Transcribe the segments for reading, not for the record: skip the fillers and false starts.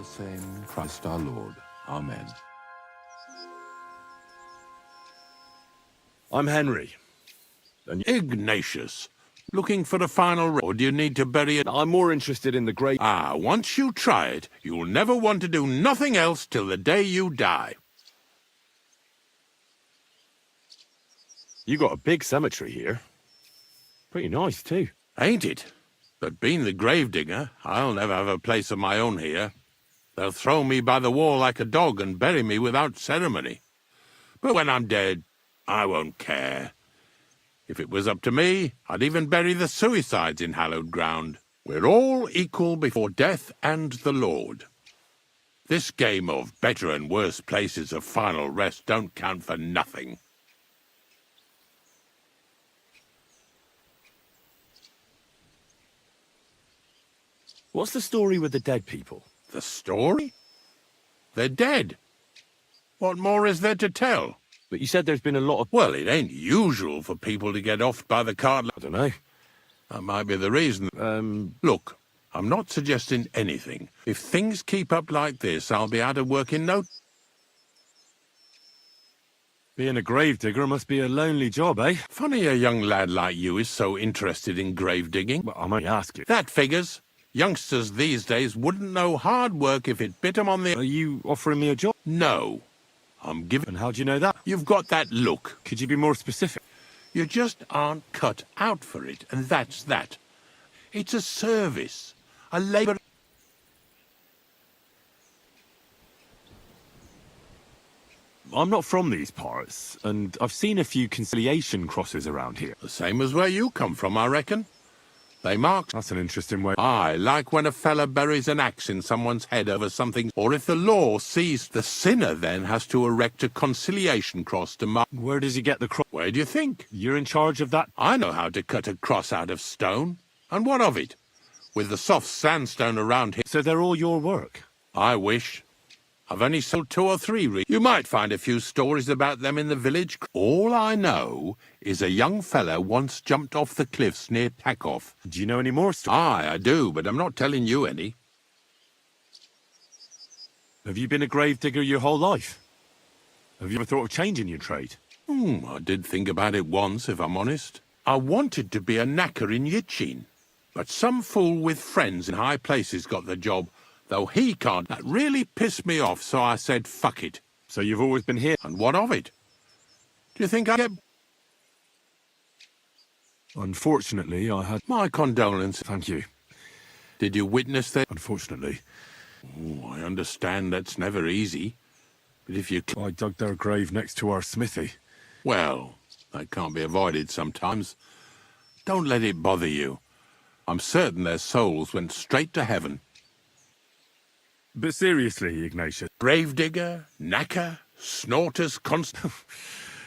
the same Christ our Lord. Amen. I'm Henry. And Ignatius. Looking for the final or do you need to bury it? I'm more interested in the grave. Once you try it, you'll never want to do nothing else till the day you die. You got a big cemetery here. Pretty nice, too. Ain't it? But being the gravedigger, I'll never have a place of my own here. They'll throw me by the wall like a dog and bury me without ceremony. But when I'm dead, I won't care. If it was up to me, I'd even bury the suicides in hallowed ground. We're all equal before death and the Lord. This game of better and worse places of final rest don't count for nothing. What's the story with the dead people? The story? They're dead. What more is there to tell? But you said there's been a lot of... Well, it ain't usual for people to get offed by the cart. I don't know. That might be the reason. Look, I'm not suggesting anything. If things keep up like this, I'll be out of work in no... Being a gravedigger must be a lonely job, eh? Funny a young lad like you is so interested in grave digging. Well, I might ask you. That figures. Youngsters these days wouldn't know hard work if it bit 'em on the... Are you offering me a job? No. I'm giving... And how do you know that? You've got that look. Could you be more specific? You just aren't cut out for it, and that's that. It's a service. A labour... I'm not from these parts, and I've seen a few conciliation crosses around here. The same as where you come from, I reckon. They mark... That's an interesting way. Aye, like when a fella buries an axe in someone's head over something, or if the law sees the sinner then has to erect a conciliation cross to mark... Where does he get the cross? Where do you think? You're in charge of that? I know how to cut a cross out of stone. And what of it? With the soft sandstone around here... So they're all your work? I wish. I've only sold 2 or 3 You might find a few stories about them in the village. All I know is a young fella once jumped off the cliffs near Takoff. Do you know any more stories? Aye, I do, but I'm not telling you any. Have you been a gravedigger your whole life? Have you ever thought of changing your trade? I did think about it once, if I'm honest. I wanted to be a knacker in Yitchin, but some fool with friends in high places got the job, though he can't. That really pissed me off, so I said, fuck it. So you've always been here? And what of it? Do you think I get... Unfortunately, I had... My condolences. Thank you. Did you witness that? Unfortunately. I understand that's never easy. But if you... I dug their grave next to our smithy. Well, that can't be avoided sometimes. Don't let it bother you. I'm certain their souls went straight to heaven. But seriously, Ignatius... Gravedigger, knacker, snorters,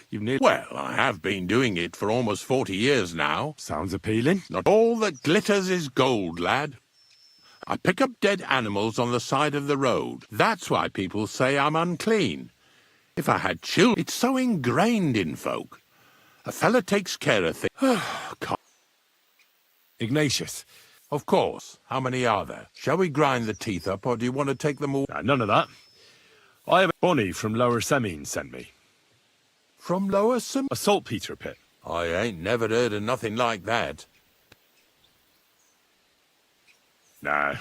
You've nearly... Well, I have been doing it for almost 40 years now. Sounds appealing. Not all that glitters is gold, lad. I pick up dead animals on the side of the road. That's why people say I'm unclean. If I had children, it's so ingrained in folk. A fella takes care of things. Ignatius. Of course. How many are there? Shall we grind the teeth up, or do you want to take them all? None of that. I have a Bonnie from Lower Semine sent me. From Lower Sem? A saltpeter pit. I ain't never heard of nothing like that. Nah.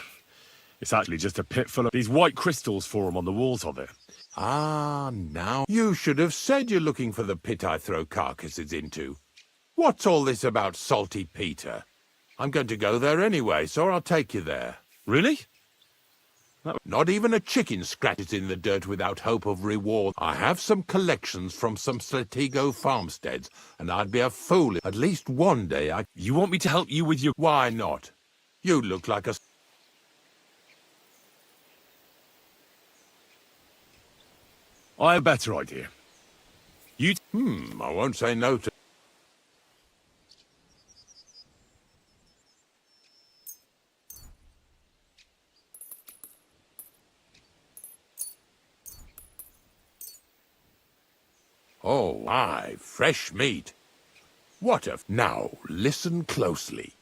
It's actually just a pit full of... These white crystals form on the walls of it. Now. You should have said you're looking for the pit I throw carcasses into. What's all this about salty Peter? I'm going to go there anyway, so I'll take you there. Really? Not even a chicken scratches in the dirt without hope of reward. I have some collections from some Slatigo farmsteads, and I'd be a fool if at least one day I... You want me to help you with your... Why not? You look like a... I have a better idea. You... I won't say no to... Oh, aye, fresh meat. What a... Now, listen closely.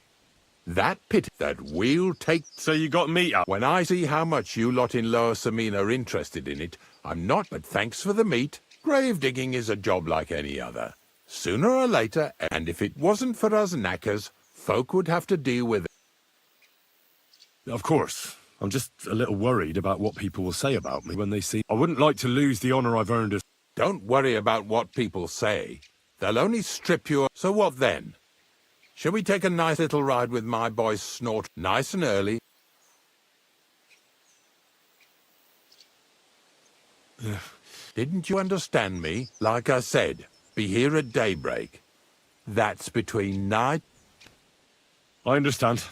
That pit that we'll take. So you got meat up? When I see how much you lot in Lower Samine are interested in it, I'm not, but thanks for the meat. Grave digging is a job like any other. Sooner or later, and if it wasn't for us knackers, folk would have to deal with it. Of course. I'm just a little worried about what people will say about me when they see... I wouldn't like to lose the honour I've earned as... Don't worry about what people say. They'll only strip you. So what then? Shall we take a nice little ride with my boy Snort, nice and early? Didn't you understand me? Like I said, be here at daybreak. That's between night... I understand.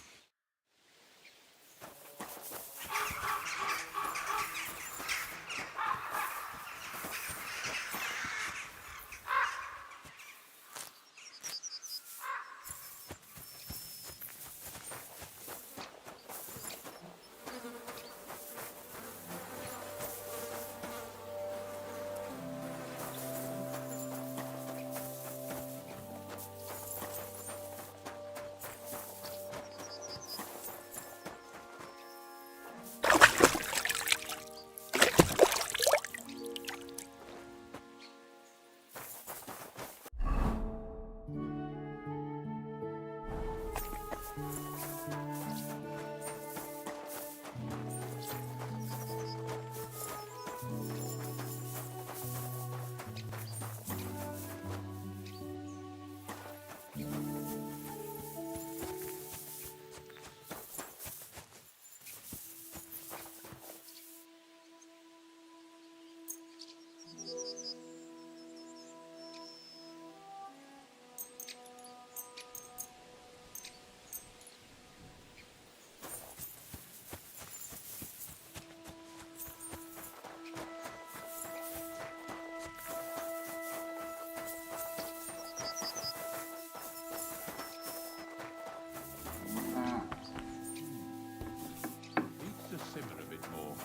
Simmer a bit more.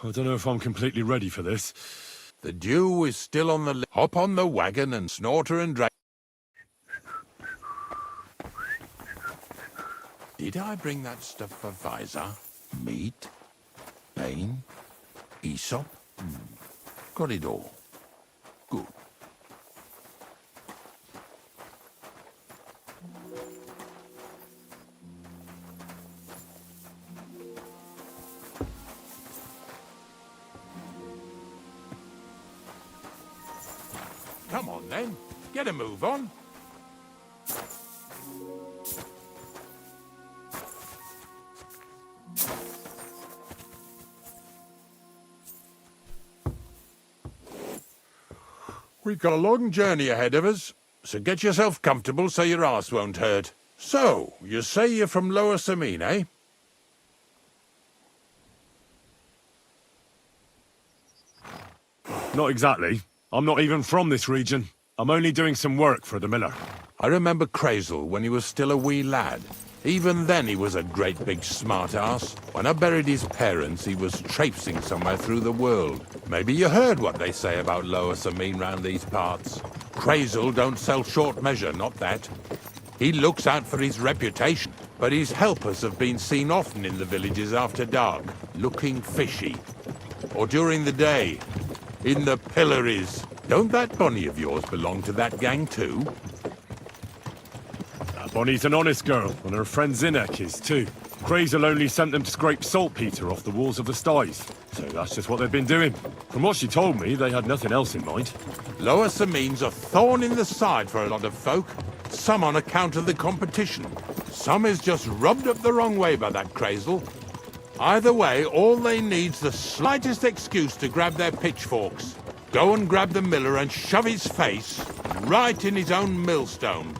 I don't know if I'm completely ready for this. The dew is still on the... Hop on the wagon and Snorter and drag... Did I bring that stuff for Visor? Meat? Bane? Aesop? Got it all. Good. Come on, then. Get a move on. We've got a long journey ahead of us, so get yourself comfortable so your arse won't hurt. So, you say you're from Lower Samine, eh? Not exactly. I'm not even from this region. I'm only doing some work for the miller. I remember Crazel when he was still a wee lad. Even then he was a great big smart-ass. When I buried his parents, he was traipsing somewhere through the world. Maybe you heard what they say about Lower Samine round these parts. Crazel don't sell short measure, not that. He looks out for his reputation, but his helpers have been seen often in the villages after dark, looking fishy. Or during the day, in the pillories. Don't that Bonnie of yours belong to that gang too? Bonnie's an honest girl, and her friend Zinnek is too. Crazel only sent them to scrape saltpeter off the walls of the sties. So that's just what they've been doing. From what she told me, they had nothing else in mind. Lower Sameen's a thorn in the side for a lot of folk. Some on account of the competition. Some is just rubbed up the wrong way by that Crazel. Either way, all they need's the slightest excuse to grab their pitchforks. Go and grab the miller and shove his face right in his own millstone.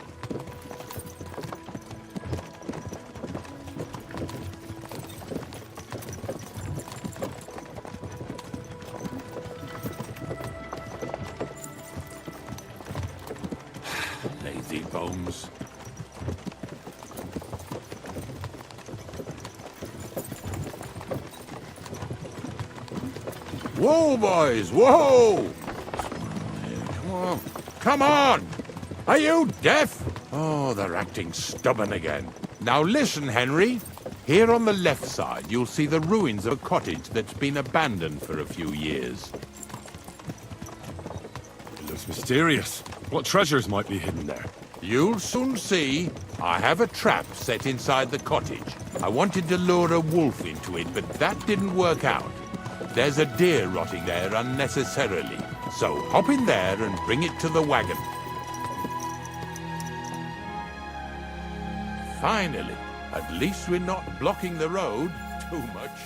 Lazy bones. Whoa, boys, whoa! Come on, come on! Are you deaf? Oh, they're acting stubborn again. Now listen, Henry. Here on the left side, you'll see the ruins of a cottage that's been abandoned for a few years. It looks mysterious. What treasures might be hidden there? You'll soon see. I have a trap set inside the cottage. I wanted to lure a wolf into it, but that didn't work out. There's a deer rotting there unnecessarily. So hop in there and bring it to the wagon. Finally, at least we're not blocking the road too much.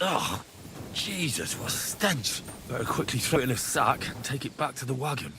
Oh, Jesus, what a stench. Better quickly throw it in a sack and take it back to the wagon.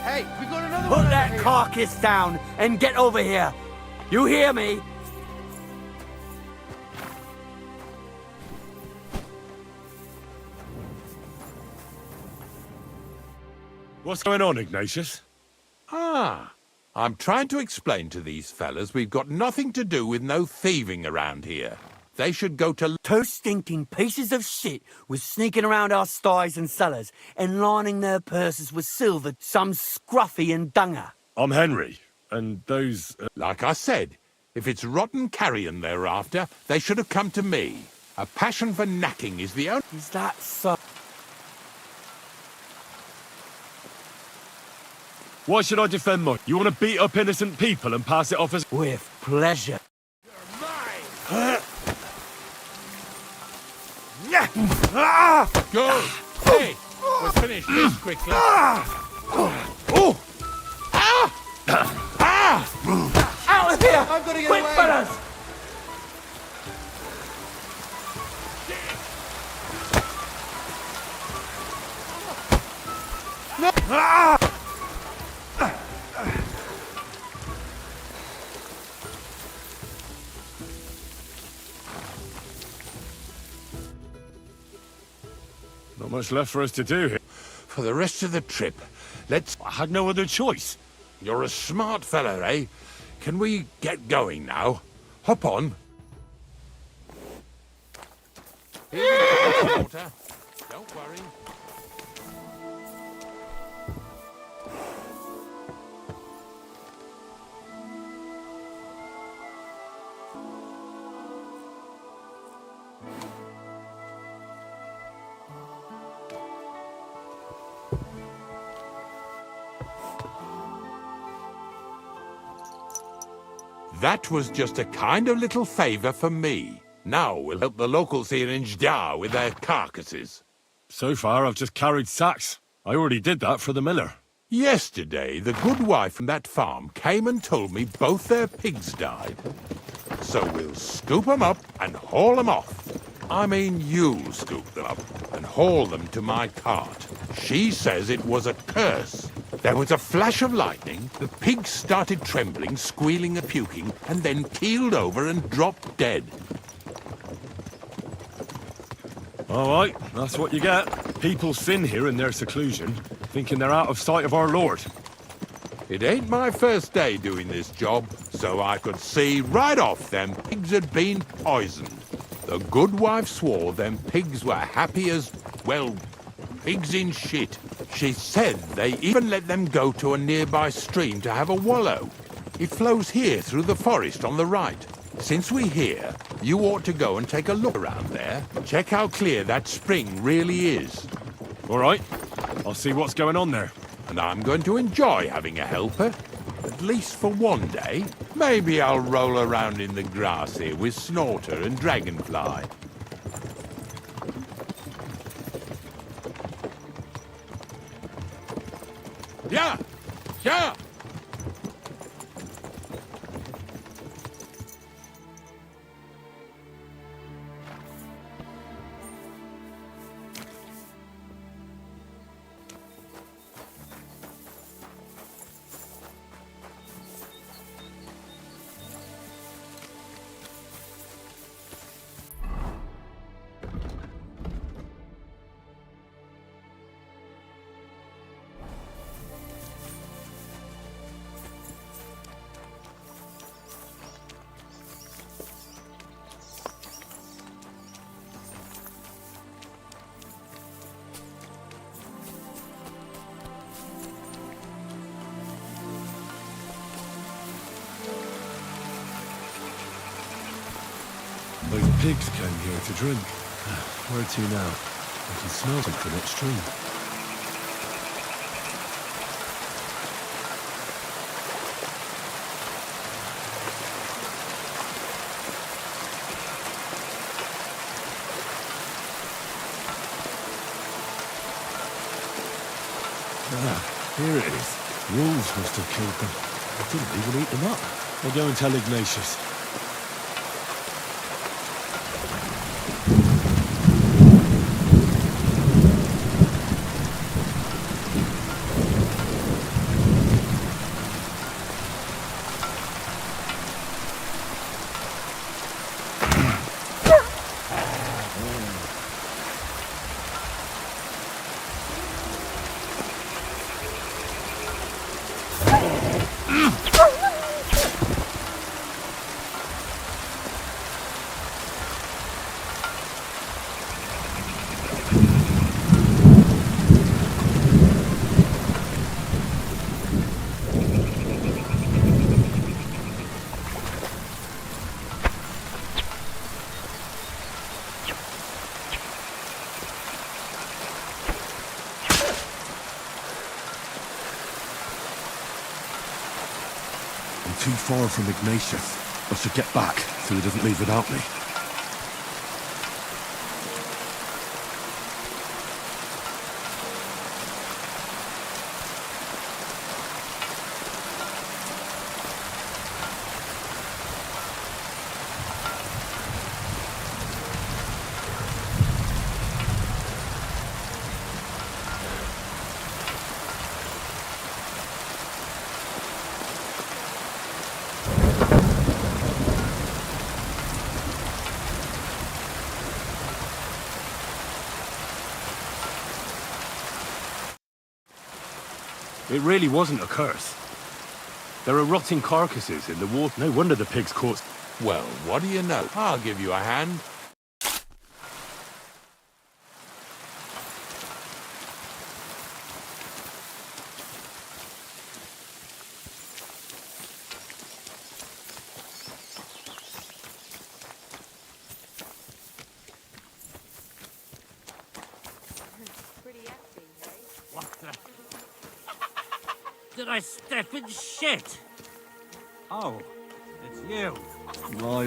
Hey, we got another Put one that over here. carcass down and get over here. You hear me? What's going on, Ignatius? Ah, I'm trying to explain to these fellas we've got nothing to do with no thieving around here. They should go to... Two stinking pieces of shit was sneaking around our sties and cellars and lining their purses with silver, some scruffy and dunger. I'm Henry, and those... Like I said, if it's rotten carrion they're after, they should have come to me. A passion for knacking is the only... Is that so? Why should I defend my... You want to beat up innocent people and pass it off as... With pleasure. Good. Hey, we'll finish this quickly. Out of here! I've got to get Quick, away. fellas! Not much left for us to do here. For the rest of the trip, let's... I had no other choice. You're a smart fella, eh? Can we get going now? Hop on. Here's a glass of water. Don't worry. That was just a kind of little favour for me. Now we'll help the locals here in Jdar with their carcasses. So far, I've just carried sacks. I already did that for the miller. Yesterday, the good wife from that farm came and told me both their pigs died. So we'll scoop them up and haul them off. I mean, you'll scoop them up and haul them to my cart. She says it was a curse. There was a flash of lightning, the pigs started trembling, squealing and puking, and then keeled over and dropped dead. All right, that's what you get. People sin here in their seclusion, thinking they're out of sight of our Lord. It ain't my first day doing this job, so I could see right off them pigs had been poisoned. The good wife swore them pigs were happy as, well, pigs in shit. She said they even let them go to a nearby stream to have a wallow. It flows here through the forest on the right. Since we're here, you ought to go and take a look around there. Check how clear that spring really is. All right, I'll see what's going on there. And I'm going to enjoy having a helper. At least for one day. Maybe I'll roll around in the grass here with Snorter and Dragonfly. Yeah! Yeah! Those pigs came here to drink. Where to now? I can smell something upstream. Ah, here it is. Wolves must have killed them. I didn't even eat them up. I'll go and tell Ignatius. too far from Ignatius. I should get back so he doesn't leave without me. It really wasn't a curse. There are rotting carcasses in the water. No wonder the pigs caught... Well, what do you know? I'll give you a hand. Did I step in shit? Oh, it's you. I,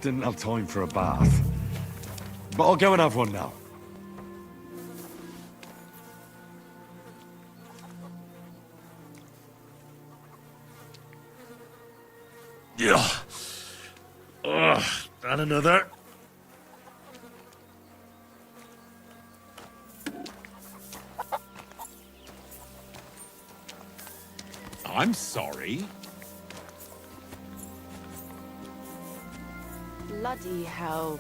didn't have time for a bath. But I'll go and have one now. Yeah. Ugh, and another. I'm sorry. Bloody hell.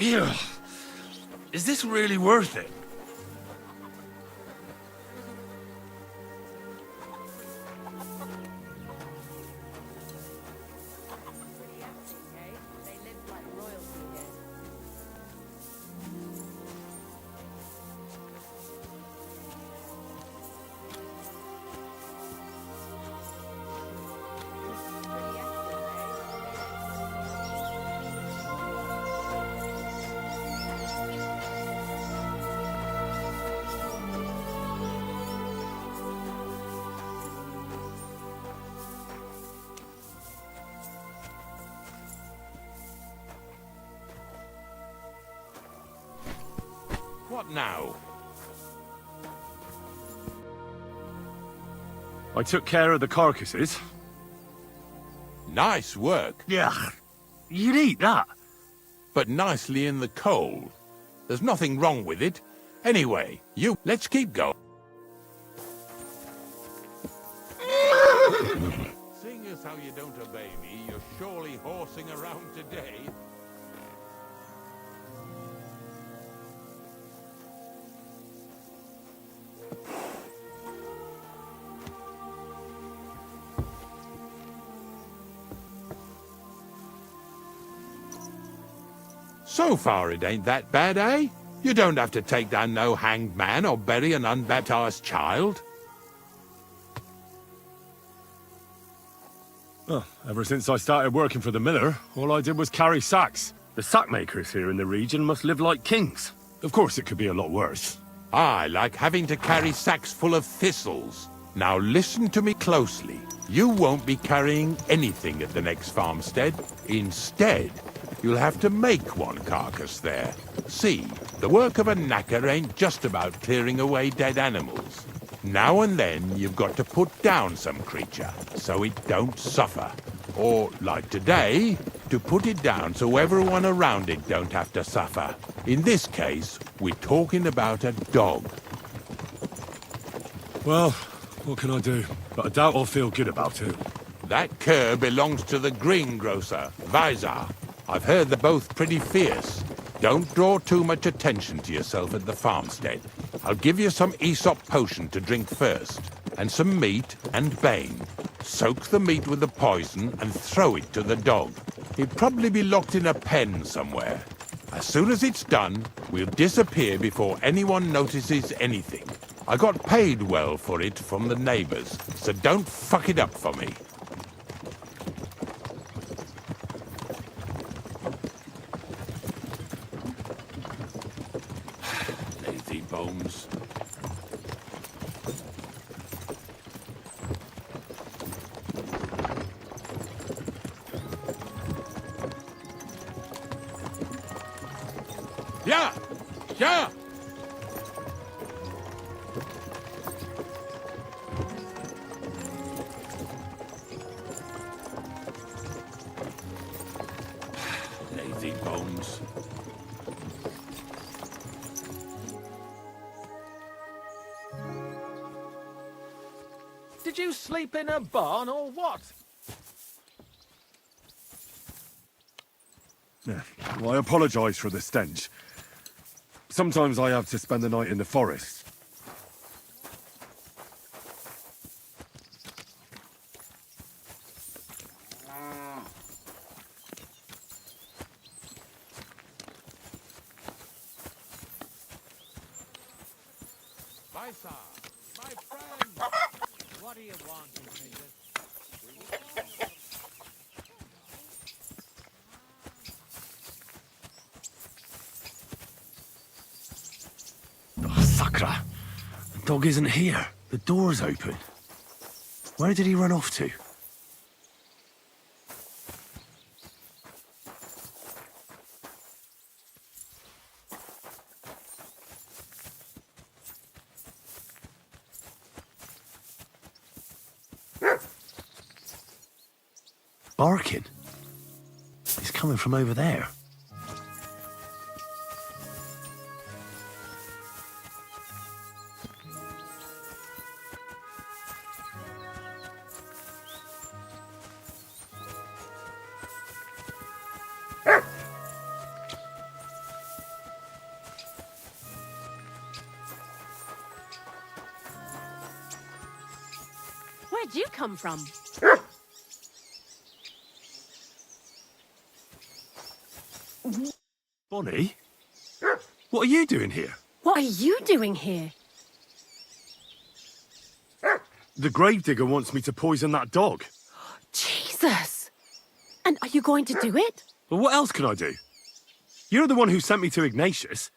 Ew. Is this really worth it? What now? I took care of the carcasses. Nice work, Yeah. You'd eat that. but nicely in the cold. There's nothing wrong with it. Anyway, let's keep going. Seeing as how you don't obey me, you're surely horsing around today. So far it ain't that bad, eh? You don't have to take down no hanged man or bury an unbaptized child. Well, ever since I started working for the miller, all I did was carry sacks. The sack makers here in the region must live like kings. Of course, it could be a lot worse. I like having to carry sacks full of thistles. Now listen to me closely. You won't be carrying anything at the next farmstead. Instead, you'll have to make one carcass there. See, the work of a knacker ain't just about clearing away dead animals. Now and then, you've got to put down some creature, so it don't suffer. Or, like today, to put it down so everyone around it don't have to suffer. In this case, we're talking about a dog. Well, what can I do? But I doubt I'll feel good about it. That cur belongs to the greengrocer, Vizar. I've heard they're both pretty fierce. Don't draw too much attention to yourself at the farmstead. I'll give you some Aesop potion to drink first, and some meat and bane. Soak the meat with the poison and throw it to the dog. He'll probably be locked in a pen somewhere. As soon as it's done, we'll disappear before anyone notices anything. I got paid well for it from the neighbors, so don't fuck it up for me. Lazy bones. Yeah! Yeah! Lazy bones. Did you sleep in a barn or what? Well, I apologise for the stench. Sometimes I have to spend the night in the forest. Vizar, my friend! What do you want, Inquisitor? Oh, Sakra! The dog isn't here. The door's open. Where did he run off to? Barking? He's coming from over there. Where'd you come from? Bonnie? What are you doing here? What are you doing here? The gravedigger wants me to poison that dog. Jesus! And are you going to do it? Well, what else can I do? You're the one who sent me to Ignatius.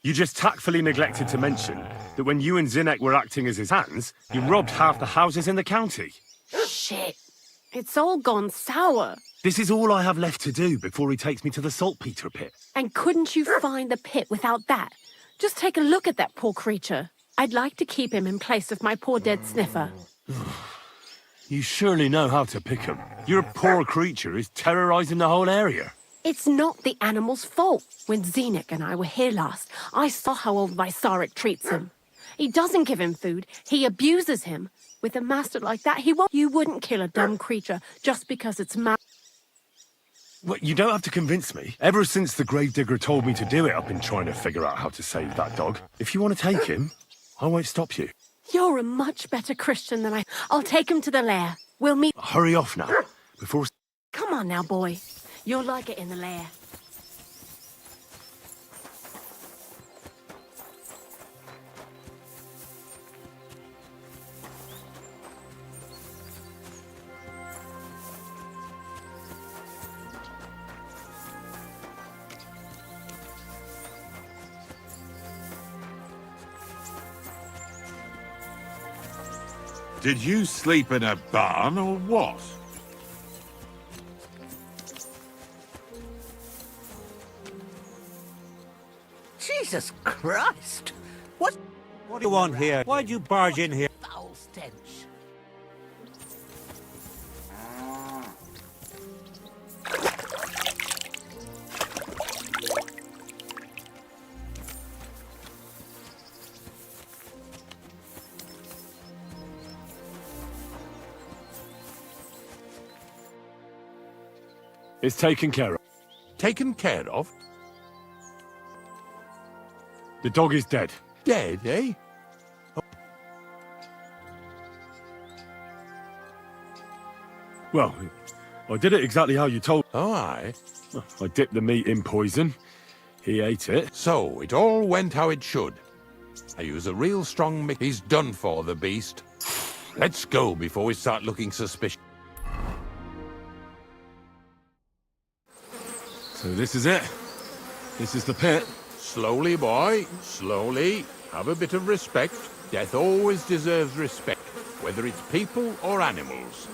You just tactfully neglected to mention that when you and Zinnek were acting as his hands, you robbed half the houses in the county. Shit. It's all gone sour. This is all I have left to do before he takes me to the saltpeter pit. And couldn't you find the pit without that? Just take a look at that poor creature. I'd like to keep him in place of my poor dead sniffer. You surely know how to pick 'em. Your poor creature is terrorizing the whole area. It's not the animal's fault. When Zinnek and I were here last, I saw how old Vysarik treats him. He doesn't give him food. He abuses him. With a master like that, he won't. You wouldn't kill a dumb creature just because it's Well, you don't have to convince me. Ever since the gravedigger told me to do it, I've been trying to figure out how to save that dog. If you want to take him, I won't stop you. You're a much better Christian than I. I'll take him to the lair. We'll meet. Hurry off now, before... Come on now, boy. You'll like it in the lair. Did you sleep in a barn or what? Jesus Christ! What do you want here? Why'd you barge in here? Foul stench. It's taken care of. Taken care of? The dog is dead. Dead, eh? Well, I did it exactly how you told. Oh, aye. I dipped the meat in poison. He ate it. So, it all went how it should. I use a real strong mix. He's done for, the beast. Let's go before we start looking suspicious. So this is it. This is the pit. Slowly, boy, slowly. Have a bit of respect. Death always deserves respect, whether it's people or animals.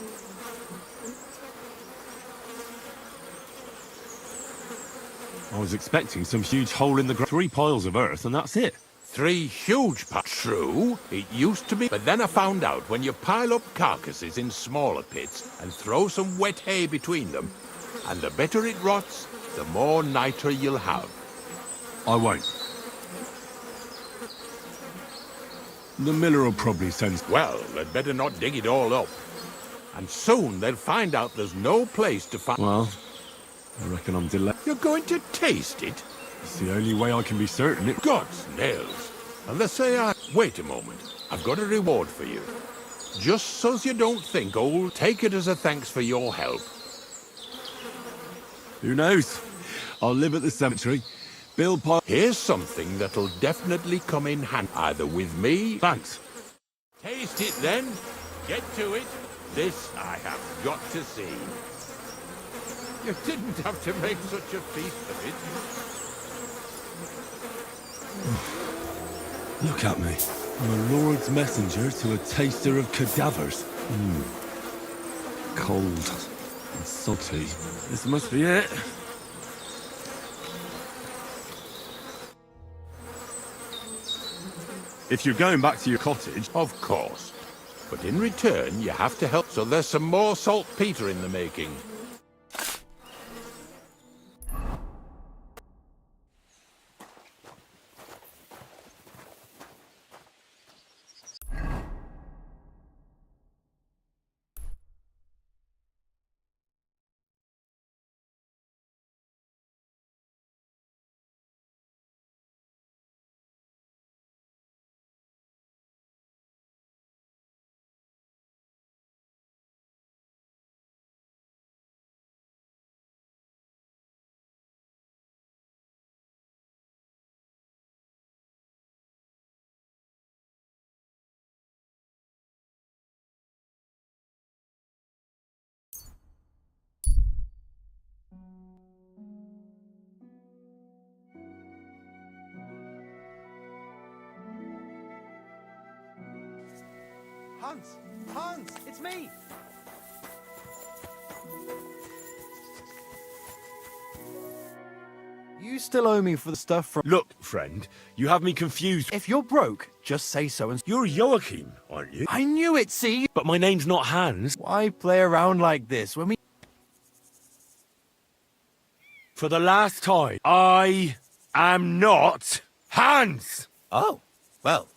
I was expecting some huge hole in the ground. 3 piles of earth and that's it. 3 huge piles. True, it used to be. But then I found out when you pile up carcasses in smaller pits and throw some wet hay between them, and the better it rots, the more nitre you'll have. I won't. The miller will probably send... Well, they'd better not dig it all up. And soon they'll find out there's no place to find... Well, I reckon I'm delayed. You're going to taste it? It's the only way I can be certain it... God's nails. And they say I... Wait a moment. I've got a reward for you. Just so's you don't think, old, take it as a thanks for your help. Who knows? I'll live at the cemetery. Build pile... Here's something that'll definitely come in handy, either with me... Thanks. Taste it then. Get to it. This I have got to see. You didn't have to make such a feast of it. Look at me. I'm a lord's messenger to a taster of cadavers. Cold and salty. This must be it. If you're going back to your cottage... Of course. But in return, you have to help. So there's some more saltpeter in the making. Hans! Hans! It's me! You still owe me for the stuff from... Look, friend, you have me confused. If you're broke, just say so and... You're Joachim, aren't you? I knew it, see? But my name's not Hans. Why play around like this when we... For the last time, I am not Hans! Oh, well,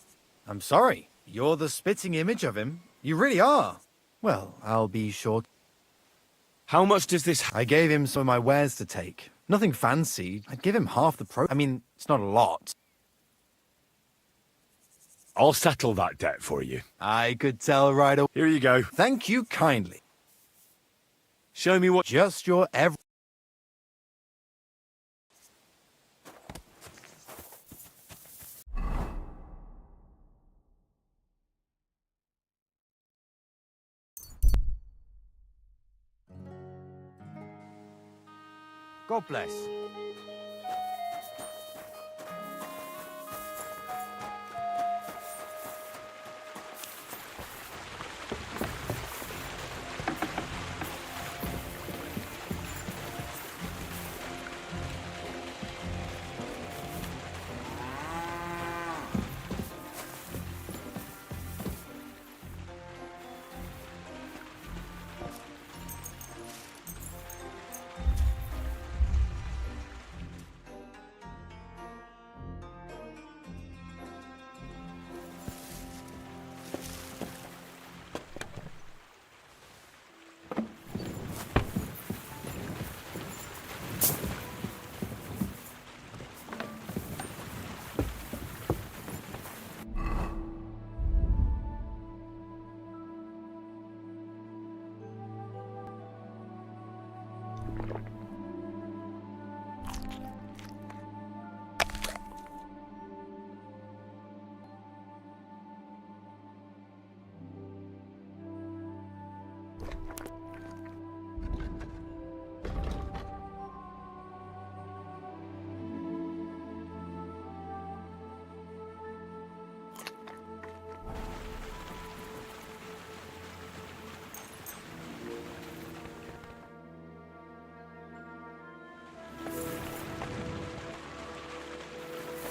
I'm sorry. You're the spitting image of him. You really are. Well, I'll be sure... How much does this... I gave him some of my wares to take. Nothing fancy. I'd give him half the I mean, it's not a lot. I'll settle that debt for you. I could tell right away. Here you go. Thank you kindly. Show me what... Just your God bless.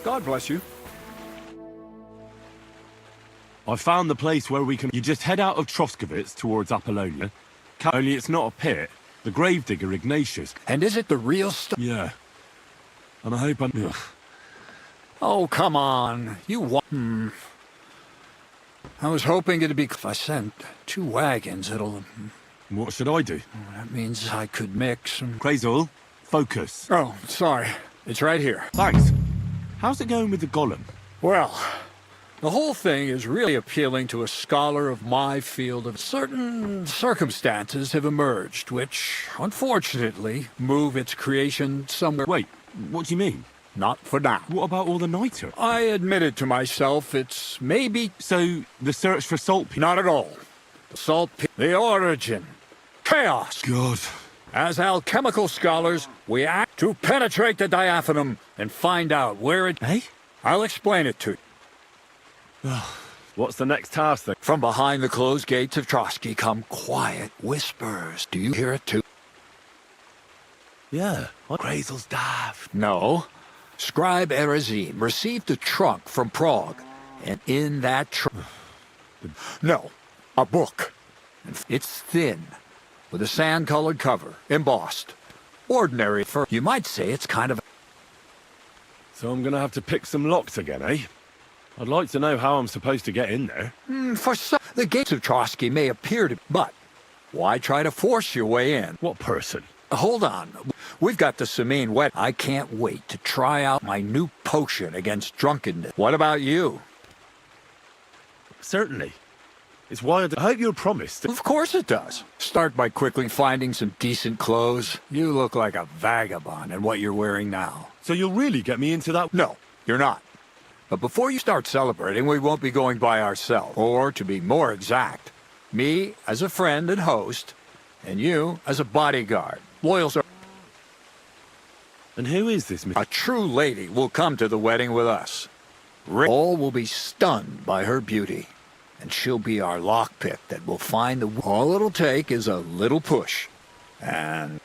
God bless you. I found the place where we can... You just head out of Troskovitz towards Apollonia. Only it's not a pit. The gravedigger Ignatius. And is it the real stuff? Yeah. And I hope I'm... Ugh. Oh, come on. You want... I was hoping it'd be... If I sent 2 wagons, it'll... What should I do? That means I could mix and... Crazul, focus. Oh, sorry. It's right here. Thanks. How's it going with the golem? Well, the whole thing is really appealing to a scholar of my field. Of certain circumstances have emerged, which, unfortunately, move its creation somewhere... Wait, what do you mean? Not for now. What about all the niter? I admitted to myself it's maybe... So, the search for saltpeter? Not at all. The saltpeter... The origin. Chaos. God. As alchemical scholars, we act to penetrate the diaphanum and find out where it... Eh? I'll explain it to you. What's the next task then? From behind the closed gates of Trotsky come quiet whispers. Do you hear it too? Yeah. Crazul's daft. No. Scribe Erezim received a trunk from Prague, and in that trunk... No, a book. It's thin, with a sand-colored cover, embossed. Ordinary for... You might say it's kind of... So I'm gonna have to pick some locks again, eh? I'd like to know how I'm supposed to get in there. For some, the gates of Trotsky may appear to... But why try to force your way in? What person? Hold on. We've got the Samine wet. I can't wait to try out my new potion against drunkenness. What about you? Certainly. It's wild. I hope you'll promise. Of course it does. Start by quickly finding some decent clothes. You look like a vagabond in what you're wearing now. So you'll really get me into that? No, you're not. But before you start celebrating, we won't be going by ourselves. Or, to be more exact, me as a friend and host, and you as a bodyguard. Loyal sir. And who is this? A true lady will come to the wedding with us. All will be stunned by her beauty. And she'll be our lockpick that will find the... All it'll take is a little push. And...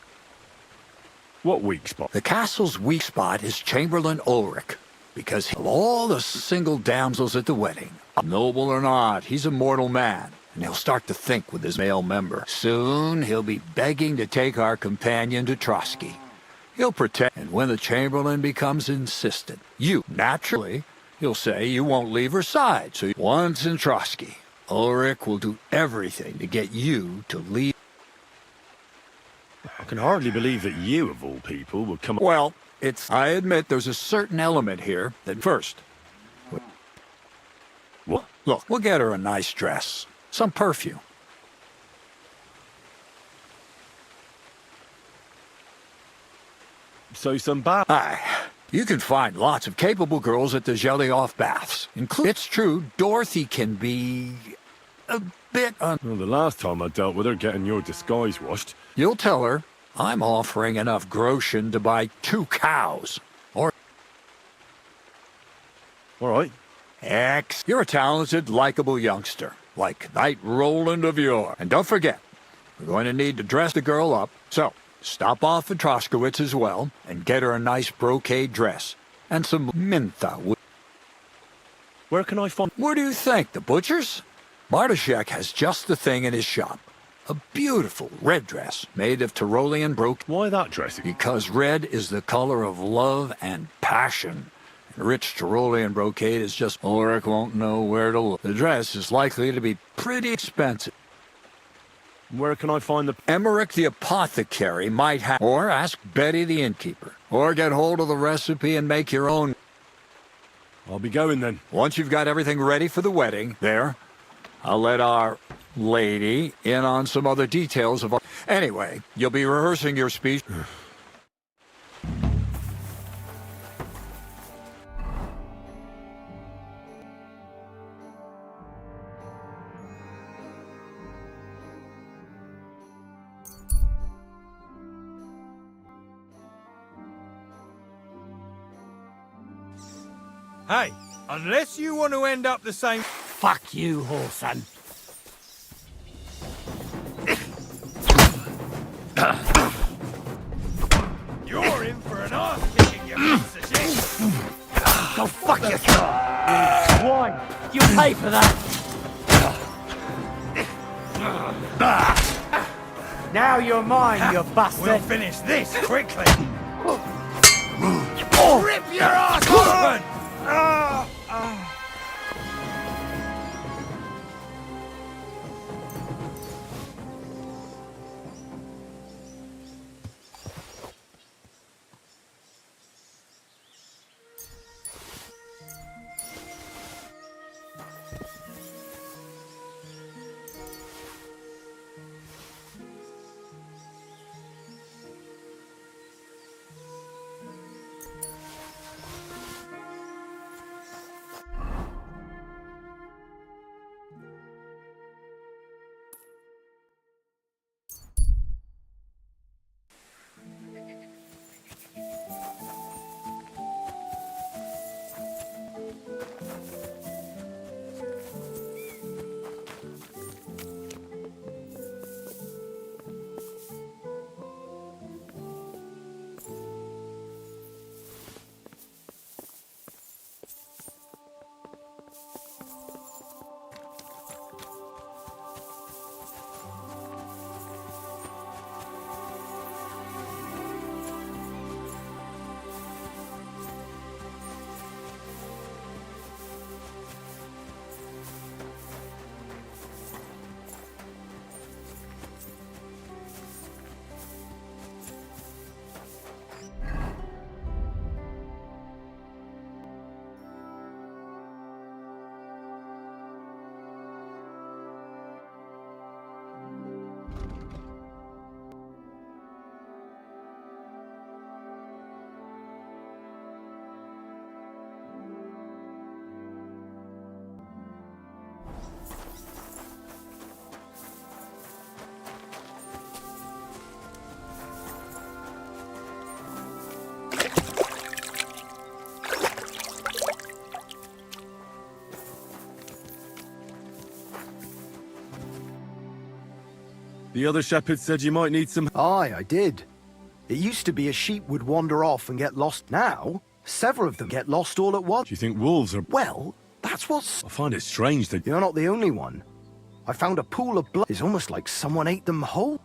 What weak spot? The castle's weak spot is Chamberlain Ulrich. Because of all the single damsels at the wedding, noble or not, he's a mortal man. And he'll start to think with his male member. Soon, he'll be begging to take our companion to Trotsky. He'll pretend, and when the Chamberlain becomes insistent, you, naturally... He'll say you won't leave her side, so once in Trotsky, Ulrich will do everything to get you to leave. I can hardly believe that you, of all people, would come... Well, I admit there's a certain element here that first... What? Look, we'll get her a nice dress, some perfume. So some bad... Aye. You can find lots of capable girls at the Zhelyoff baths. It's true, Dorothy can be... a bit Well, the last time I dealt with her getting your disguise washed... You'll tell her I'm offering enough groschen to buy 2 cows. Or... All right. You're a talented, likable youngster, like Knight Roland of yore. And don't forget, we're going to need to dress the girl up, so... Stop off at Troskowitz as well, and get her a nice brocade dress, and some mintha. Where can I find... Where do you think, the butcher's? Bartoszek has just the thing in his shop. A beautiful red dress, made of Tyrolean brocade. Why that dress? Because red is the color of love and passion. And rich Tyrolean brocade is just... Ulrich won't know where to look. The dress is likely to be pretty expensive. Where can I find the... Emmerich the apothecary might have... Or ask Betty the innkeeper. Or get hold of the recipe and make your own. I'll be going then. Once you've got everything ready for the wedding, I'll let our lady in on some other details of... Anyway, you'll be rehearsing your speech... Hey, unless you want to end up the same... Fuck you, whoreson. You're in for an arse kicking, you piece of shit. Go Go fuck yourself! You swine! You pay for that! Now you're mine, you bastard! We'll finish this quickly. Rip your ass open! The other shepherd said you might need some... Aye, I did. It used to be a sheep would wander off and get lost. Now, several of them get lost all at once. Do you think wolves are... Well, that's what's... I find it strange that... You're not the only one. I found a pool of blood. It's almost like someone ate them whole.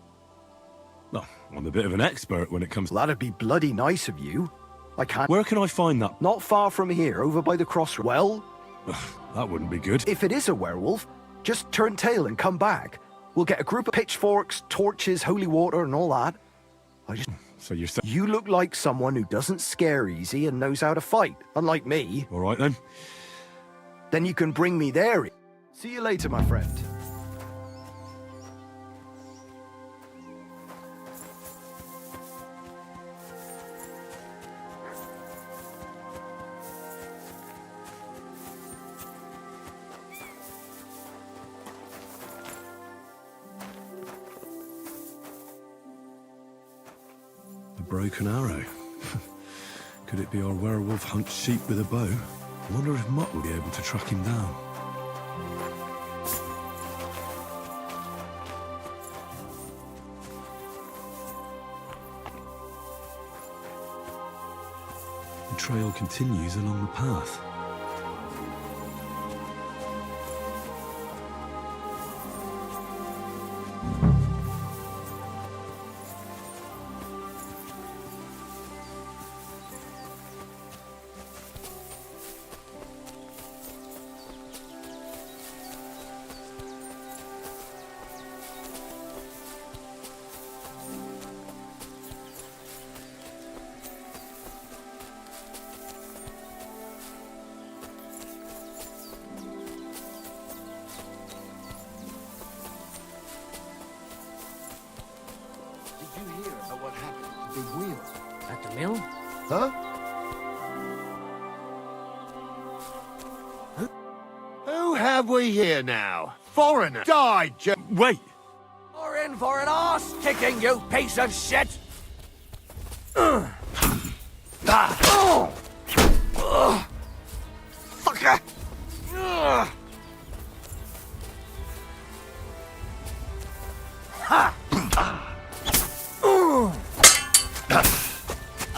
Oh, I'm a bit of an expert when it comes... Well, that'd be bloody nice of you. I can't... Where can I find that? Not far from here, over by the crossroads. Well... That wouldn't be good. If it is a werewolf, just turn tail and come back. We'll get a group of pitchforks, torches, holy water, and all that. So you're saying... You look like someone who doesn't scare easy and knows how to fight, unlike me. All right, then. Then you can bring me there. See you later, my friend. Broken arrow. Could it be our werewolf hunts sheep with a bow? I wonder if Mutt will be able to track him down. The trail continues along the path. At the mill? Huh? Who have we here now? Foreigner! Die, Wait! You're in for an arse kicking, you piece of shit! Fucker!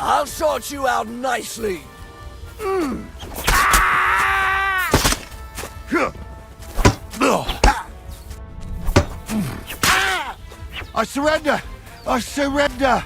I'll sort you out nicely. I surrender! I surrender!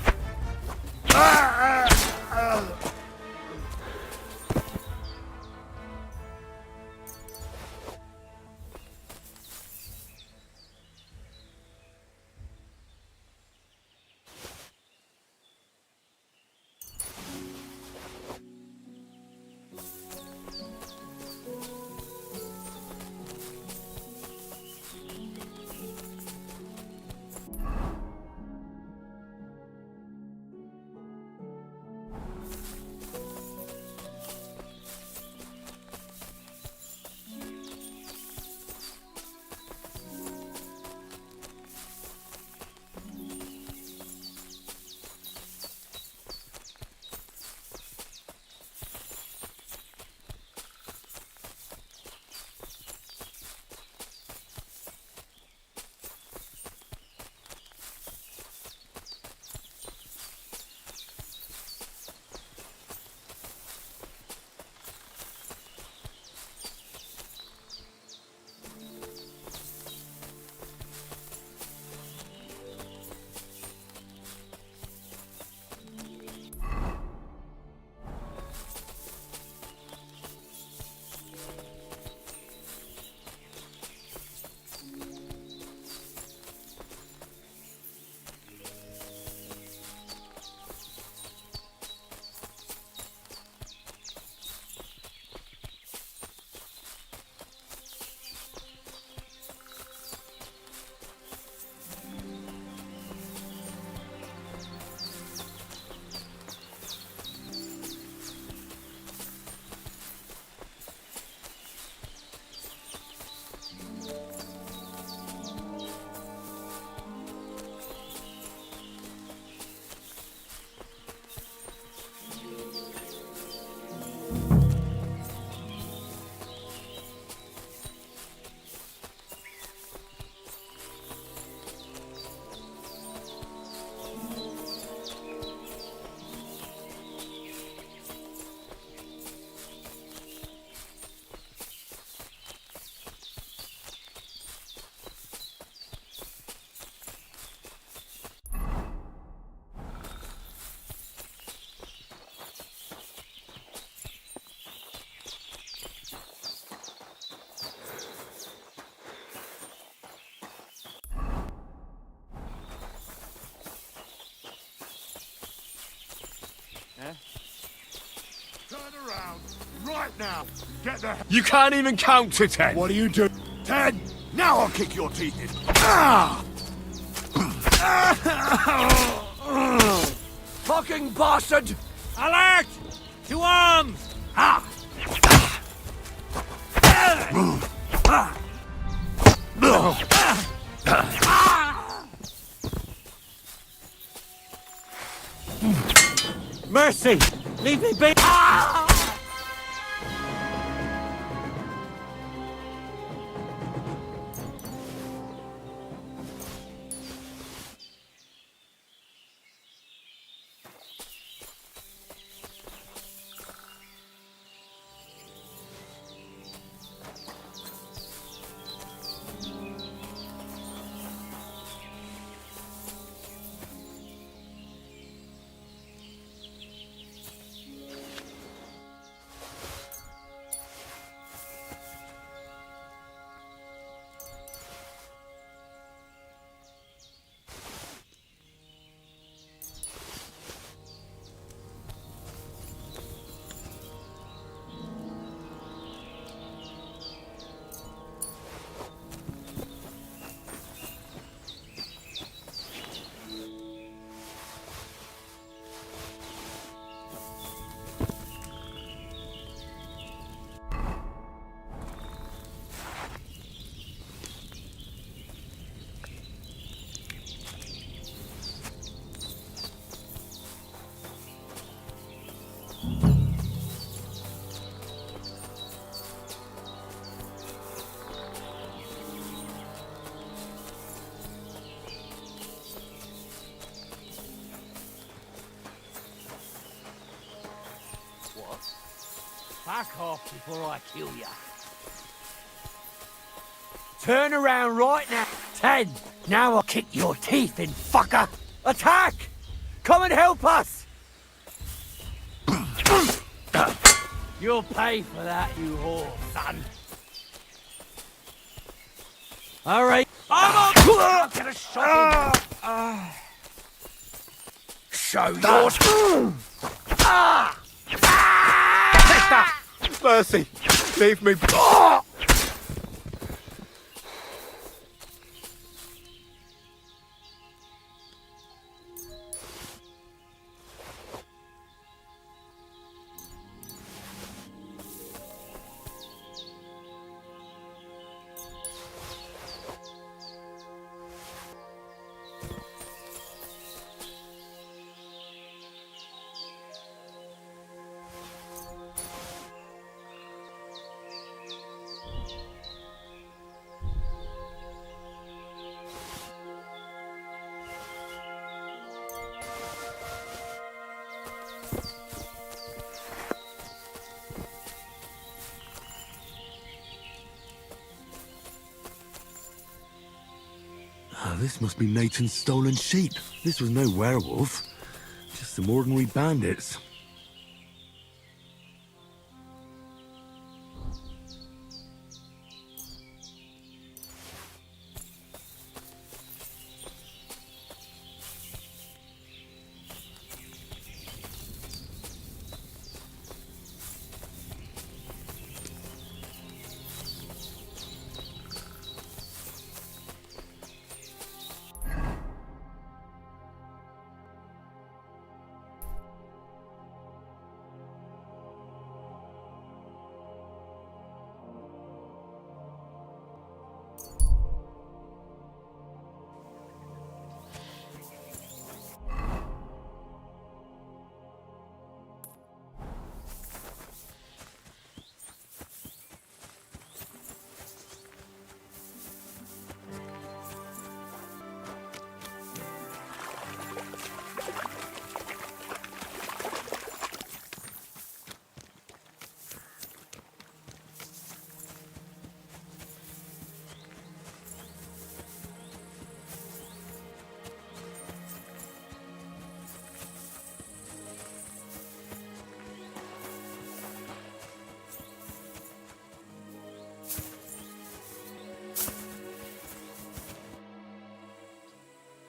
Turn around, right now! Get the You can't even count to 10. What do you do? 10! Now I'll kick your teeth in! Ah! Fucking bastard! Alert! To arms! Ah! Mercy! Leave me be! Back off before I kill ya. Turn around right now. 10. Now I'll kick your teeth in, fucker. Attack! Come and help us! You'll pay for that, you whore, son. All right. I'll get a shot in. Show yours. Mercy! Leave me. This must be Nathan's stolen sheep. This was no werewolf, just some ordinary bandits.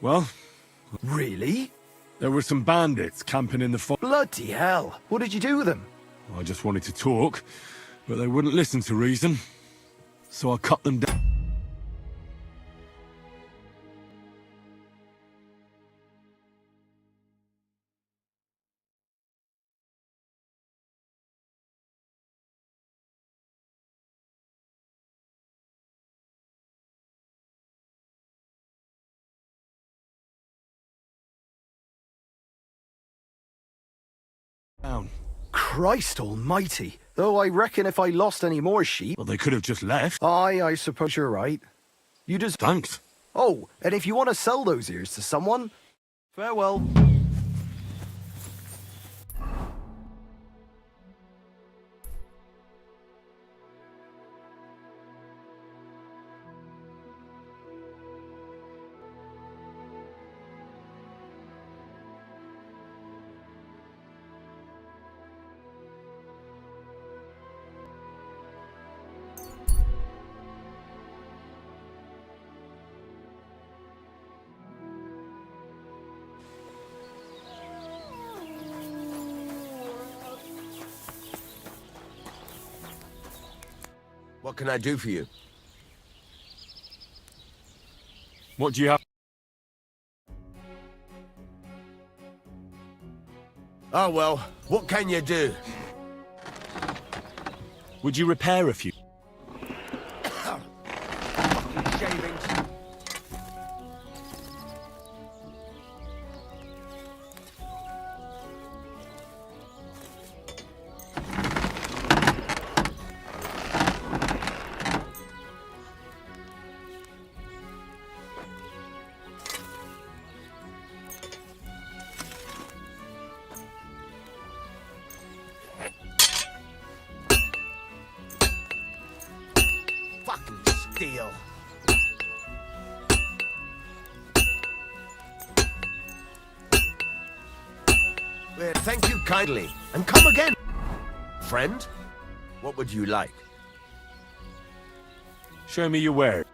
Well, Really? there were some bandits camping in the forest. Bloody hell. What did you do with them? I just wanted to talk, but they wouldn't listen to reason. So I cut them down. Christ almighty. Though I reckon if I lost any more sheep... Well, they could have just left. Aye, I suppose you're right. You just... Thanks. Oh, and if you want to sell those ears to someone... Farewell. What can I do for you? What do you have? Oh, well, what can you do? Would you repair a few? Shavings. Fucking steel. Thank you kindly, and come again. Friend, what would you like? Show me your wares.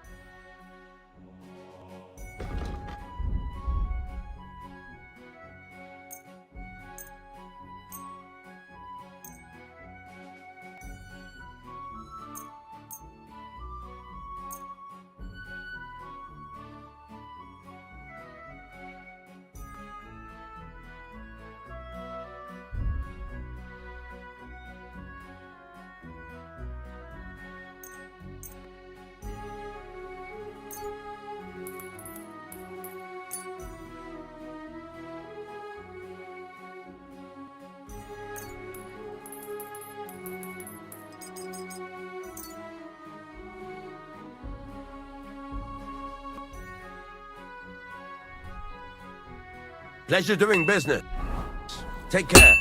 Pleasure doing business. Take care.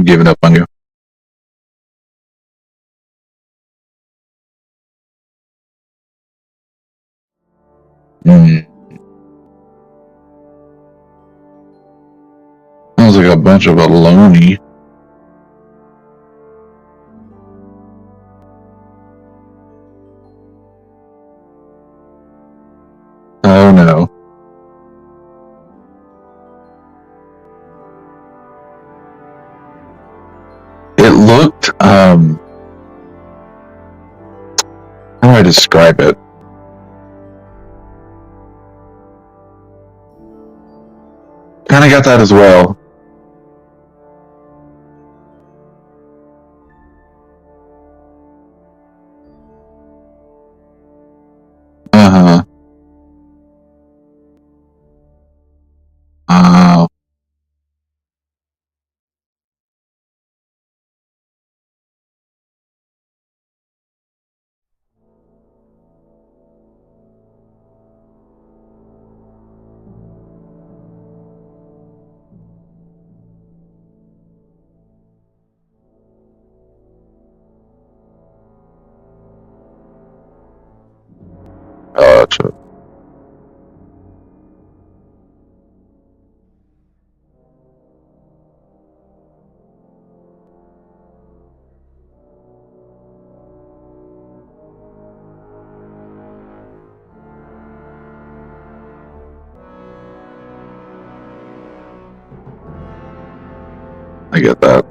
I'm giving up on you. Sounds like a bunch of baloney. Oh no. It looked, how do I describe it? Kinda got that as well. Uh-huh. Gotcha. I get that.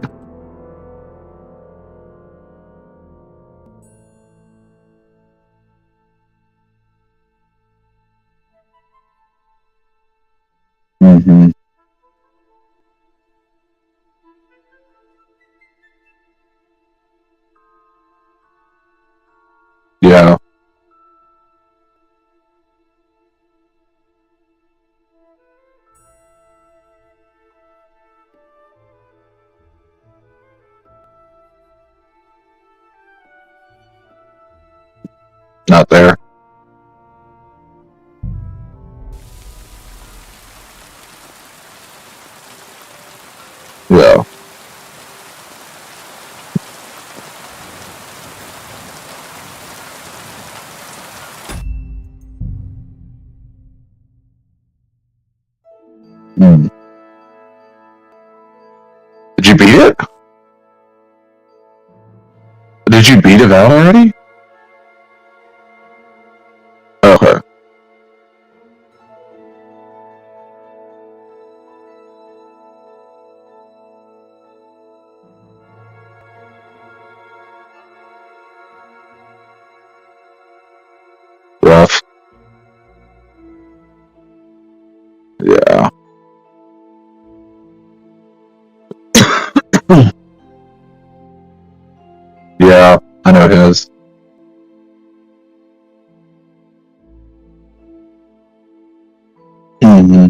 Mm-hmm. Yeah. Not there. Yeah. Hmm. Did you beat it? Did you beat it out already? Okay. Rough. Yeah. Yeah, I know his. Mm-hmm.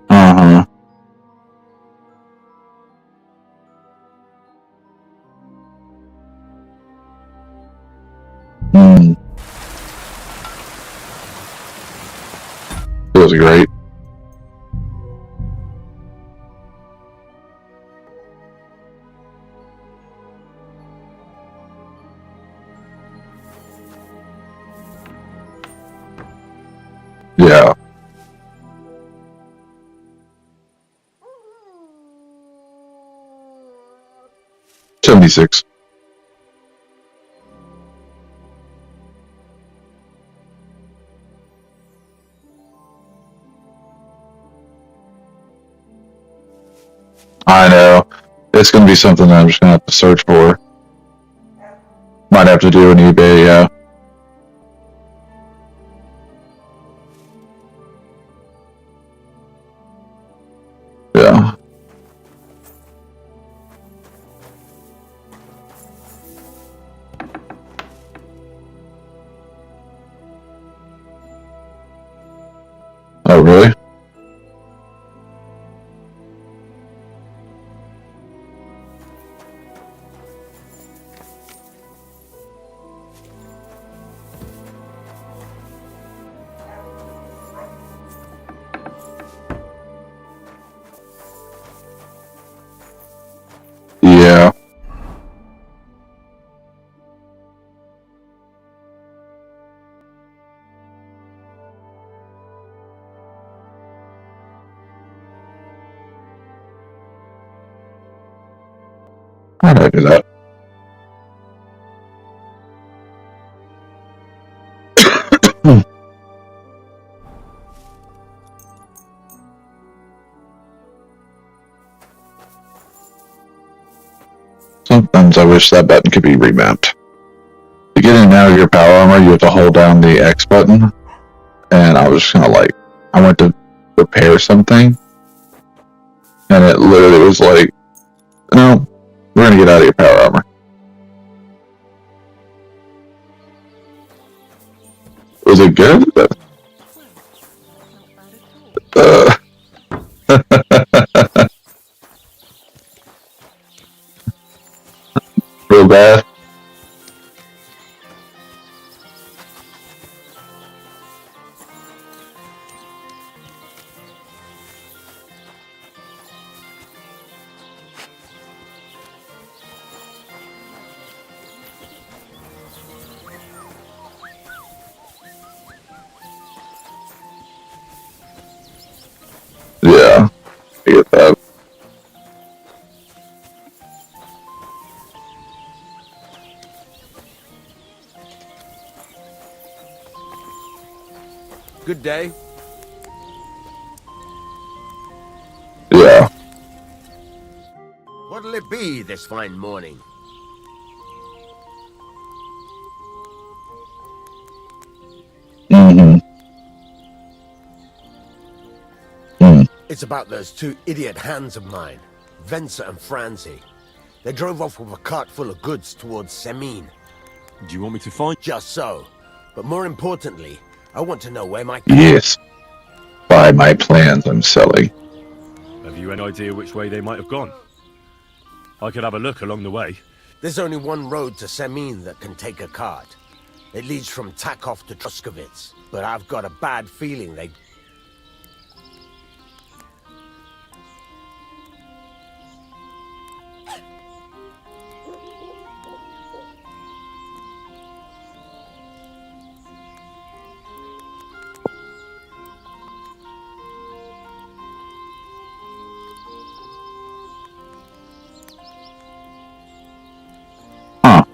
Uh-huh. Mm. It was great. Yeah. $76. I know. It's gonna be something that I'm just gonna have to search for. Might have to do an eBay, yeah. Yeah. Oh, really? Why did I do that? Sometimes I wish that button could be remapped. To get in and out of your power armor, you have to hold down the X button. And I was just kind of like, I went to repair something. And it literally was like, no, we're going to get out of your power armor. Was it good? Real bad. Yeah, I get that. Good day. Yeah. What'll it be this fine morning? Mm-hmm. It's about those two idiot hands of mine, Venser and Franzi. They drove off with a cart full of goods towards Semine. Do you want me to find? Just so. But more importantly, I want to know where my... Yes. By my plans, I'm silly. Have you any idea which way they might have gone? I could have a look along the way. There's only one road to Semine that can take a cart. It leads from Takov to Truskovitz, but I've got a bad feeling they... Huh.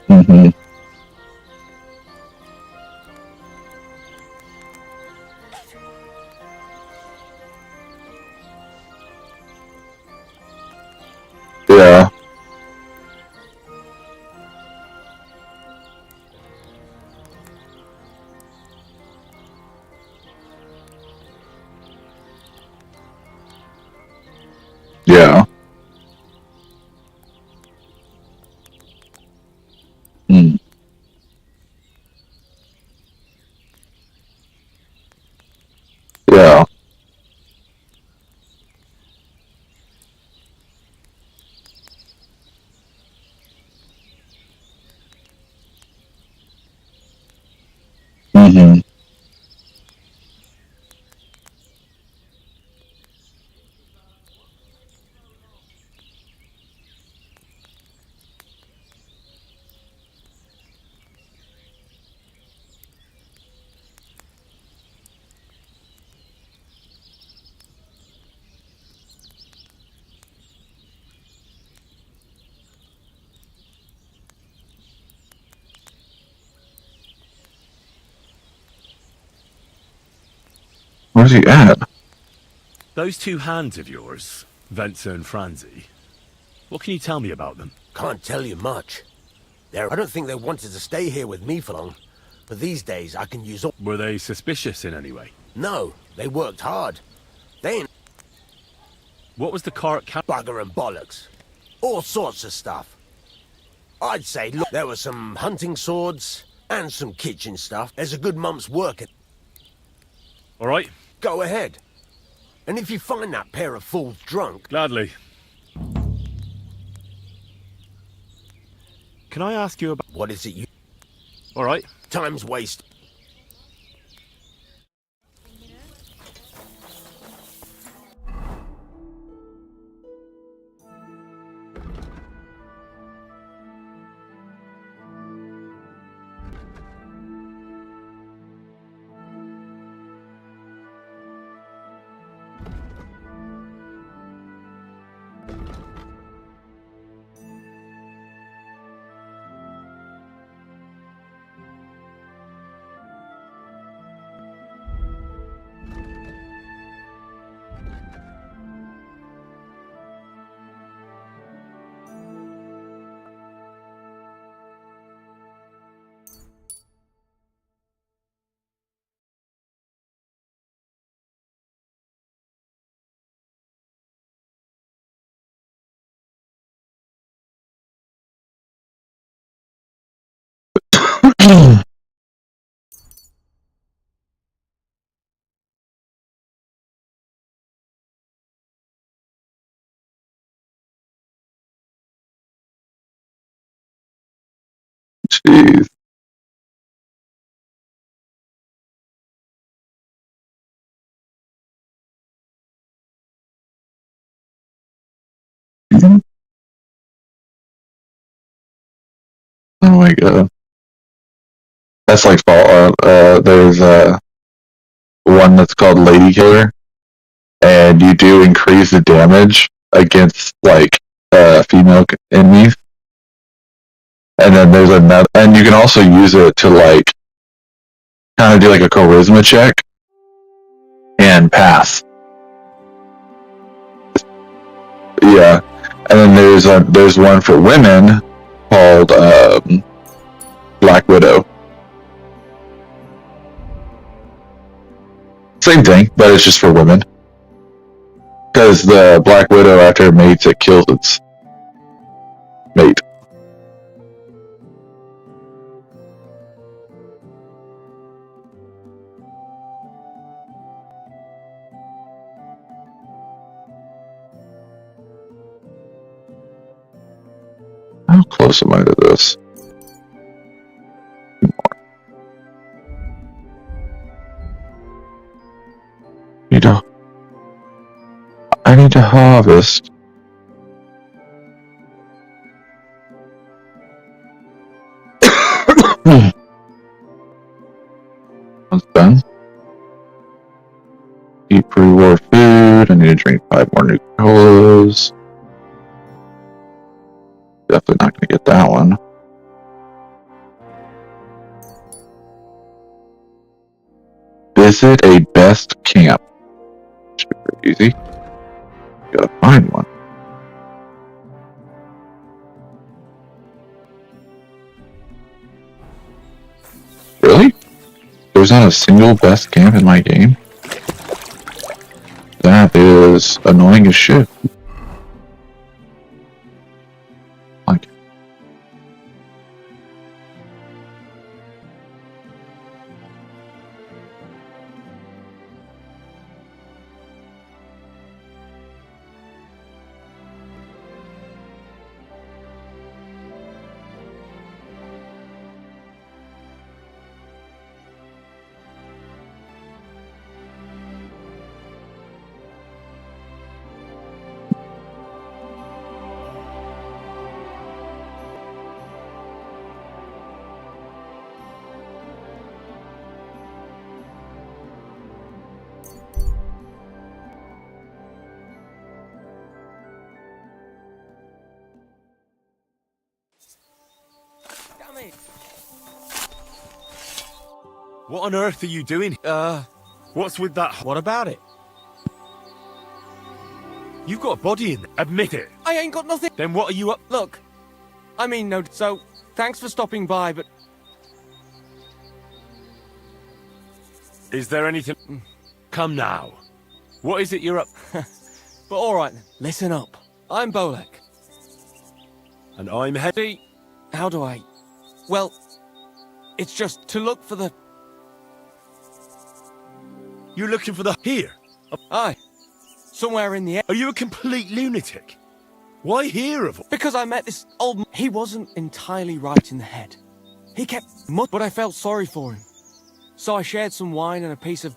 Mm-hmm. Yeah. Yeah. Mm. Yeah. Mm-hmm. Where's he at? Those two hands of yours, Venser and Franzi, what can you tell me about them? Can't tell you much. I don't think they wanted to stay here with me for long. But these days, I can use all... Were they suspicious in any way? No, they worked hard. They ain't... What was the car at Bugger and bollocks. All sorts of stuff. I'd say, look, there were some hunting swords and some kitchen stuff. There's a good month's work. All right. Go ahead. And if you find that pair of fools drunk... Gladly. Can I ask you about... What is it you... All right. Time's waste. Jeez. Oh my god. That's like Fallout. There's one that's called Lady Killer, and you do increase the damage against like female enemies. And then there's another, and you can also use it to like kind of do like a charisma check and pass. Yeah, and then there's one for women called Black Widow. Same thing, but it's just for women. Because the Black Widow, after it mates, it kills its mate. How close am I to this? I need to harvest. That's done. Eat pre-war food. I need to drink 5 more new colas. Definitely not going to get that one. Visit a best camp. Should be pretty easy. Gotta find one. Really? There's not a single best camp in my game? That is annoying as shit. Like, What on earth are you doing? What's with that? What about it? You've got a body in there. Admit it. I ain't got nothing. Then what are you up? Look, I mean, no, so, thanks for stopping by, but... Is there anything? Come now. What is it you're up? But alright then, listen up. I'm Bolek. And I'm Heady. How do I... Well, it's just to look for the... You're looking for the... Here? Aye. Somewhere in the air. Are you a complete lunatic? Why here of all? Because I met this old... He wasn't entirely right in the head. He kept... But I felt sorry for him. So I shared some wine and a piece of...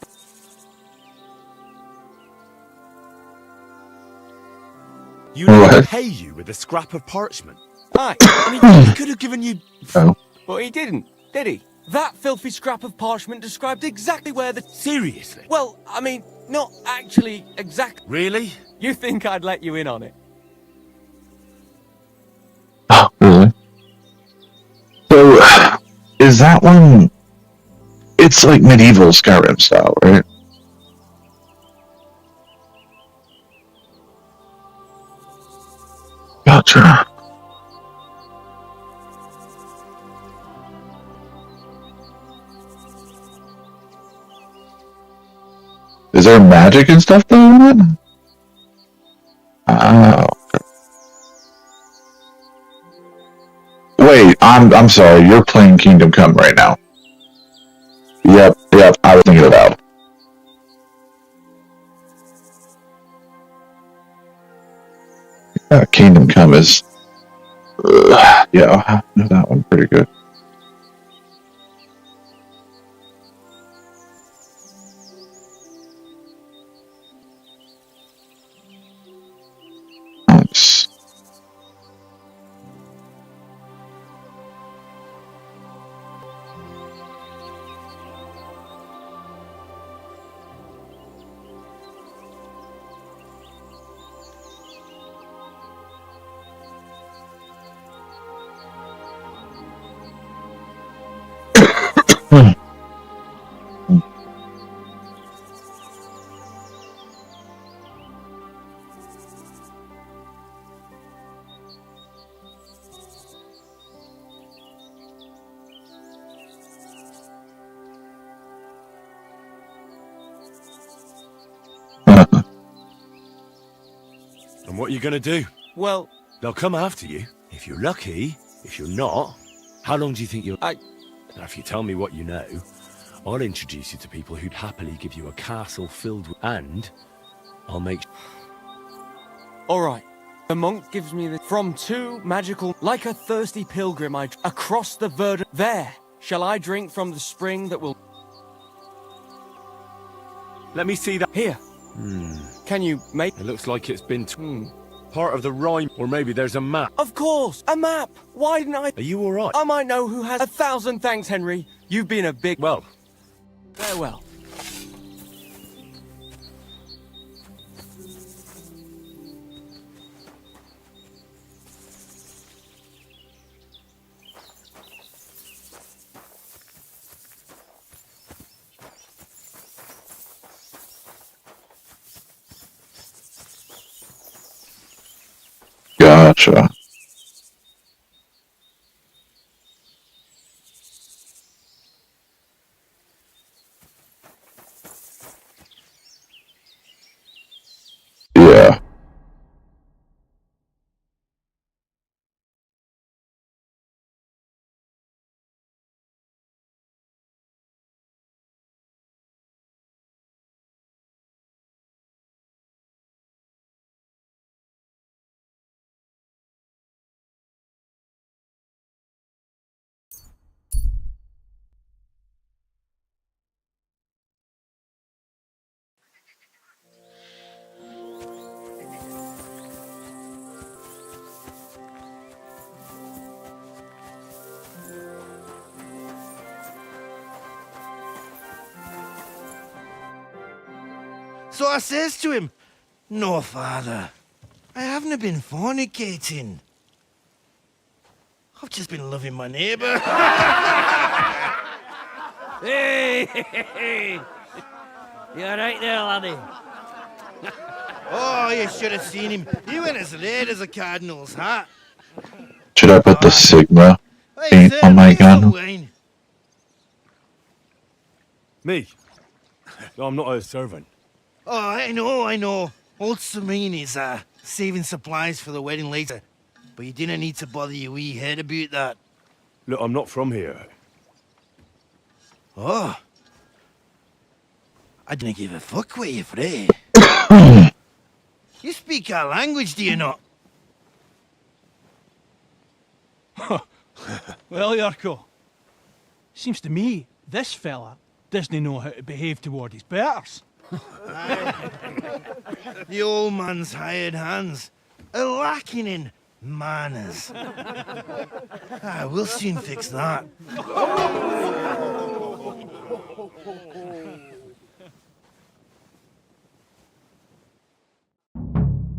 You let pay you with a scrap of parchment? Aye. I mean, he could have given you... oh. But he didn't, did he? That filthy scrap of parchment described exactly where the... Seriously? Well, I mean, not actually exactly. Really? You think I'd let you in on it? Oh, really? So, is that one... It's like medieval Skyrim style, right? Gotcha. Is there magic and stuff though in it? Oh. Wait, I'm sorry. You're playing Kingdom Come right now. Yep. I was thinking about. Kingdom Come is. Yeah, I know that one pretty good. Nice. And what are you going to do? Well, They'll come after you. If you're lucky, if you're not, how long do you think you'll... Now, if you tell me what you know, I'll introduce you to people who'd happily give you a castle filled with... And I'll make... all right. The monk gives me the... From 2 magical... Like a thirsty pilgrim, across the verdant... There, shall I drink from the spring that will... Let me see that. Here. Can you make... It looks like it's been... part of the rhyme. Or maybe there's a map. Of course, a map. Why didn't I... Are you all right? I might know who has... 1,000 thanks, Henry. You've been a big... Well. Farewell. Gotcha. Yeah. So I says to him, "No, father, I haven't been fornicating. I've just been loving my neighbour." Hey! You alright there, laddie? Oh, you should have seen him. He went as red as a cardinal's hat. Should I put the Sigma Hey, paint sir, on my here's some gun? wine. Me? I'm not a servant. Oh, I know. Old Serene is saving supplies for the wedding later. But you didn't need to bother your wee head about that. Look, I'm not from here. Oh. I didn't give a fuck where you're from. You speak our language, do you not? Well, Yarko, seems to me this fella doesn't know how to behave toward his betters. The old man's hired hands are lacking in manners. We'll soon fix that.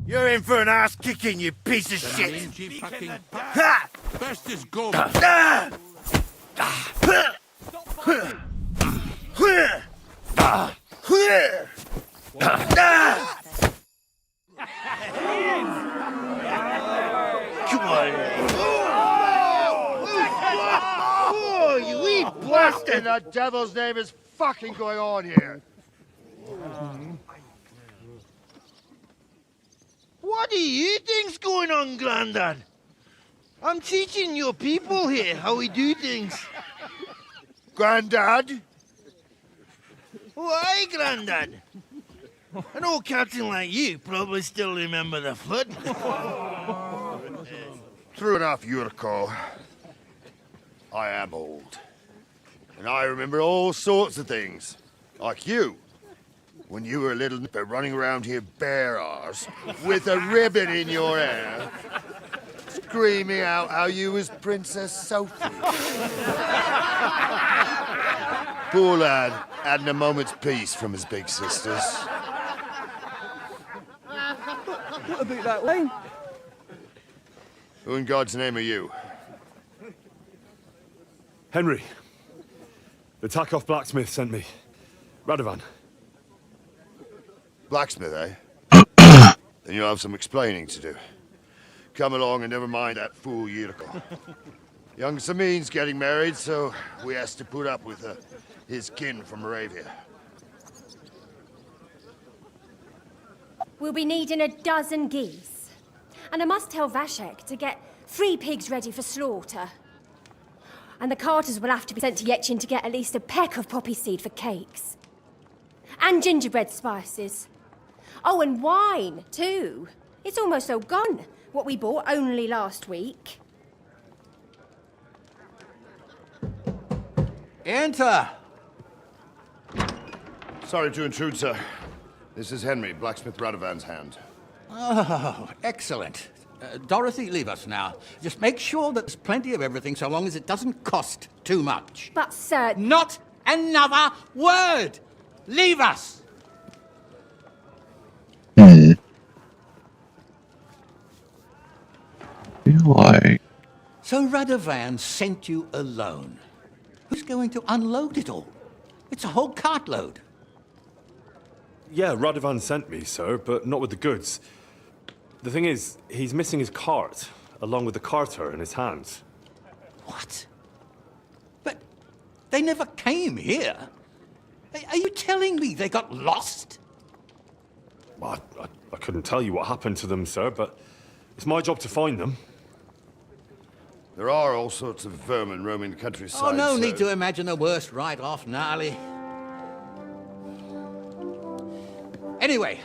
You're in for an ass kicking, you piece of shit! Ha! Best is go. Come on. Oh, you wee bastard! In the devil's name is fucking going on here? What do you think's going on, Grandad? I'm teaching your people here how we do things. Grandad? Why, Grandad? An old captain like you probably still remember the flood. True enough, Yurko. I am old. And I remember all sorts of things. Like you. When you were a little nipper running around here bare arse, with a ribbon in your hair, screaming out how you was Princess Sophie. Poor lad, hadn't a moment's peace from his big sisters. What about that line? Who in God's name are you? Henry. The Takoff blacksmith sent me. Radovan. Blacksmith, eh? Then you'll have some explaining to do. Come along and never mind that fool Yurko. Young Samin's getting married, so we has to put up with his kin from Moravia. We'll be needing a dozen geese. And I must tell Vashek to get 3 pigs ready for slaughter. And the carters will have to be sent to Yetchin to get at least a peck of poppy seed for cakes. And gingerbread spices. Oh, and wine, too. It's almost all gone, what we bought only last week. Enter! Sorry to intrude, sir. This is Henry, blacksmith Radovan's hand. Oh, excellent. Dorothy, leave us now. Just make sure that there's plenty of everything so long as it doesn't cost too much. But, sir... Not another word! Leave us! Feel like So Radovan sent you alone. Who's going to unload it all? It's a whole cartload. Yeah, Radovan sent me, sir, but not with the goods. The thing is, he's missing his cart, along with the carter in his hands. What? But they never came here. Are you telling me they got lost? Well, I couldn't tell you what happened to them, sir, but it's my job to find them. There are all sorts of vermin roaming the countryside. Oh, no so... need to imagine the worst right off, gnarly. Anyway,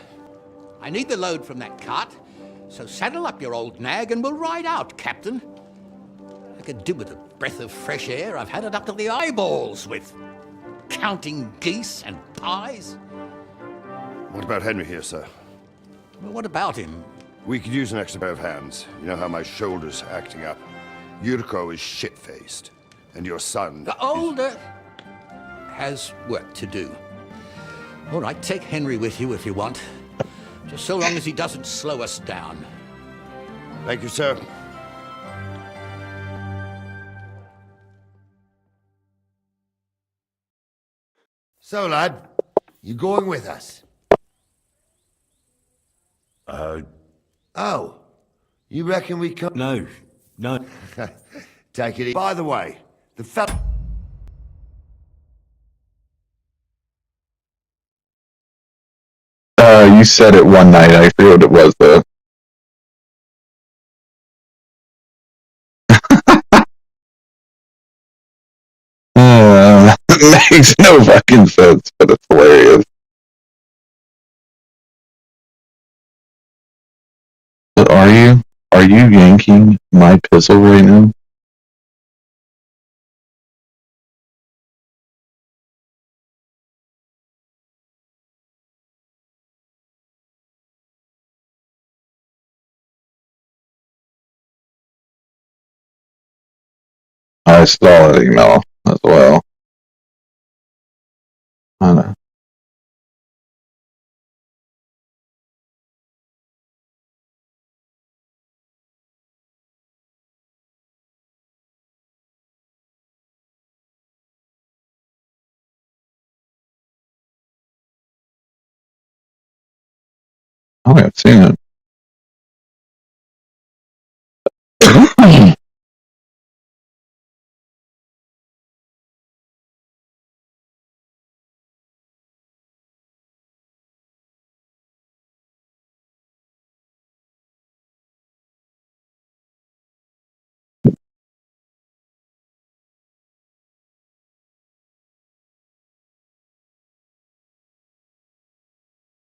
I need the load from that cart, so saddle up your old nag and we'll ride out, Captain. I could do with a breath of fresh air. I've had it up to the eyeballs with counting geese and pies. What about Henry here, sir? Well, what about him? We could use an extra pair of hands. You know how my shoulder's acting up. Yurko is shit-faced, and your son... The older has work to do. All right, take Henry with you if you want. Just so long as he doesn't slow us down. Thank you, sir. So, lad, you going with us? Oh, you reckon we come? No. Take it easy. By the way, the fella... you said it one night. I forget what it was though. Makes no fucking sense, but it's hilarious. But are you? Are you yanking my pistol right now? I saw an email as well. I know. Oh, I've seen it.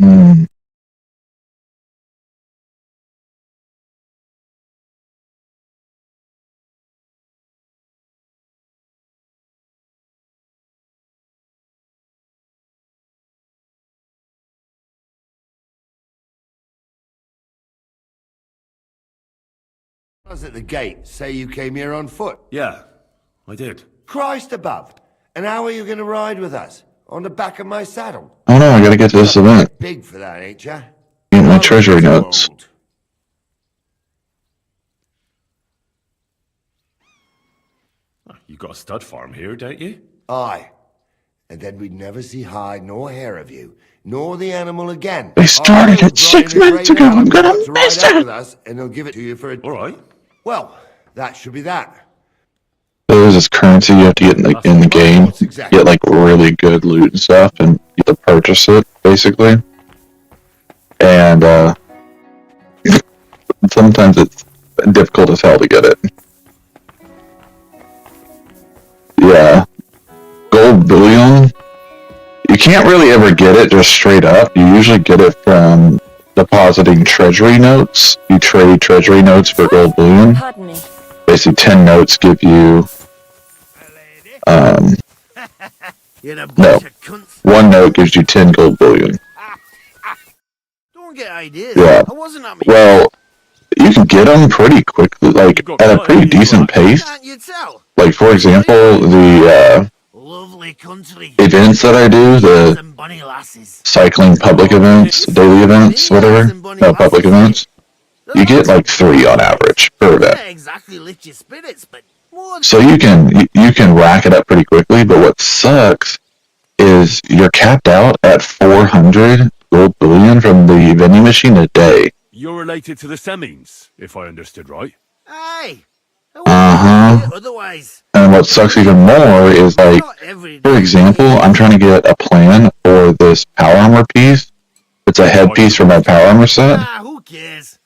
Hmm. I was at the gate. Say you came here on foot. Yeah, I did. Christ above. And how are you going to ride with us? On the back of my saddle? Oh no, I gotta get to this event. Big for that, ain't ya? Get my treasury notes. You got a stud farm here, don't you? Aye. And then we'd never see hide nor hair of you, nor the animal again. They started it 6 minutes ago. I'm gonna miss Ride up it. with us, and they'll give it to you for a... All right. Well, that should be that. There's this currency you have to get in the game. Get like really good loot and stuff, and you have to purchase it basically. And sometimes it's difficult as hell to get it. Yeah, gold bullion. You can't really ever get it just straight up. You usually get it from depositing treasury notes. You trade treasury notes for gold bullion. Pardon me. Basically, 10 notes give you. No, 1 note gives you 10 gold bullion. Don't get ideas. Yeah. I wasn't at me. Well, you can get them pretty quickly, like at a pretty decent pace. Like for example, the Lovely country. events that I do, the cycling public events, daily events, whatever. No, public events. You get like 3 on average per event. Not exactly lift your spirits, but more So you can rack it up pretty quickly, but what sucks is you're capped out at 400 gold bullion from the vending machine a day. You're related to the Semines, if I understood right. Aye. Otherwise. And what sucks even more is like, for example, I'm trying to get a plan for this power armor piece. It's a headpiece for my power armor set. who cares?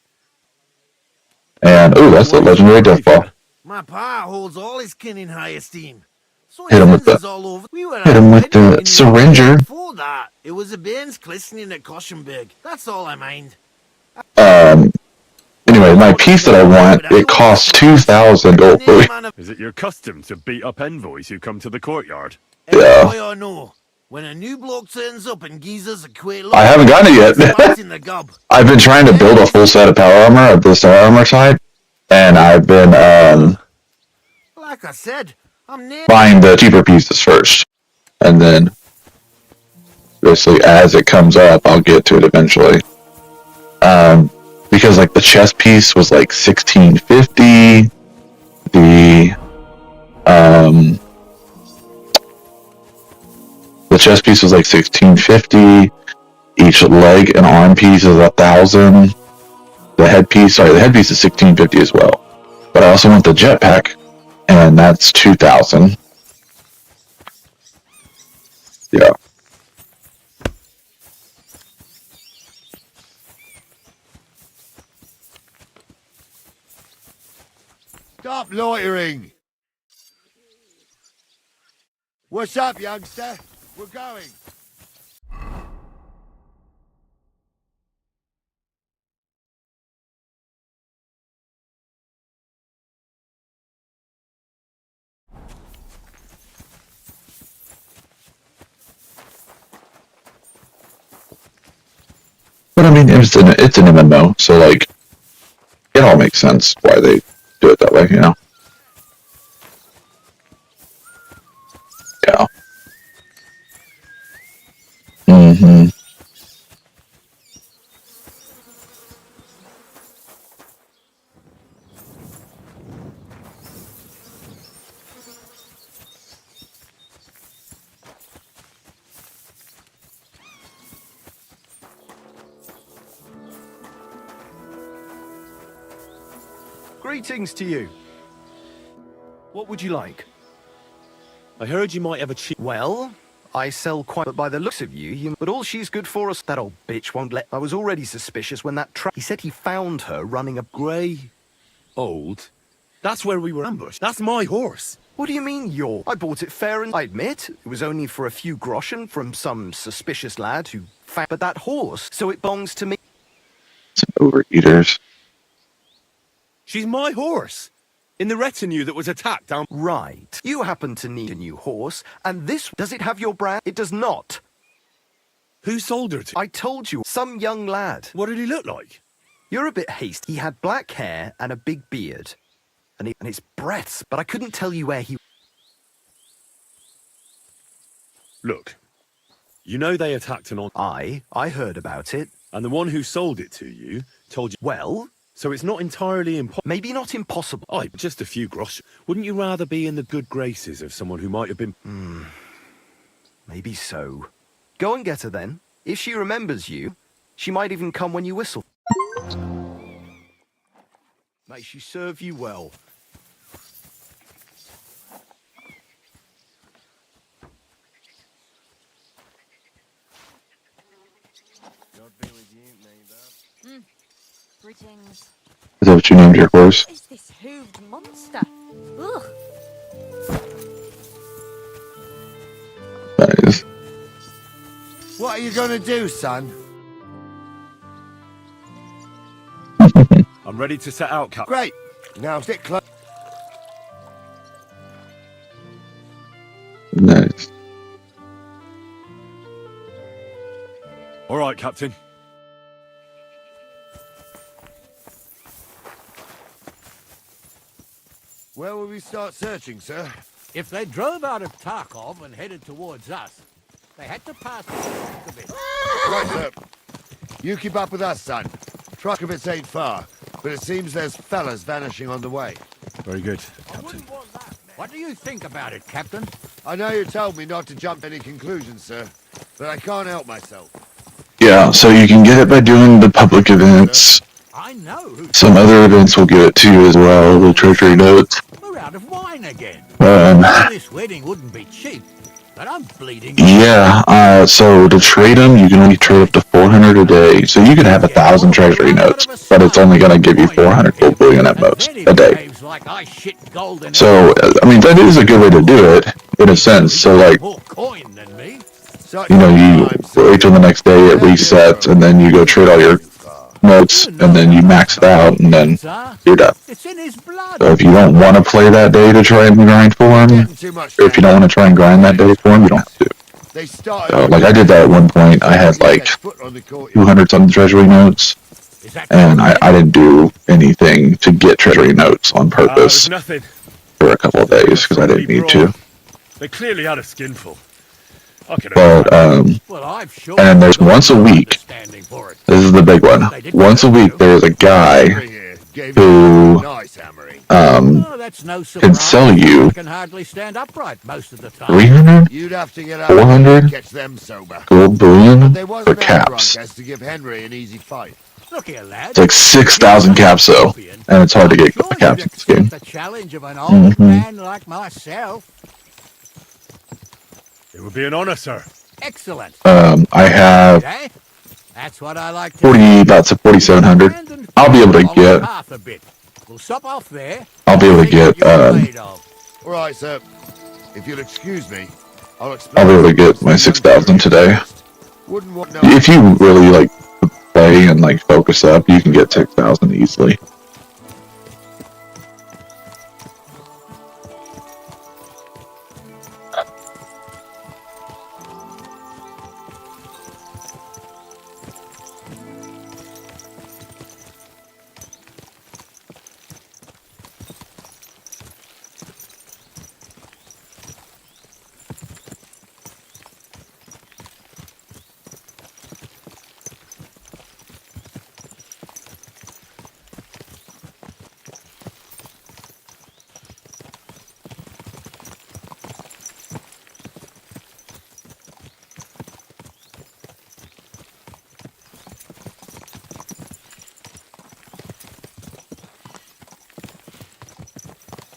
And, ooh, that's the legendary death ball. My pa holds all his kin in high esteem. So Hit him with sends the- us all over. We were hit him with the in syringer. Before that, it was a Bairn's christening at Cautionburg. That's all I mind. Anyway, my piece that I want, it costs 2,000 gold bullion. Is it your custom to beat up envoys who come to the courtyard? Yeah. Boy or no, when a new bloke turns up and gives us a quick look, I haven't gotten it spats in yet. the gob. I've been trying to build a full set of power armor of this power armor type, and I've been Like I said, I'm near. buying the cheaper pieces first, and then basically as it comes up, I'll get to it eventually. Because like the chest piece was like 1650, the chest piece was like 1650. Each leg and arm piece is 1,000. The headpiece is 1650 as well. But I also want the jetpack, and that's 2,000. Yeah. Stop loitering! What's up, youngster? We're going. But I mean, it's an MMO, so like, it all makes sense why they do it that way, you know? Yeah. Mm-hmm. Greetings to you. What would you like? I heard you might have a cheap... Well, I sell quite, but by the looks of you, but all she's good for us, that old bitch won't let... I was already suspicious when that he said he found her running a... Grey? Old? That's where we were ambushed. That's my horse. What do you mean, your? I bought it fair and I admit, it was only for a few groschen from some suspicious lad who But that horse, so it belongs to me. Some overeaters. She's my horse. In the retinue that was attacked down... Right. You happen to need a new horse, and this... Does it have your brand? It does not. Who sold her to? I told you, some young lad. What did he look like? You're a bit hasty. He had black hair and a big beard. And his breaths, but I couldn't tell you where he... Look, you know they attacked an on... I heard about it. And the one who sold it to you told you... Well... So it's not entirely impossible. Maybe not impossible. Oh, just a few grosh. Wouldn't you rather be in the good graces of someone who might have been... Maybe so. Go and get her then. If she remembers you, she might even come when you whistle. May she serve you well. Greetings. Is that what you named your horse? What is this hooved monster? Ugh. That is. What are you gonna do, son? I'm ready to set out, Cap. Great. Now stick close. Nice. All right, Captain. Where will we start searching, sir? If they drove out of Tarkov and headed towards us, they had to pass the bit. Right, sir. You keep up with us, son. Truckovitz ain't far, but it seems there's fellas vanishing on the way. Very good, Captain. What do you think about it, Captain? I know you told me not to jump to any conclusions, sir, but I can't help myself. Yeah, so you can get it by doing the public events. I know who... Some other events will give it to you as well, the treasury notes. We're out of wine again. This wedding wouldn't be cheap, but I'm bleeding. Yeah, so to trade them, you can only trade up to 400 a day. So you can have 1,000 treasury notes, but it's only going to give you 400 gold bullion at most a day. So, I mean, that is a good way to do it, in a sense. So, like, you know, you wait till the next day, it resets, and then you go trade all your notes, and then you max it out, and then you're done. So if you don't want to play that day to try and grind for him, or if you don't want to try and grind that day for him, you don't have to. So, like, I did that at one point. I had, like, 200 something treasury notes, and I didn't do anything to get treasury notes on purpose for a couple of days, because I didn't need to. They clearly had a skinful. But, and then there's once a week, this is the big one, once a week there's a guy who, can sell you 300, 400 gold bullion for caps. It's like 6,000 caps though, and it's hard to get caps in this game. The challenge of an old man like myself. It would be an honor, sir. Excellent. I have That's what I like to 40, about 4,700. I'll be able to get. We'll stop off there. I'll be able to get. All right, sir. If you'll excuse me, I'll I'll be able to get my 6,000 today. If you really like play and like focus up, you can get 6,000 easily.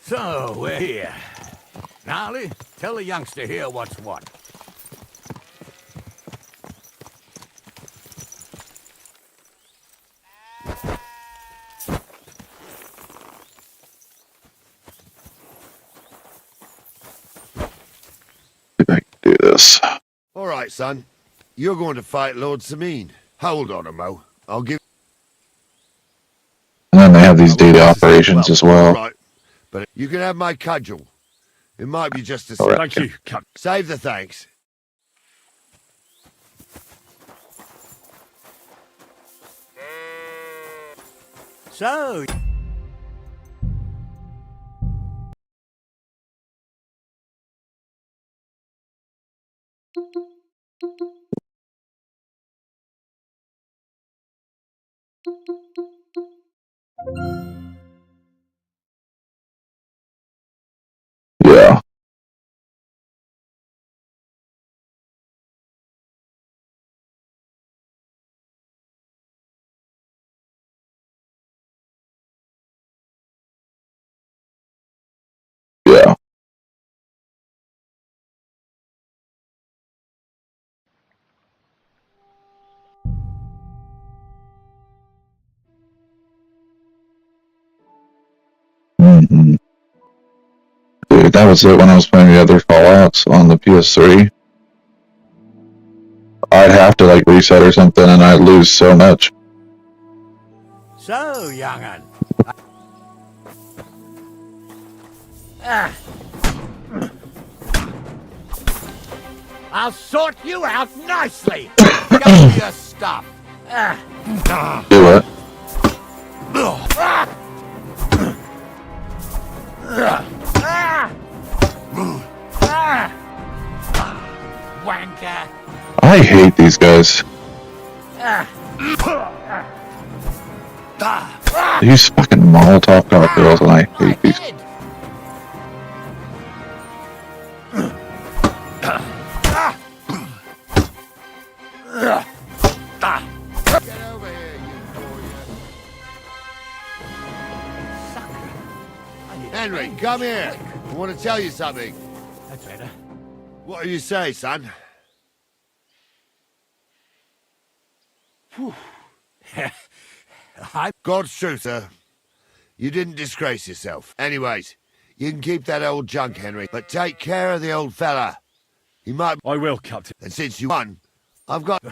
So, we're here. Gnarly, tell the youngster here what's what. If I can do this. All right, son. you're going to fight Lord Sameen. Hold on a mo. I'll give... And then they have these data operations as well. Right, but you can have my cudgel. It might be just a... Alright. Thank you, Captain. Save the thanks. So... Yeah. Yeah. Mm-hmm. Dude, that was it when I was playing the other Fallouts on the PS3. I'd have to like reset or something and I'd lose so much. So, young'un. Ah. I'll sort you out nicely. Show me your stuff. Do what? Wanker. I hate these guys. These fucking Molotov cocktails, and I hate these. Get over here, you warrior. Henry, come here. I want to tell you something. That's better. What do you say, son? God's truth, sir. You didn't disgrace yourself. Anyways, you can keep that old junk, Henry, but take care of the old fella. He might... I will, Captain. And since you won, I've got...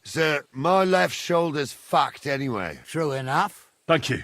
Sir, my left shoulder's fucked anyway. True enough. Thank you.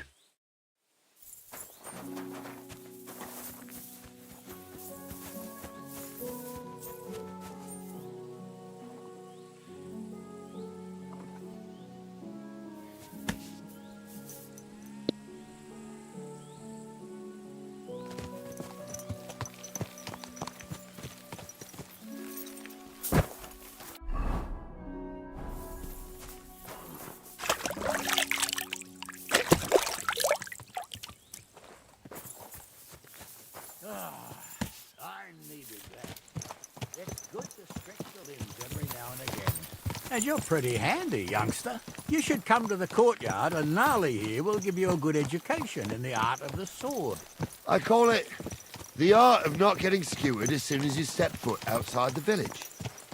I needed that. It's good to stretch the limbs every now and again. And you're pretty handy, youngster. You should come to the courtyard, and Gnarly here will give you a good education in the art of the sword. I call it the art of not getting skewered as soon as you step foot outside the village.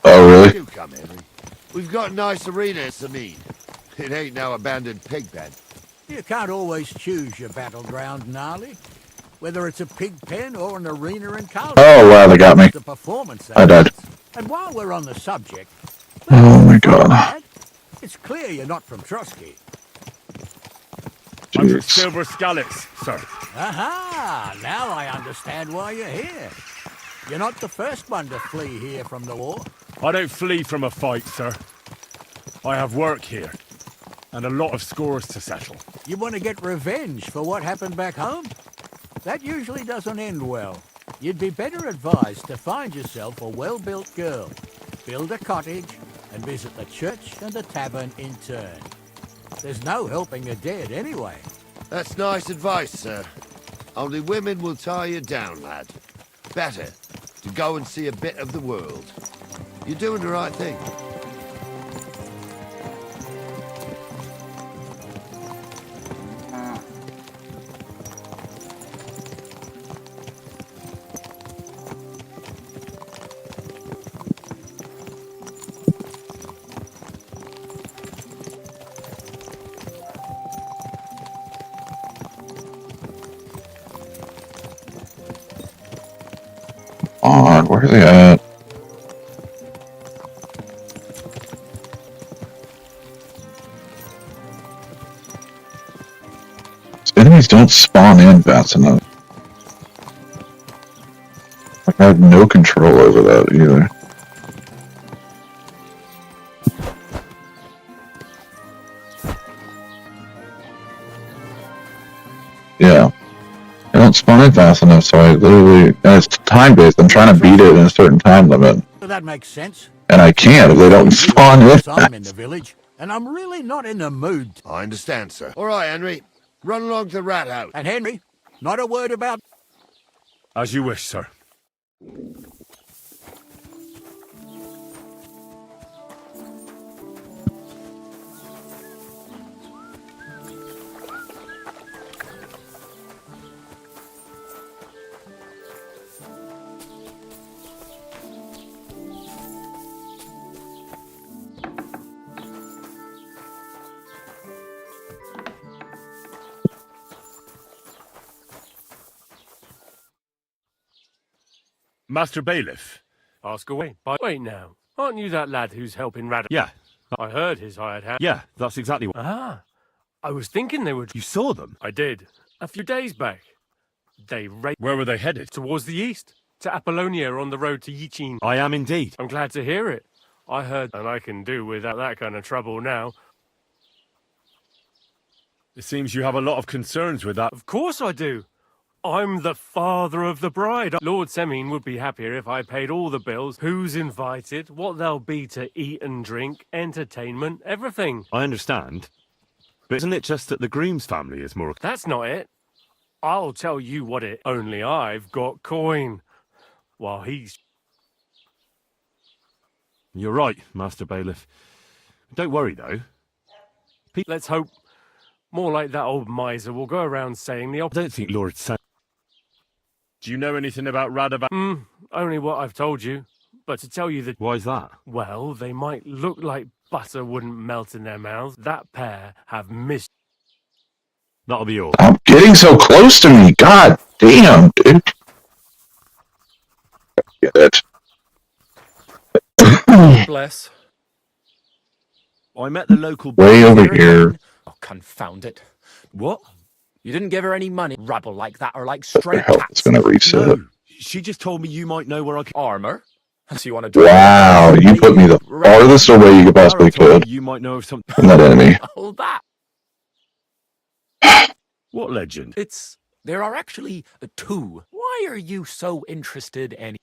Oh, really? Do come, Henry. We've got a nice arena, Sameen. It ain't no abandoned pig pen. You can't always choose your battleground, Gnarly. Whether it's a pig pen or an arena in Carl. Oh, wow, they got me. The performance I died. And while we're on the subject, Oh my god. it's clear you're not from Trotsky. I'm from Jeez. Silver Scallops, sir. Aha! Now I understand why you're here. You're not the first one to flee here from the war. I don't flee from a fight, sir. I have work here, and a lot of scores to settle. You want to get revenge for what happened back home? That usually doesn't end well. You'd be better advised to find yourself a well-built girl, build a cottage, and visit the church and the tavern in turn. There's no helping the dead anyway. That's nice advice, sir. Only women will tie you down, lad. Better to go and see a bit of the world. You're doing the right thing. On, where are they at? Enemies don't spawn in fast enough. Like, I have no control over that either. Yeah. I don't spawn in fast enough, so I literally... And it's time-based. I'm trying to beat it in a certain time limit. That makes sense. And I can't if they don't spawn in. I'm in the village, and I'm really not in the mood. I understand, sir. All right, Henry. Run along to the rat house. And Henry, not a word about... As you wish, sir. Master Bailiff. Ask away. Wait now. Aren't you that lad who's helping Rad? Yeah. I heard his hired hand. Yeah, that's exactly what... Ah. I was thinking they would... You saw them? I did. A few days back. They Where were they headed? towards the east. To Apollonia on the road to Yichin. I am indeed. I'm glad to hear it. I heard, and I can do without that kind of trouble now. It seems you have a lot of concerns with that. Of course I do. I'm the father of the bride. Lord Semin would be happier if I paid all the bills, who's invited, what there'll be to eat and drink, entertainment, everything. I understand. But isn't it just that the groom's family is more... That's not it. I'll tell you what it... Only I've got coin. While he's... You're right, Master Bailiff. Don't worry, though. Let's hope more like that old miser will go around saying the I don't think Lord Sam... Do you know anything about Radavan? Only what I've told you. But to tell you that... Why's that? Well, they might look like butter wouldn't melt in their mouths. That pair have missed... That'll be all. I'm getting so close to me. God damn, dude. Get it. Bless. I met the local... Way over here. Oh, confound it. What? You didn't give her any money? Rabble like that are like stray What the hell cats. is gonna reset? No, she just told me you might know where I can... Armor? So you want to... Wow, you put me the farthest away you possibly could You might know of something... from that enemy. All that. What legend? There are actually two. Why are you so interested in...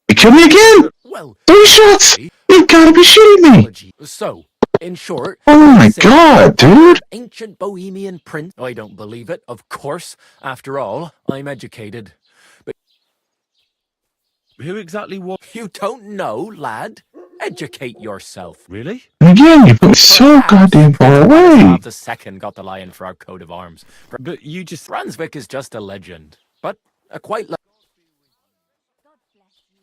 You killed me again? Well... 3 shots? You gotta be shitting me! So, in short... Oh my god, dude! Ancient Bohemian prince... I don't believe it, of course. After all, I'm educated. But... Who exactly what? You don't know, lad. Educate yourself. Really? And again, you put me so goddamn far away! The second got the lion for our coat of arms. But you just... Brunswick is just a legend, but a quite...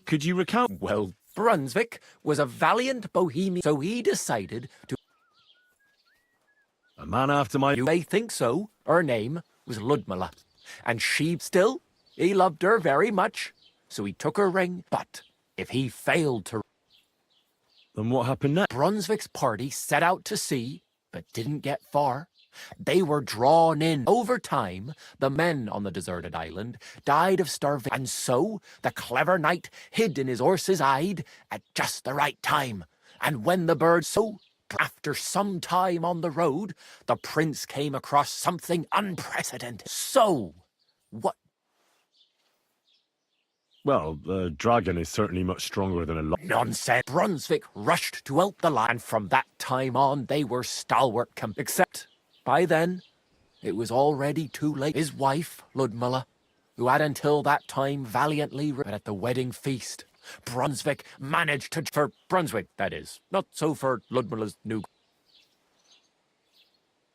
Could you recount... Well, Brunswick was a valiant Bohemian, so he decided to... A man after my... You may think so. Her name was Ludmilla. And he loved her very much, so he took her ring. But if he failed to... Then what happened next? Brunswick's party set out to sea, but didn't get far. They were drawn in. Over time, the men on the deserted island died of starvation, and so the clever knight hid in his horse's hide at just the right time. And when the bird after some time on the road, the prince came across something unprecedented. So, what? Well, the dragon is certainly much stronger than a lion. Nonsense. Brunswick rushed to out the line, and from that time on, they were stalwart except... By then, it was already too late. His wife, Ludmilla, who had until that time valiantly... But at the wedding feast, Brunswick managed to... For Brunswick, that is. Not so for Ludmilla's new...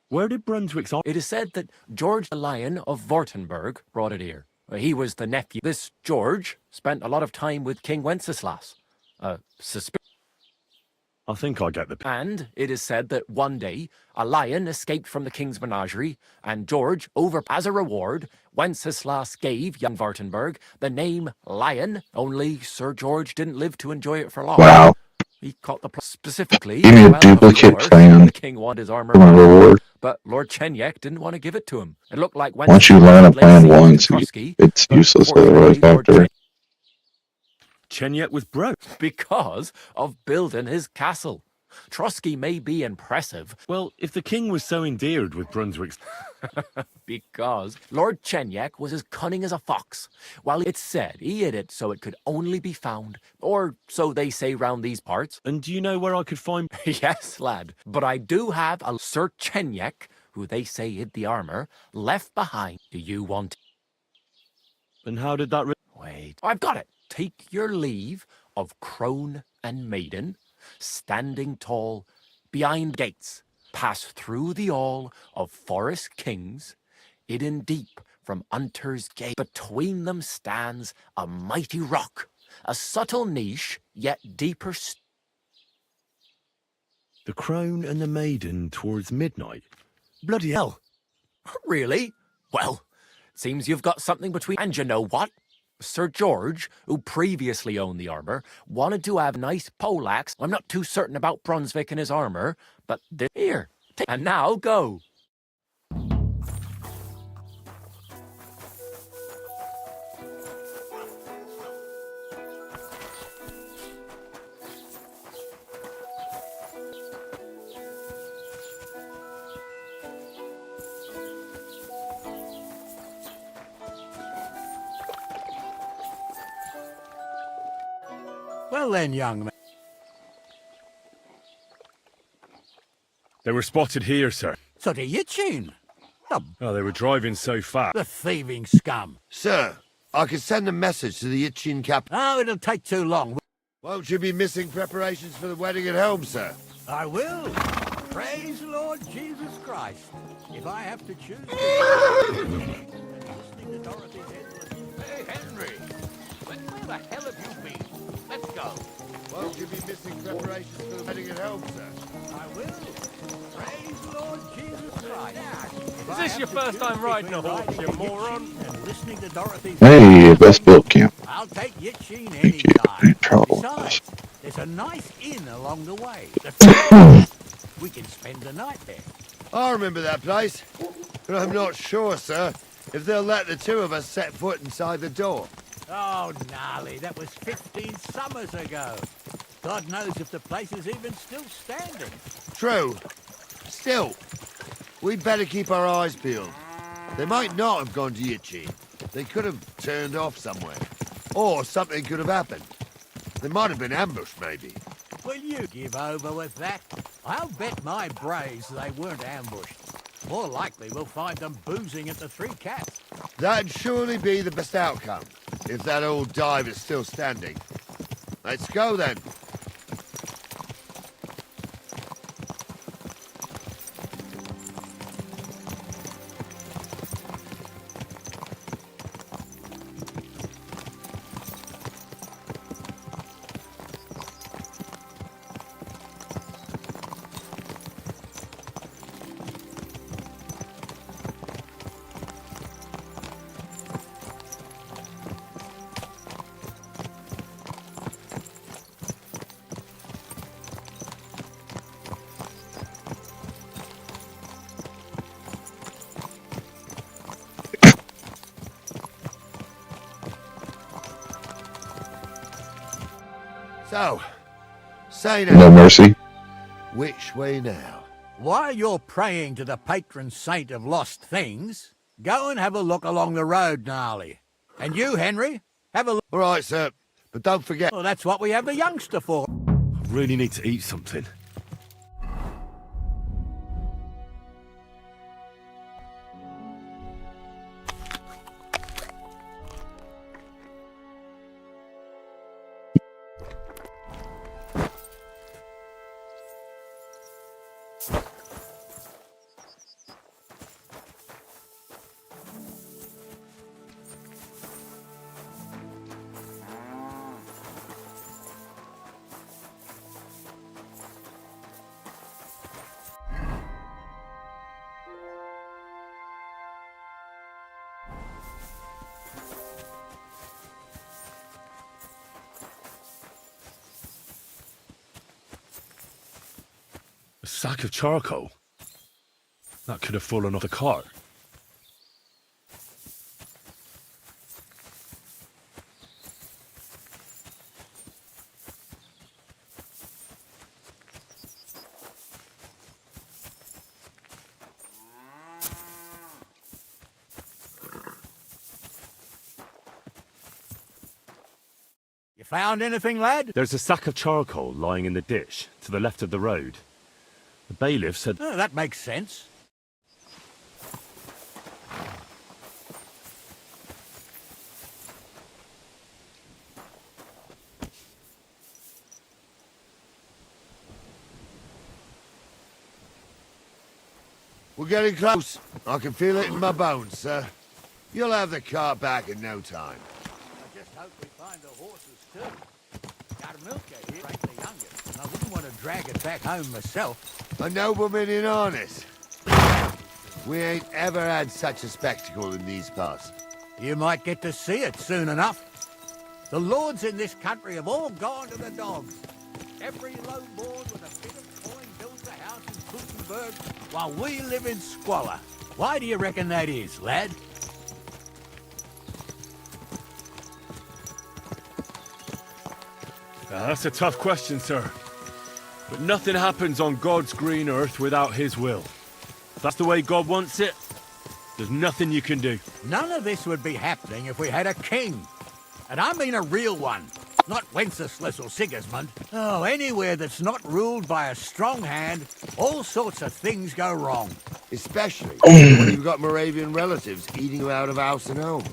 Where did Brunswick's... It is said that George the Lion of Württemberg brought it here. He was the nephew. This George spent a lot of time with King Wenceslas. I think I get the... And it is said that one day a lion escaped from the king's menagerie, and George, as a reward, Wenceslas gave young Wartenberg the name Lion, only Sir George didn't live to enjoy it for long. Wow. He caught the specifically. Give me a Well, duplicate of course, plan the king wanted his armor for my back, reward. but Lord Chenyek didn't want to give it to him. It looked like Once you learn a plan once, it's useless otherwise after. Chenyek was broke. Because of building his castle. Trotsky may be impressive. Well, if the king was so endeared with Brunswick's... Because Lord Chenyek was as cunning as a fox. While it's said he hid it so it could only be found, or so they say round these parts. And do you know where I could find... Yes, lad. But I do have a Sir Chenyek, who they say hid the armor, left behind. Do you want... And how did that... Wait, I've got it. Take your leave of crone and maiden, standing tall behind gates, pass through the all of forest kings, hidden deep from Unter's gate. Between them stands a mighty rock, a subtle niche, yet deeper. The crone and the maiden towards midnight? Bloody hell. Really? Well, seems you've got something between... And you know what? Sir George, who previously owned the armor, wanted to have nice poleaxe. I'm not too certain about Brunswick and his armor, but here, and now go. Well then, young man. They were spotted here, sir. So the Yitchin. Oh, they were driving so fast. The thieving scum. Sir, I can send a message to the Itchin cap. Oh, it'll take too long. Won't you be missing preparations for the wedding at home, sir? I will. Praise the Lord Jesus Christ. If I have to choose... Hey, Henry. Where the hell have you been? Let's go. Won't you be missing preparations for the wedding at home, sir? I will. Praise the Lord Jesus Christ. Is this your first time riding a horse, you moron? And listening to Dorothy's... Hey, best build camp. I'll take Yitchin Thank any you. time. Trouble. Besides, there's a nice inn along the way. We can spend the night there. I remember that place, but I'm not sure, sir, if they'll let the two of us set foot inside the door. Oh, gnarly, that was 15 summers ago. God knows if the place is even still standing. True. Still, we'd better keep our eyes peeled. They might not have gone to Yitchin. They could have turned off somewhere. Or something could have happened. They might have been ambushed, maybe. Will you give over with that? I'll bet my braves they weren't ambushed. More likely we'll find them boozing at the Three Cats. That'd surely be the best outcome, if that old dive is still standing. Let's go, then. So, say now. No mercy. Which way now? While you're praying to the patron saint of lost things, go and have a look along the road, gnarly. And you, Henry, have a look. All right, sir, but don't forget... Well, that's what we have the youngster for. I really need to eat something. sack of charcoal? That could have fallen off the cart. You found anything, lad? There's a sack of charcoal lying in the ditch to the left of the road. The bailiff said... Oh, that makes sense. We're getting close. I can feel it in my bones, sir. You'll have the car back in no time. I just hope we find the horses too. Our milker here ain't the youngest, and I wouldn't want to drag it back home myself. A nobleman in harness. We ain't ever had such a spectacle in these parts. You might get to see it soon enough. The lords in this country have all gone to the dogs. Every lone lord with a bit of coin builds a house in Gutenberg while we live in squalor. Why do you reckon that is, lad? That's a tough question, sir. But nothing happens on God's green earth without his will. If that's the way God wants it, there's nothing you can do. None of this would be happening if we had a king. And I mean a real one. Not Wenceslas or Sigismund. Oh, anywhere that's not ruled by a strong hand, all sorts of things go wrong. Especially when you've got Moravian relatives eating you out of house and home.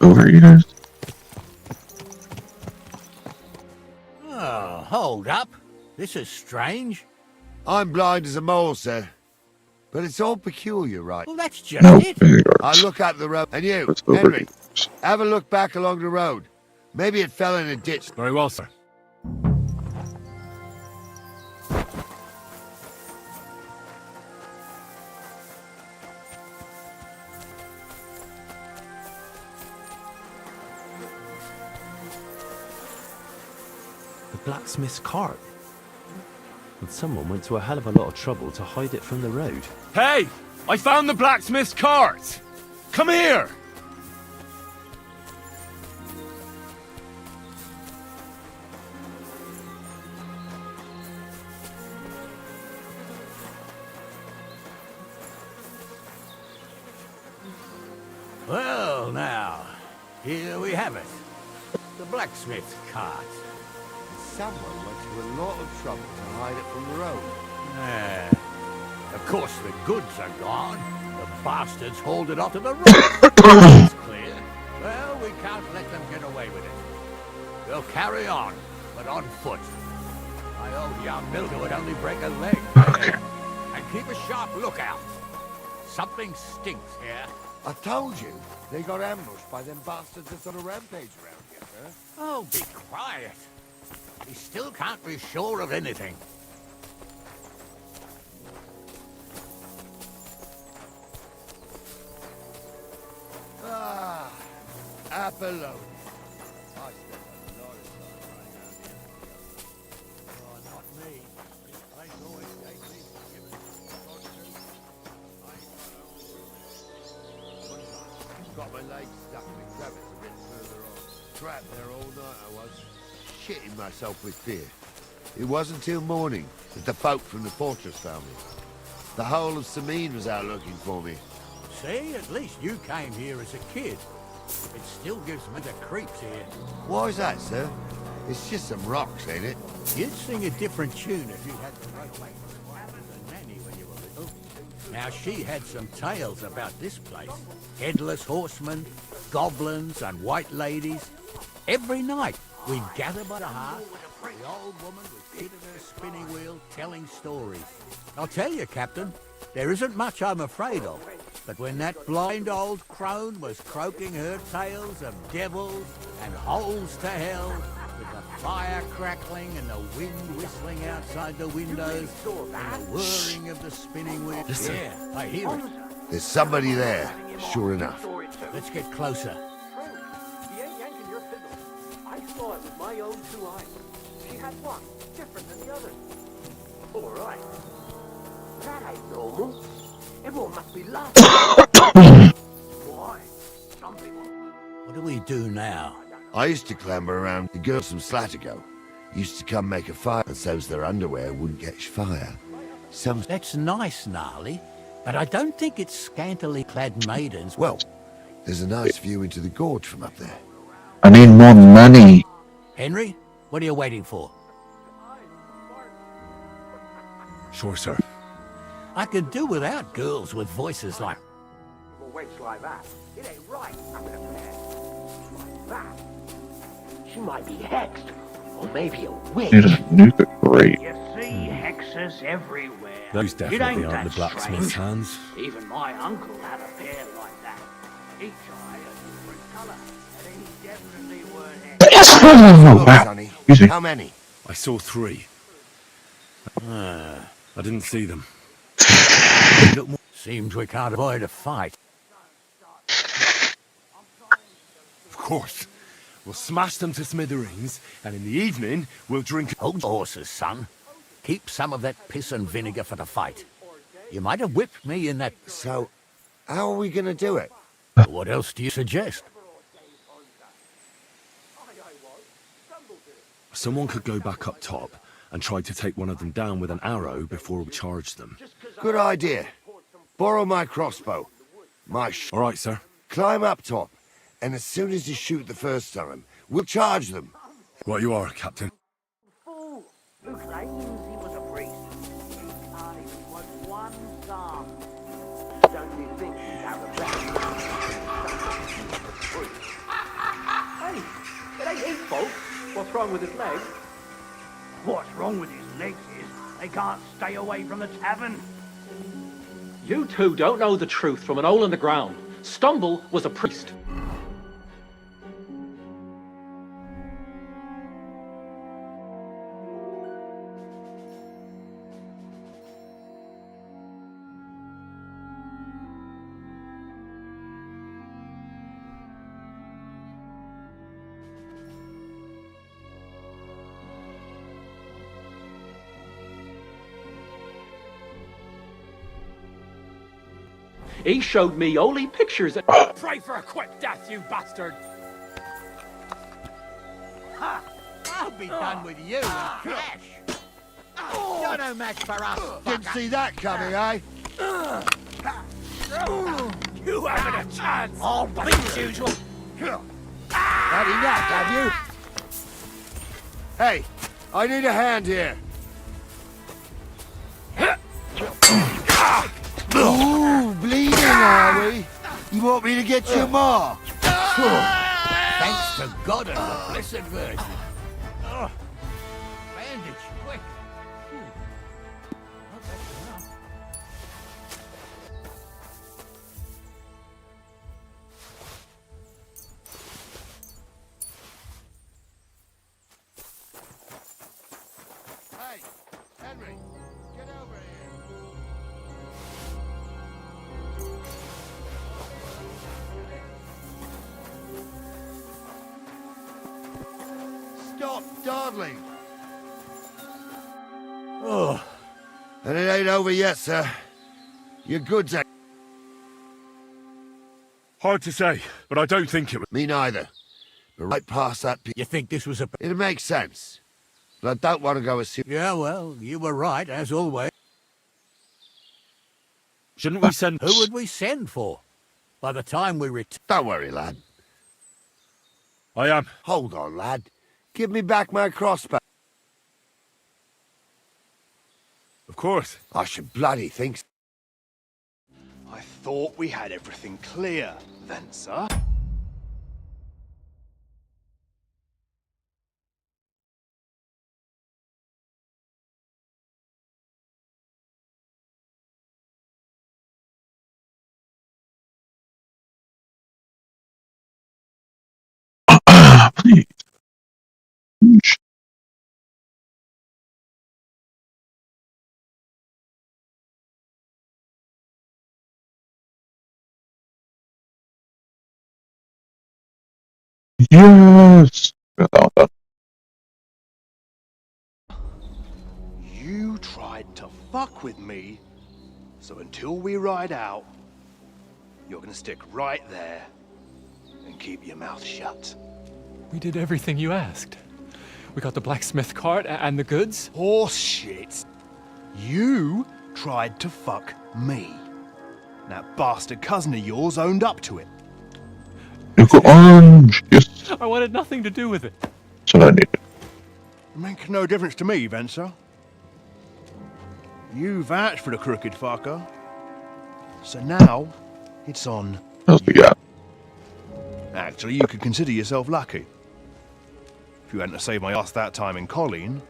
Overeaters. Oh, hold up. This is strange. I'm blind as a mole, sir. But it's all peculiar, right? Well, that's just No, it. I look up the road, and you, That's Henry, overeaters. have a look back along the road. Maybe it fell in a ditch. Very well, sir. The blacksmith's cart. And someone went to a hell of a lot of trouble to hide it from the road. Hey! I found the blacksmith's cart! Come here! Well, now, here we have it. The blacksmith's cart. Someone went to a lot of trouble to hide it from the road. Of course, the goods are gone. The bastards hauled it off to the road. It's clear. Well, we can't let them get away with it. We'll carry on, but on foot. My old young milker would only break a leg. And keep a sharp lookout. Something stinks here. I told you, they got ambushed by them bastards that's on a rampage around here, sir. Oh, be quiet. We still can't be sure of anything. Ah, Apollon. I spent a lot of time running around here. Oh, not me. This place always gave me Got my legs stuck in the crevice a bit further on. Trapped there all night I was, shitting myself with fear. It wasn't till morning that the folk from the fortress found me. The whole of Sameen was out looking for me. See, at least you came here as a kid. It still gives me the creeps here. Why is that, sir? It's just some rocks, ain't it? You'd sing a different tune if you had the right way than Nanny when you were little. Now, she had some tales about this place. Headless horsemen, goblins, and white ladies. Every night, we'd gather by the hearth, The old woman was sitting at her spinning wheel telling stories. I'll tell you, Captain, there isn't much I'm afraid of. But when that blind old crone was croaking her tales of devils and holes to hell, with the fire crackling and the wind whistling outside the windows, and the whirring of the spinning wheel... Listen. Yeah, I hear it. There's somebody there, sure enough. Let's get closer. She ain't yanking your fiddle. I saw it with my own 2 eyes. She had one, different than the others. All right. That ain't normal. Everyone must be laughing. Why? Something. What do we do now? I used to clamber around the girls from Slatigo. Used to come make a fire so their underwear wouldn't catch fire. That's nice, Gnarly, but I don't think it's scantily clad maidens. Well, there's a nice view into the gorge from up there. I need more money. Henry, what are you waiting for? Sure, sir. I could do without girls with voices like... A wench like that, it ain't right having a pair. Like that. She might be hexed, or maybe a witch. Need a nuke grate. You see hexes everywhere. Those It definitely ain't aren't the that blacksmith's strange. hands. Even my uncle had a pair like that. Each eye a different colour, and he definitely weren't hexed. Oh, wow. Sonny. Excuse me. How many? I saw 3. I didn't see them. Seems we can't avoid a fight. Of course. We'll smash them to smithereens, and in the evening, we'll drink... Hold horses, son. Keep some of that piss and vinegar for the fight. You might have whipped me in that... So, how are we gonna do it? What else do you suggest? Someone could go back up top and try to take one of them down with an arrow before we charge them. Good idea. Borrow my crossbow. All right, sir. Climb up top, and as soon as you shoot the first time, we'll charge them. What you are, Captain. Fool! Who claims he was a priest? He hardly was one psalm. Don't you think he'd have a better... Hey, it ain't his fault. What's wrong with his legs? What's wrong with his legs is they can't stay away from the tavern. You two don't know the truth from an hole in the ground. Stumble was a priest. He showed me holy pictures. Pray for a quick death, you bastard! Ha! I'll be done with you in a flash. You're no match for us, Didn't see that coming, eh? You haven't a chance. All as usual. Had enough, have you? Hey, I need a hand here. Ooh, bleeding, are we? You want me to get you more? Thanks to God and the Blessed Virgin. Bandage, quick. Not that's enough. Hey, Henry, get over here. Stop dawdling. Oh. And it ain't over yet, sir. Your goods ain't... Hard to say, but I don't think it was... Me neither. But right past that... You think this was a... It makes sense. But I don't want to go as... Yeah, well, you were right, as always. Shouldn't we send... Who would we send for? By the time we return... Don't worry, lad. I am. Hold on, lad. Give me back my crossbow. Of course. I should bloody think so. I thought we had everything clear, then, sir. Yes! Got that one done. You tried to fuck with me, so until we ride out, you're gonna stick right there and keep your mouth shut. We did everything you asked. We got the blacksmith cart and the goods. Horse shit. You tried to fuck me. That bastard cousin of yours owned up to it. You got orange! Yes! I wanted nothing to do with it. That's what I needed. It makes no difference to me, Venser. You vouched for the crooked fucker. So now, it's on. What else we got? Actually, you could consider yourself lucky. If you hadn't to save my ass that time in Colleen,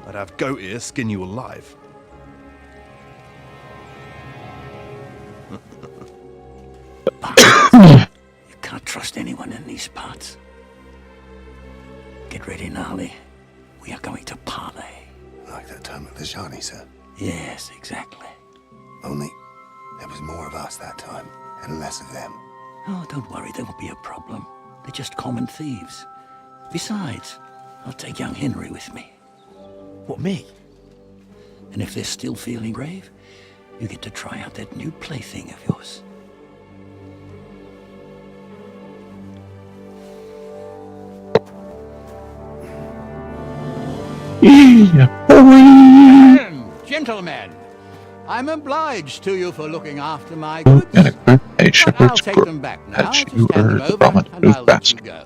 I'd have goat ear skin you alive. You can't trust anyone in these parts. Get ready, Gnarly. We are going to parley. Like that time at Vishani, sir? Yes, exactly. Only there was more of us that time, and less of them. Oh, don't worry, there won't be a problem. They're just common thieves. Besides, I'll take young Henry with me. What, me? And if they're still feeling brave, you get to try out that new plaything of yours. Gentlemen, I'm obliged to you for looking after my goods, but I'll take them back now to stand them over, and I'll let you go.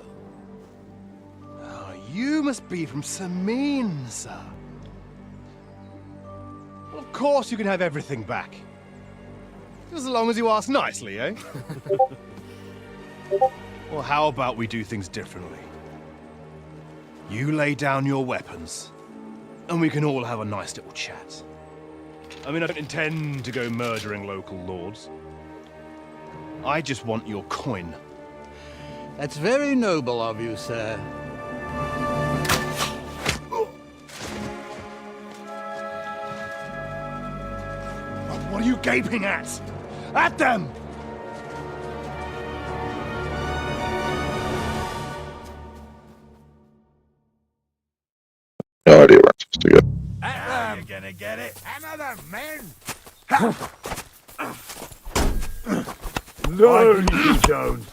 Oh, you must be from Samin, sir. Well, of course you can have everything back. Just as long as you ask nicely, eh? Well, how about we do things differently? You lay down your weapons, and we can all have a nice little chat. I mean, I don't intend to go murdering local lords. I just want your coin. That's very noble of you, sir. What are you gaping at? At them! No idea where I'm supposed to go. You're gonna get it. Another man! No, you don't.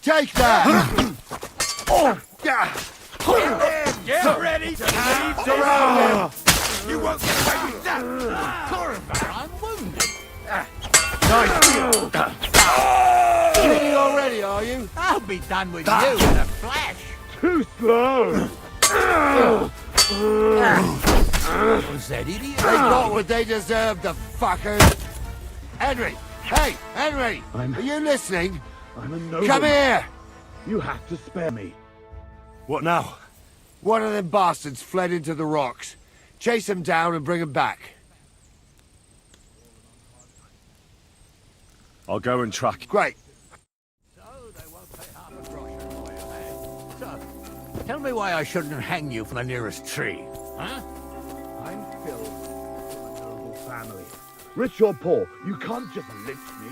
Take that! Get ready to leave this room! You won't get away with that! Corvair, I'm wounded! Killing already, are you? I'll be done with you in a flash. Too slow! Was that idiot? They got what they deserved, the fuckers! Henry! Hey, Henry! Are you listening? I'm a nobleman. Come here! You have to spare me. What now? One of them bastards fled into the rocks. Chase him down and bring him back. I'll go and track. Great. Tell me why I shouldn't hang you from the nearest tree, huh? I'm Phil from a noble family. Rich or poor, you can't just lynch me.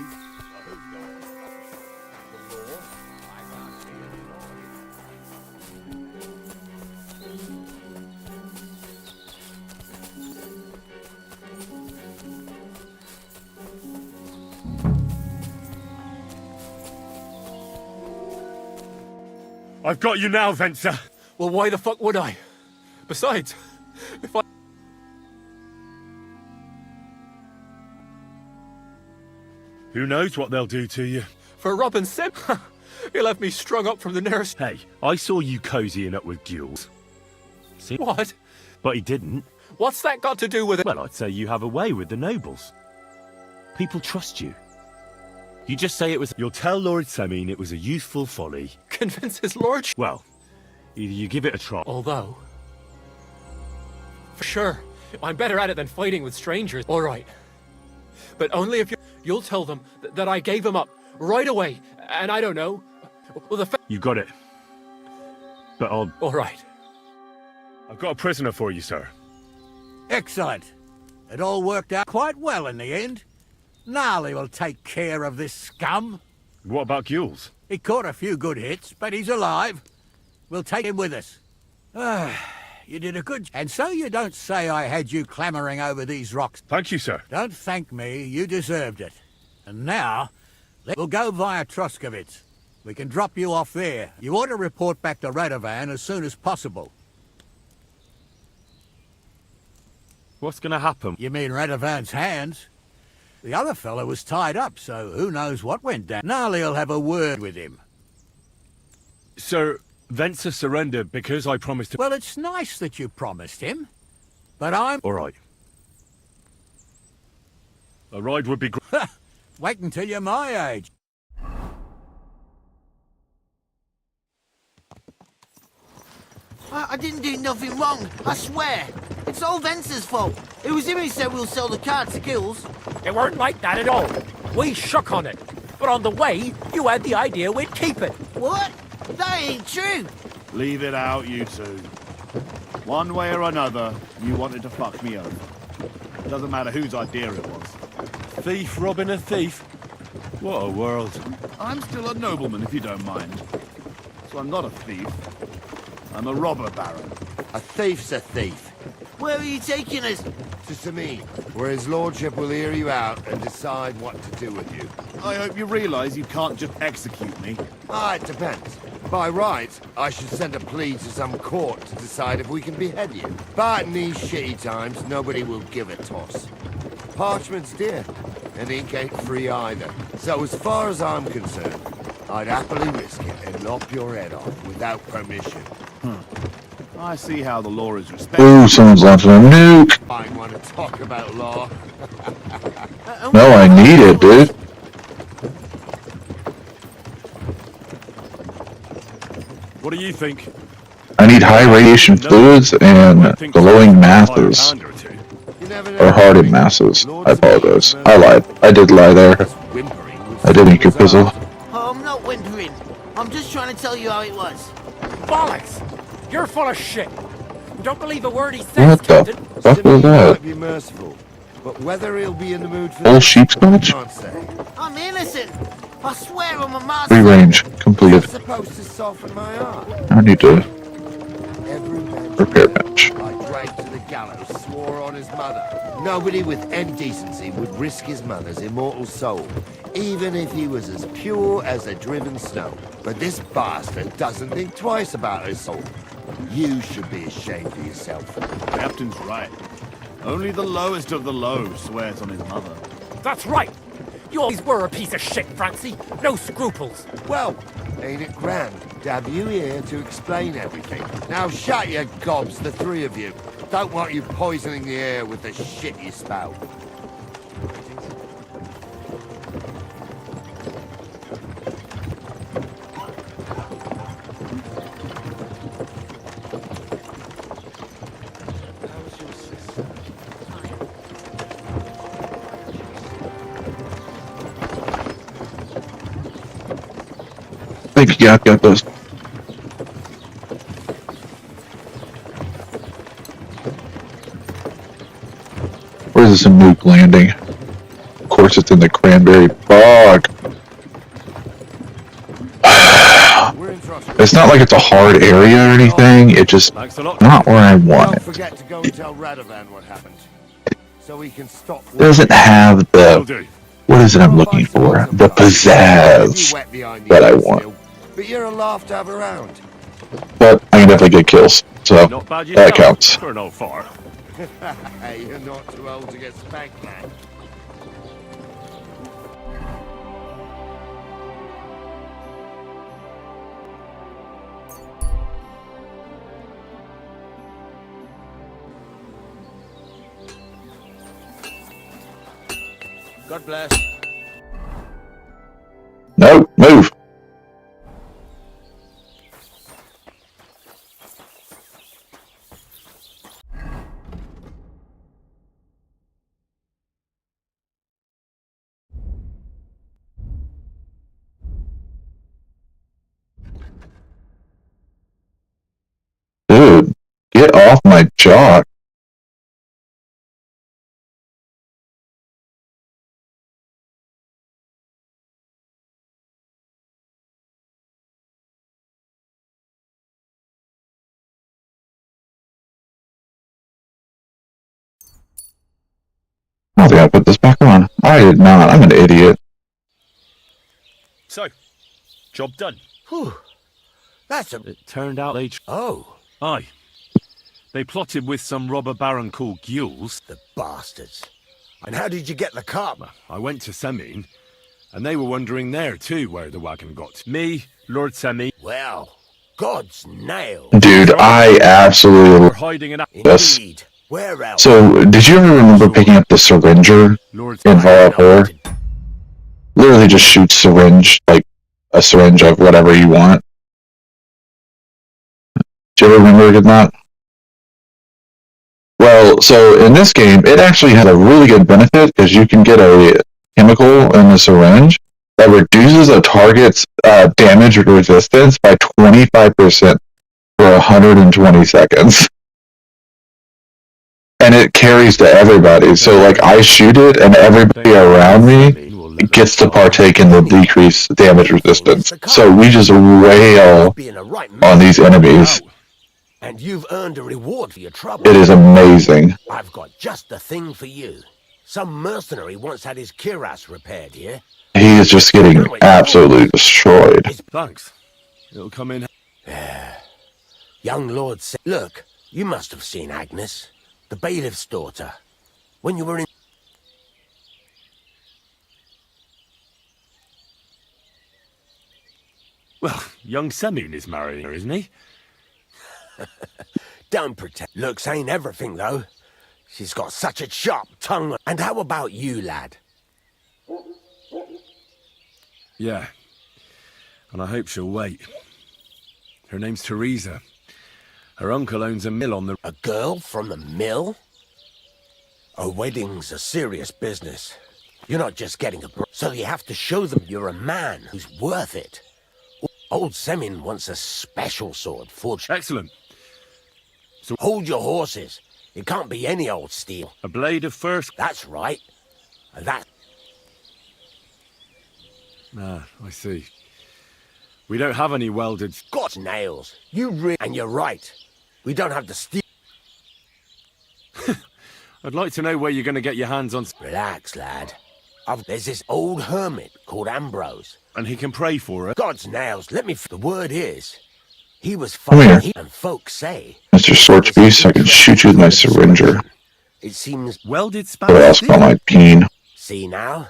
I've got you now, Venser. Well, why the fuck would I? Besides, if I... Who knows what they'll do to you? For robbing Sim, he'll have me strung up from the nearest... Hey, I saw you cozying up with Gules. See? What? But he didn't. What's that got to do with it? Well, I'd say you have a way with the nobles. People trust you. You just say it was... You'll tell Lord Semin it was a youthful folly. Convince his lordship? Well, either you give it a try... Although... For sure, I'm better at it than fighting with strangers. All right. But only if You'll tell them that I gave him up right away, and I don't know. Well, You got it. But I'll... All right. I've got a prisoner for you, sir. Excellent. It all worked out quite well in the end. Gnarly will take care of this scum. What about Gules? He caught a few good hits, but he's alive. We'll take him with us. You did a good... And so you don't say I had you clambering over these rocks. Thank you, sir. Don't thank me. You deserved it. And now, we'll go via Troskovitz. We can drop you off there. You ought to report back to Radovan as soon as possible. What's gonna happen? You mean Radovan's hands? The other fellow was tied up, so who knows what went down. Gnarly'll have a word with him. Sir, Venser surrendered because I promised to... Well, it's nice that you promised him, but I'm... All right. A ride would be great. Wait until you're my age. I didn't do nothing wrong, I swear. It's all Venser's fault. It was him who said we'll sell the car to Gills. It weren't like that at all. We shook on it. But on the way, you had the idea we'd keep it. What? That ain't true. Leave it out, you two. One way or another, you wanted to fuck me over. It doesn't matter whose idea it was. Thief robbing a thief? What a world. I'm still a nobleman, if you don't mind. So I'm not a thief. I'm a robber baron. A thief's a thief. Where are you taking us? To Sameen, where his lordship will hear you out and decide what to do with you. I hope you realise you can't just execute me. It depends. By rights, I should send a plea to some court to decide if we can behead you. But in these shitty times, nobody will give a toss. Parchment's dear, and ink ain't free either. So as far as I'm concerned, I'd happily risk it and lop your head off without permission. I see how the law is respected. Ooh, someone's launching a nuke. I want to talk about law. No, I need it, dude. What do you think? I need high radiation fluids and glowing masses. Or hardened masses. I apologize. I lied. I did lie there. I did make you fizzle. Oh, I'm not whimpering. I'm just trying to tell you how it was. Bollocks! You're full of shit. Don't believe a word he says, What the Captain. fuck was that? Might be merciful, but whether he'll be in the mood for Full this, sheepscotch? I can't say. I'm innocent. I swear on my master. Free range completed. It's supposed to soften my heart. I need to Every repair bench. I dragged to the gallows swore on his mother. Nobody with any decency would risk his mother's immortal soul, even if he was as pure as a driven snow. But this bastard doesn't think twice about his soul. You should be ashamed of yourself. Captain's right. Only the lowest of the low swears on his mother. That's right. You always were a piece of shit, Francie. No scruples. Well, ain't it grand to have you here to explain everything? Now shut your gobs, the three of you. Don't want you poisoning the air with the shit you spout. Thank you, I've got those. Where is this a nuke landing? Of course it's in the cranberry bog. It's not like it's a hard area or anything, it just not where I want Don't it. forget to go and tell Radovan what happened, so he can stop. It doesn't have the, what is it I'm looking for? The pizzazz that I want. But you're a laugh to have around. But I can definitely get kills, so that counts. For an old fart. You're not too old to get spanked, man. God bless. No, move. Get off my jock. I think I put this back on. I did not. I'm an idiot. So, job done. Whew. That's a... It turned out they... Oh. Aye. They plotted with some robber baron called Gules. The bastards. And how did you get the cart? I went to Semin, and they were wondering there too where the wagon got. Me, Lord Semi. Well, God's nail. Dude, I absolutely We're love hiding in this. Indeed. Where else? So, did you ever remember picking up the syringer in Fallout 4? Literally just shoot syringe, like a syringe of whatever you want. Do you ever remember getting that? Well, so in this game, it actually has a really good benefit because you can get a chemical in the syringe that reduces a target's damage resistance by 25% for 120 seconds. And it carries to everybody. So, like, I shoot it, and everybody around me gets to partake in the decreased damage resistance. So we just wail on these enemies. And you've earned a reward for your trouble. It is amazing. I've got just the thing for you. Some mercenary once had his cuirass repaired here. He is just getting absolutely destroyed. Thanks. It'll come in. Young Lord said, look, you must have seen Agnes, the bailiff's daughter, when you were in... Well, young Semin is marrying her, isn't he? Don't pretend. Looks ain't everything, though. She's got such a sharp tongue. And how about you, lad? Yeah. And I hope she'll wait. Her name's Teresa. Her uncle owns a mill on the... A girl from the mill? A wedding's a serious business. You're not just getting a... So you have to show them you're a man who's worth it. Old Semin wants a special sword forged... Excellent. So hold your horses. It can't be any old steel. A blade of first... That's right. That... Ah, I see. We don't have any welded... God's nails. You really... And you're right. We don't have the steel... I'd like to know where you're going to get your hands on... Relax, lad. There's this old hermit called Ambrose. And he can pray for her? God's nails. Let me... The word is... He was Come here. fucking... And folks say... Mr. Sorchbeast, I can shoot you with my syringer. It seems... Welded Or else about my peen. See now?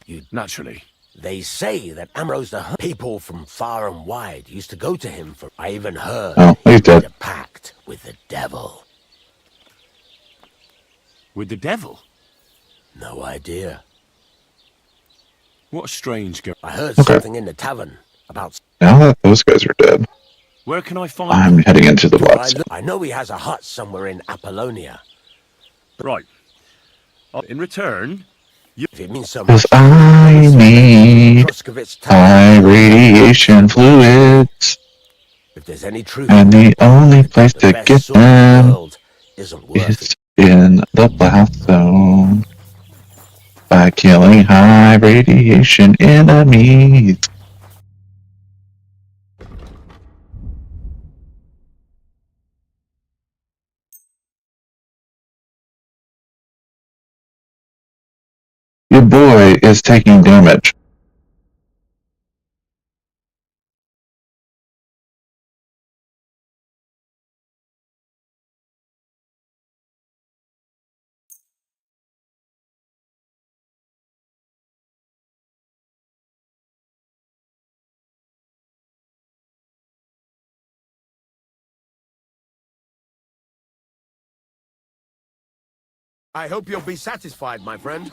You... Naturally. They say that Ambrose the people from far and wide used to go to him for... I even heard... Oh, he's dead. A pact with the devil. With the devil? No idea. What a strange girl. I heard something in the tavern about... Now that those guys are dead, Where can I find... I'm heading into the blacksmith. I know he has a hut somewhere in Apollonia. Right. In return... If it means so Because much... I need high radiation fluids. If there's any truth... And the only place to get them is in the blast zone. By killing high radiation enemies. Your boy is taking damage. I hope you'll be satisfied, my friend.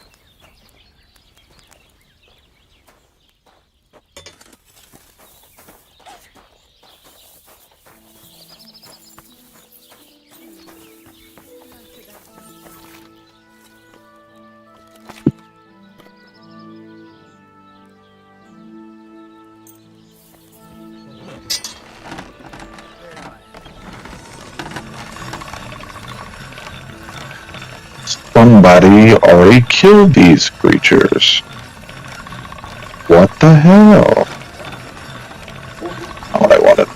Somebody already killed these creatures. What the hell? Not what I wanted.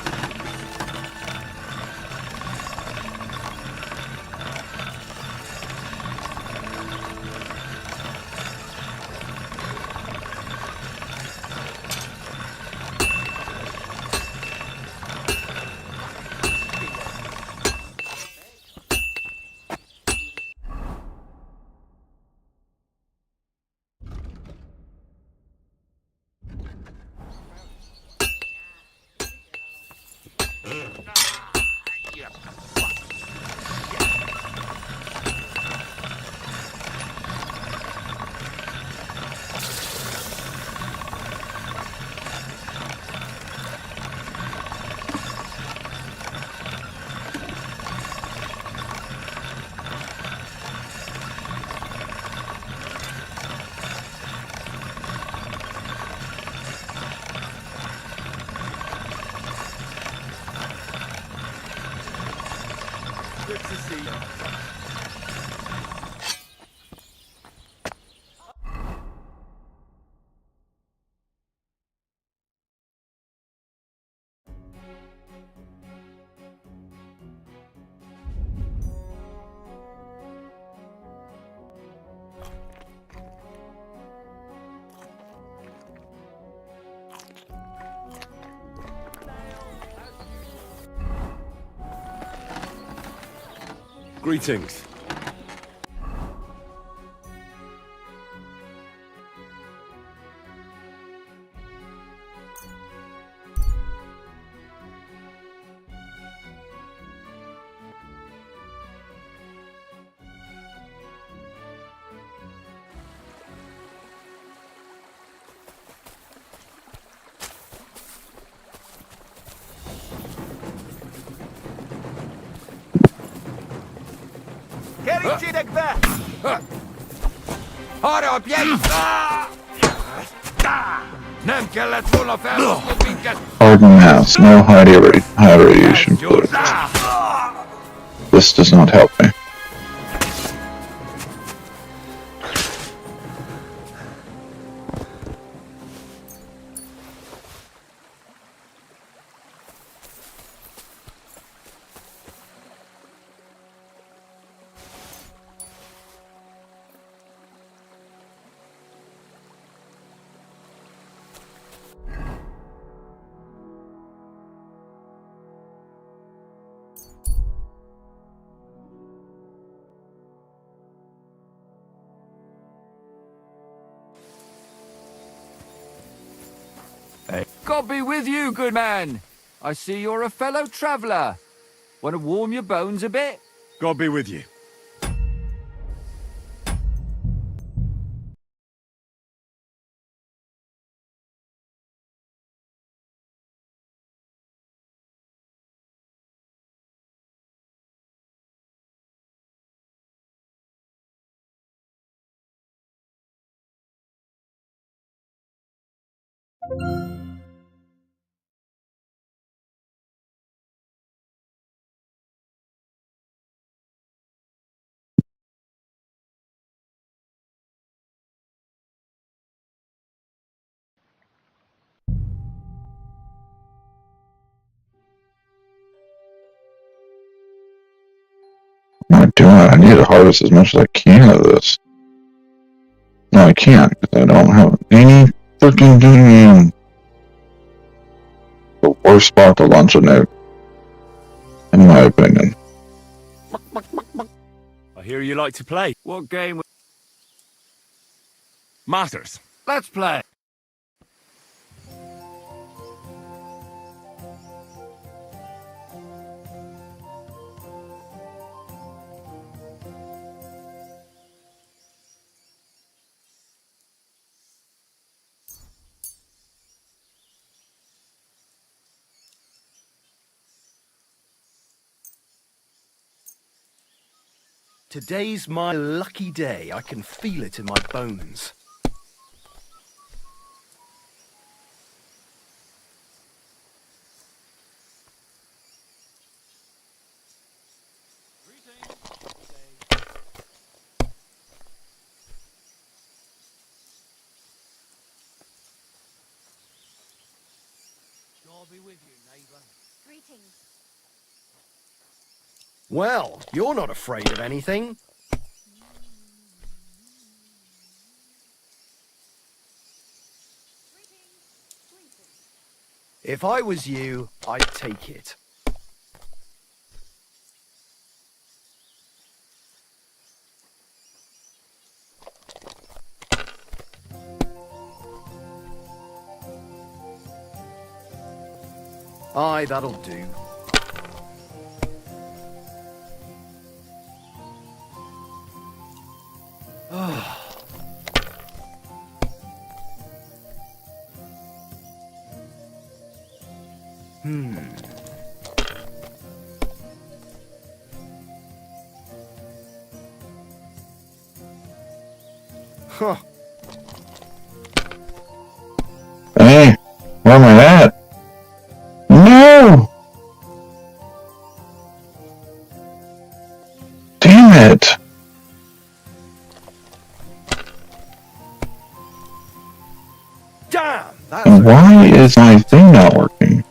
Good to see you. Greetings. Haara pieni! Nem kellett volna felhoznod minket! Harden House, no high radiation fluid. This does not help me. God be with you, good man. I see you're a fellow traveller. Want to warm your bones a bit? God be with you. What am I doing? I need to harvest as much as I can of this. No, I can't, because I don't have any freaking game. The worst spot to launch a nuke, in my opinion. I hear you like to play. What game? Masters. Let's play. Today's my lucky day. I can feel it in my bones. Well, you're not afraid of anything. If I was you, I'd take it. Aye, that'll do. Huh. Hey, where am I at? No! Damn it! Damn! And why is my thing not working?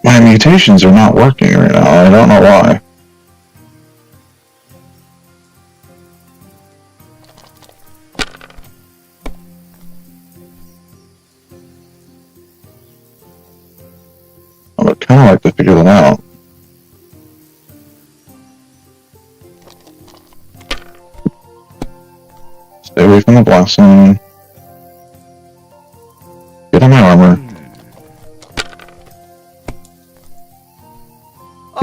My mutations are not working right now. I don't know why. I would kind of like to figure that out. Stay away from the blossom. Get on my armor.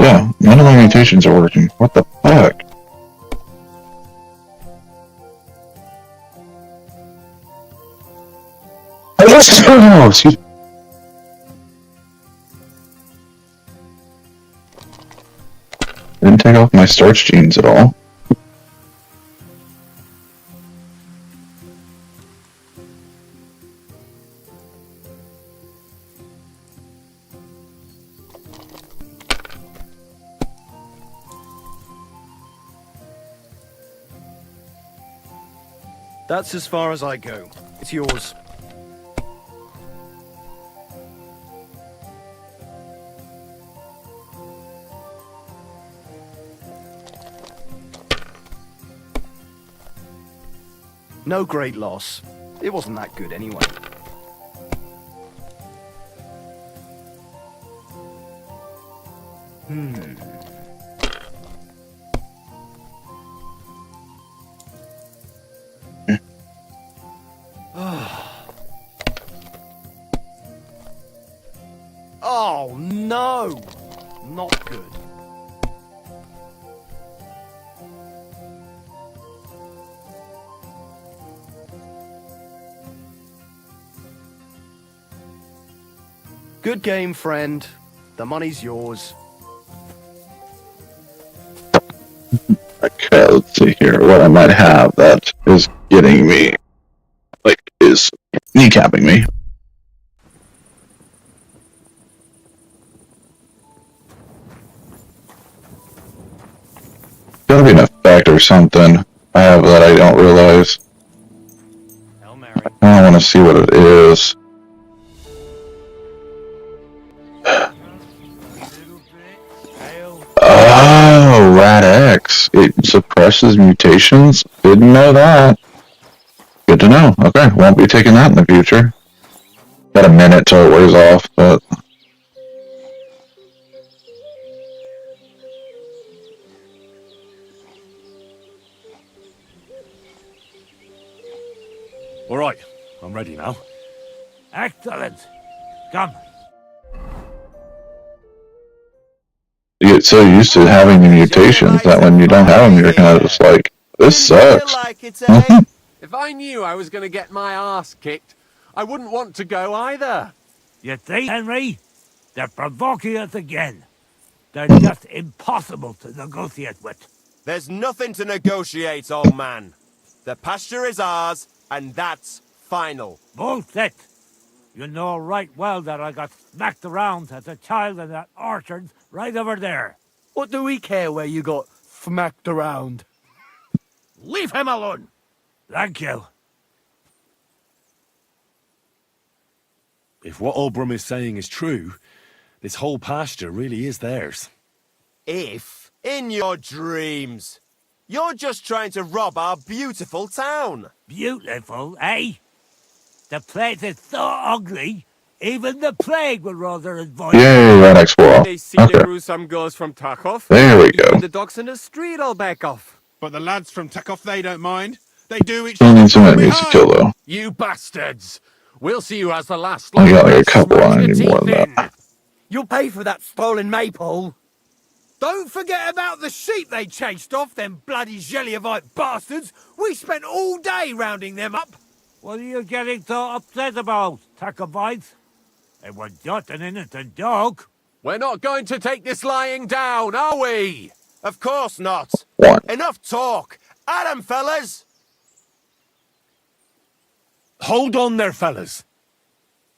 Yeah, none of my mutations are working. What the fuck? Oh, excuse me. Didn't take off my starch genes at all. That's as far as I go. It's yours. No great loss. It wasn't that good anyway. Oh no! Not good. Good game, friend. The money's yours. Okay, let's see here. What I might have that is getting me, like, is kneecapping me. Gotta be an effect or something I have that I don't realize. I want to see what it is. Oh, Rat X. It suppresses mutations? Didn't know that. Good to know. Okay, won't be taking that in the future. Got a minute till it wears off, but... All right, I'm ready now. Excellent. Come. You get so used to having the mutations that when you don't have them, you're kind of just like, this sucks. If I knew I was going to get my arse kicked, I wouldn't want to go either. You think, Henry? They're provoking us again. They're just impossible to negotiate with. There's nothing to negotiate, old man. The pasture is ours, and that's final. Bullshit! You know right well that I got smacked around as a child in that orchard right over there. What do we care where you got smacked around? Leave him alone! Thank you. if what Obram is saying is true, this whole pasture really is theirs. If, in your dreams, you're just trying to rob our beautiful town. Beautiful, eh? The place is so ugly, even the plague would rather avoid it. Yay, that explore. They see Okay. the gruesome girls from Tarkov. There we go. Even the dogs in the street all back off. But the lads from Takov, they don't mind. They do each Still need some from enemies to kill though. You bastards! We'll see who has the last I got like a line. couple. I Smash your need more than teeth in. that. You'll pay for that stolen maypole. Don't forget about the sheep they chased off, them bloody Jeliavite bastards. We spent all day rounding them up. What are you getting so upset about, Tacobites? It was just an innocent dog. We're not going to take this lying down, are we? Of course not. What? Enough talk. At 'em, fellas. Hold on there, fellas.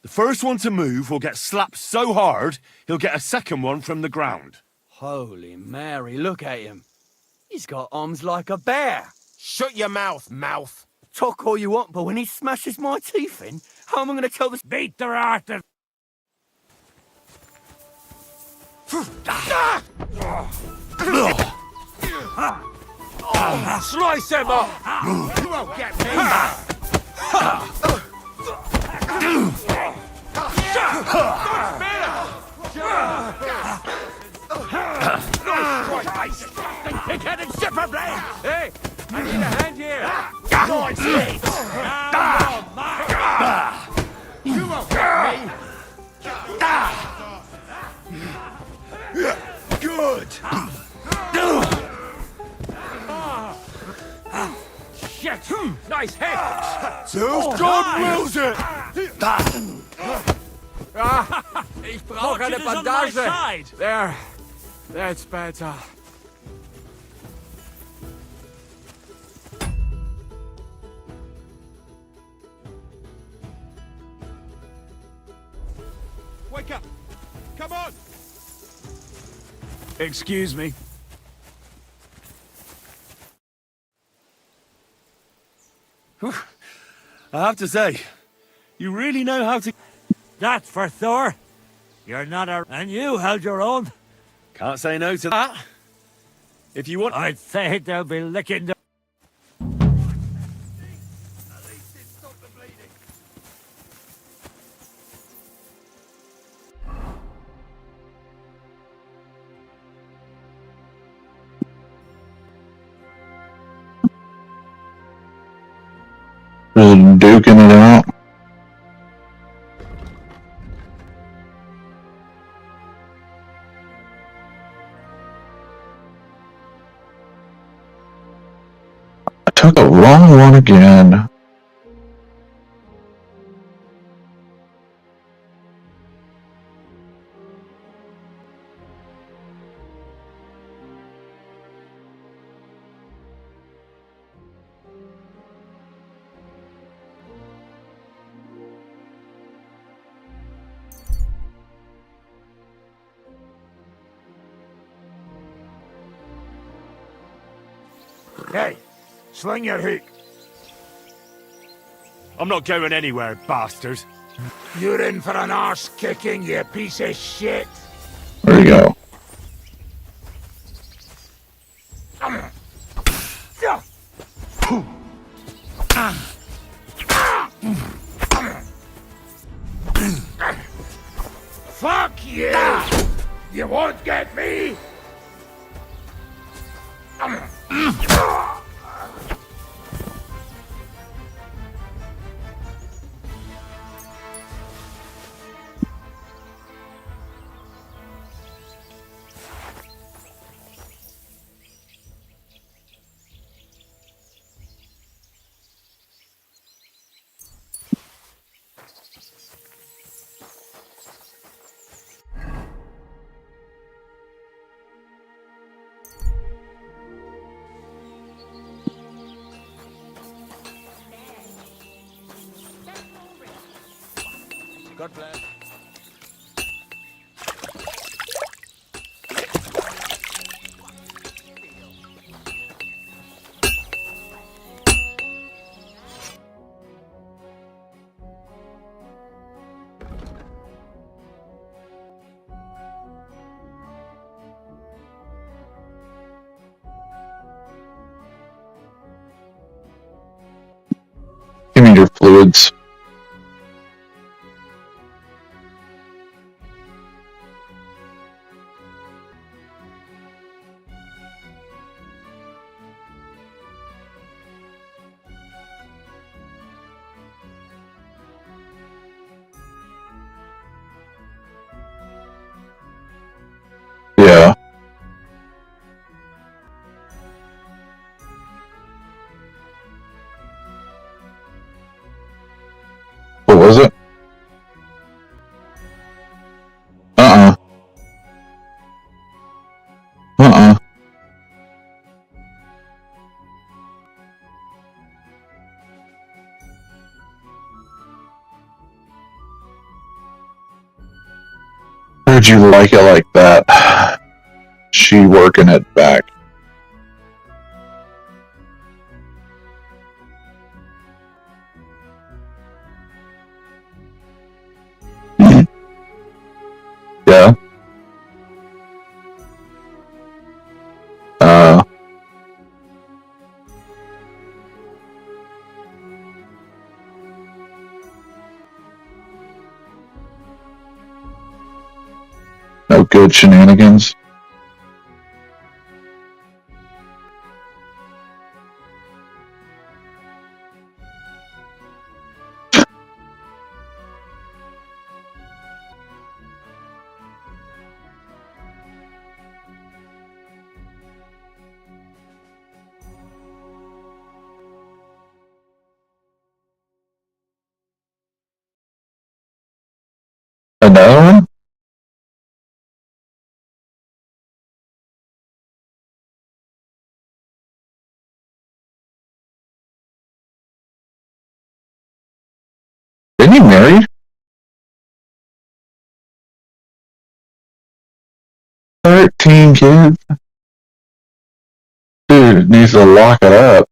The first one to move will get slapped so hard, he'll get a second one from the ground. Holy Mary, look at him. He's got arms like a bear. Shut your mouth, mouth. Talk all you want, but when he smashes my teeth in, how am I going to tell this? Beat their asses. Slice him up! You won't get me. Pig-headed shipperblade! Hey, I need a hand here! You won't get me. Good! Shit! Nice hit! So God wills it! Ich brauche eine Fortune is on my Bandage! side. There. That's better. Wake up! Come on! Excuse me. I have to say, you really know how to... That's for Thor. You're not a... And you held your own. Can't say no to that. If you want... I'd say they'll be licking the... Just duking it out. I took a wrong one again. Hey, sling your hook. I'm not going anywhere, bastard. You're in for an arse kicking, you piece of shit. There you go. Fuck you! You won't get me! God bless. need your fluids. Yeah. What was it? Uh-uh. Uh-uh. Heard you like it like that. She working it back. Yeah. No good shenanigans. Another one? Isn't he married? 13 kids? Dude needs to lock it up.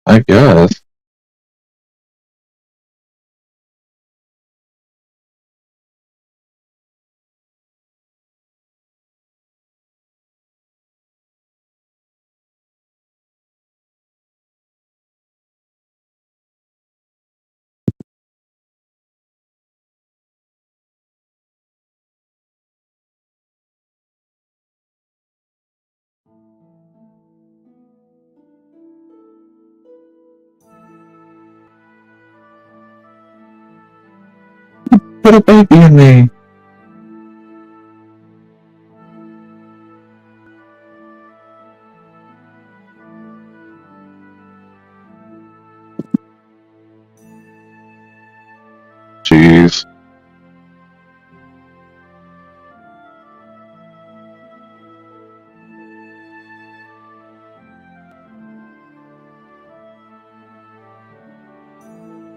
I guess. Put a baby in me. Jeez.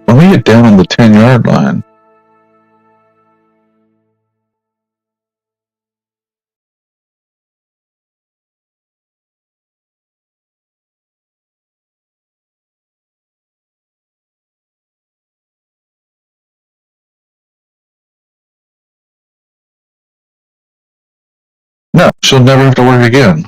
When we get down on the 10-yard line. No, she'll never have to work again.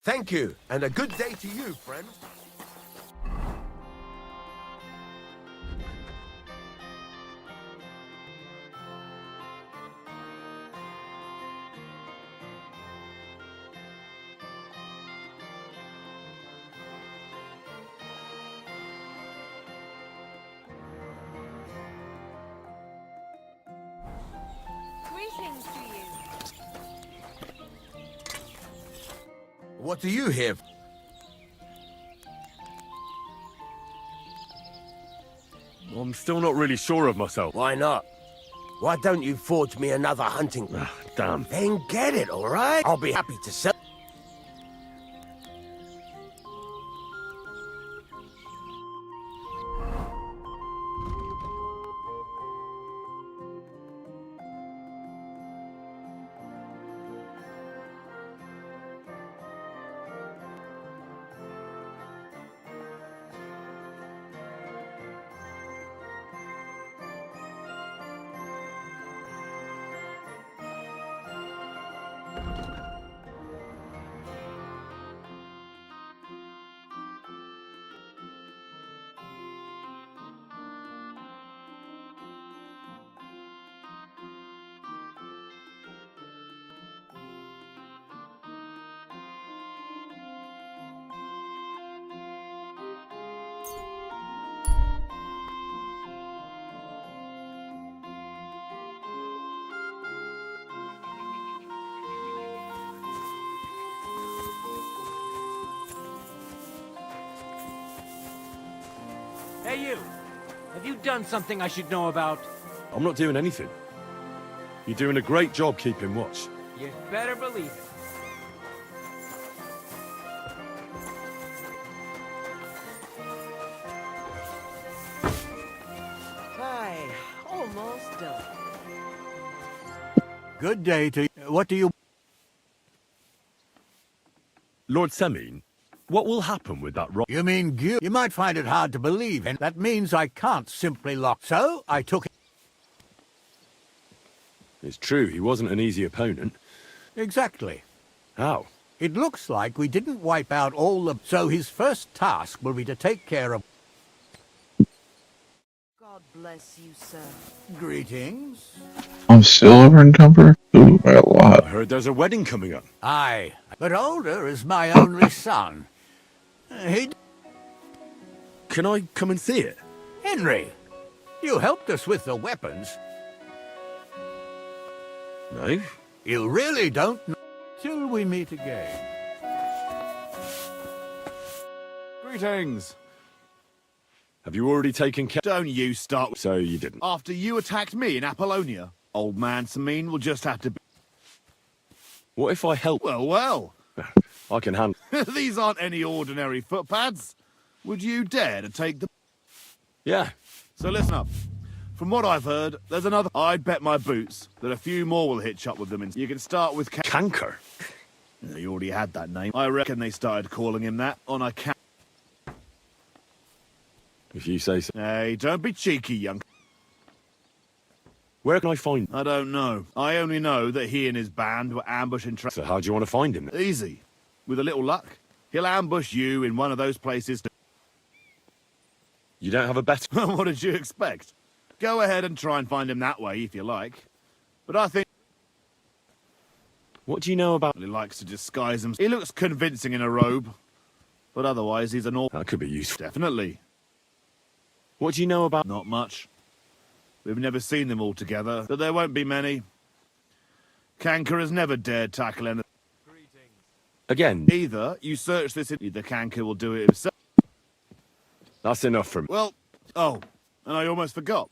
Thank you, and a good day to you, friend. Greetings to you. What do you have? I'm still not really sure of myself. Why not? Why don't you forge me another hunting? Damn. Then get it, all right? I'll be happy to sell. Hey, you. Have you done something I should know about? I'm not doing anything. You're doing a great job keeping watch. You better believe it. Hi, almost done. Good day to you. What do you... Lord Semine, what will happen with that rock? You mean Gil? You might find it hard to believe, and that means I can't simply lock. So, I took it. It's true, he wasn't an easy opponent. Exactly. How? It looks like we didn't wipe out all the... So his first task will be to take care of... God bless you, sir. Greetings. I'm still over encumbered? Ooh, I got a lot. I heard there's a wedding coming up. Aye, but older is my only son. He... Can I come and see it? Henry, you helped us with the weapons. No? You really don't know till we meet again. Greetings. Have you already taken care? Don't you start. So you didn't. After you attacked me in Apollonia, old man Semine will just have to be... What if I help? Well, well. I can handle. These aren't any ordinary footpads. Would you dare to take them? Yeah. So listen up. From what I've heard, there's another... I'd bet my boots that a few more will hitch up with them. You can start with... Canker? He already had that name. I reckon they started calling him that on account... If you say so. Hey, don't be cheeky, young... Where can I find... I don't know. I only know that he and his band were ambushing... So how do you want to find him then? Easy. With a little luck, he'll ambush you in one of those places... You don't have a better... What did you expect? Go ahead and try and find him that way, if you like. But I think... What do you know about... He likes to disguise himself. He looks convincing in a robe. But otherwise, he's an all... That could be useful. Definitely. What do you know about... Not much. We've never seen them all together, but there won't be many. Canker has never dared tackle anything. Again? Either you search this... Either Canker will do it himself. That's enough from... Well, oh, and I almost forgot.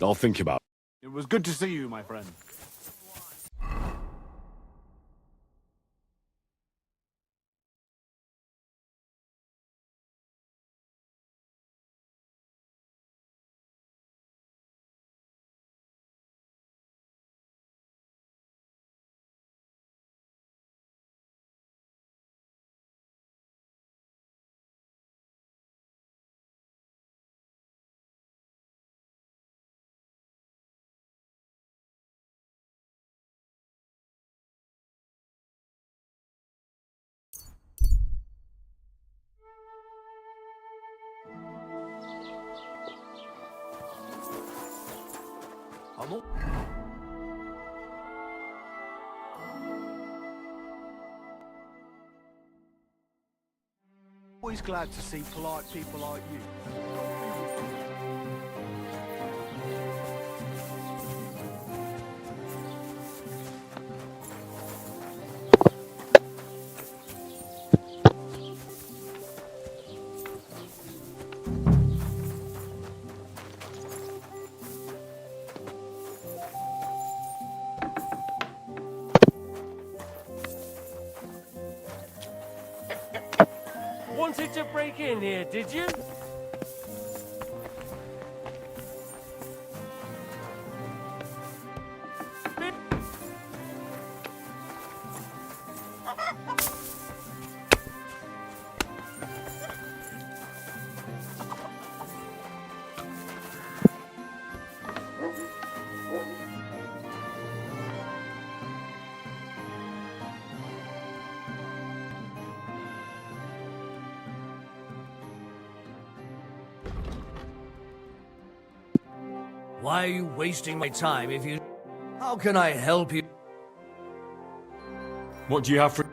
I'll think about it. It was good to see you, my friend. Always glad to see polite people like you. wanted to break in here, did you? Why are you wasting my time if you... How can I help you? What do you have for...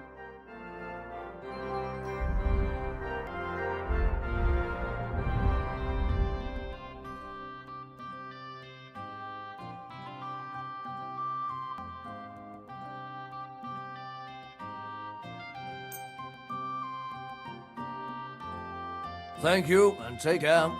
Thank you, and take care.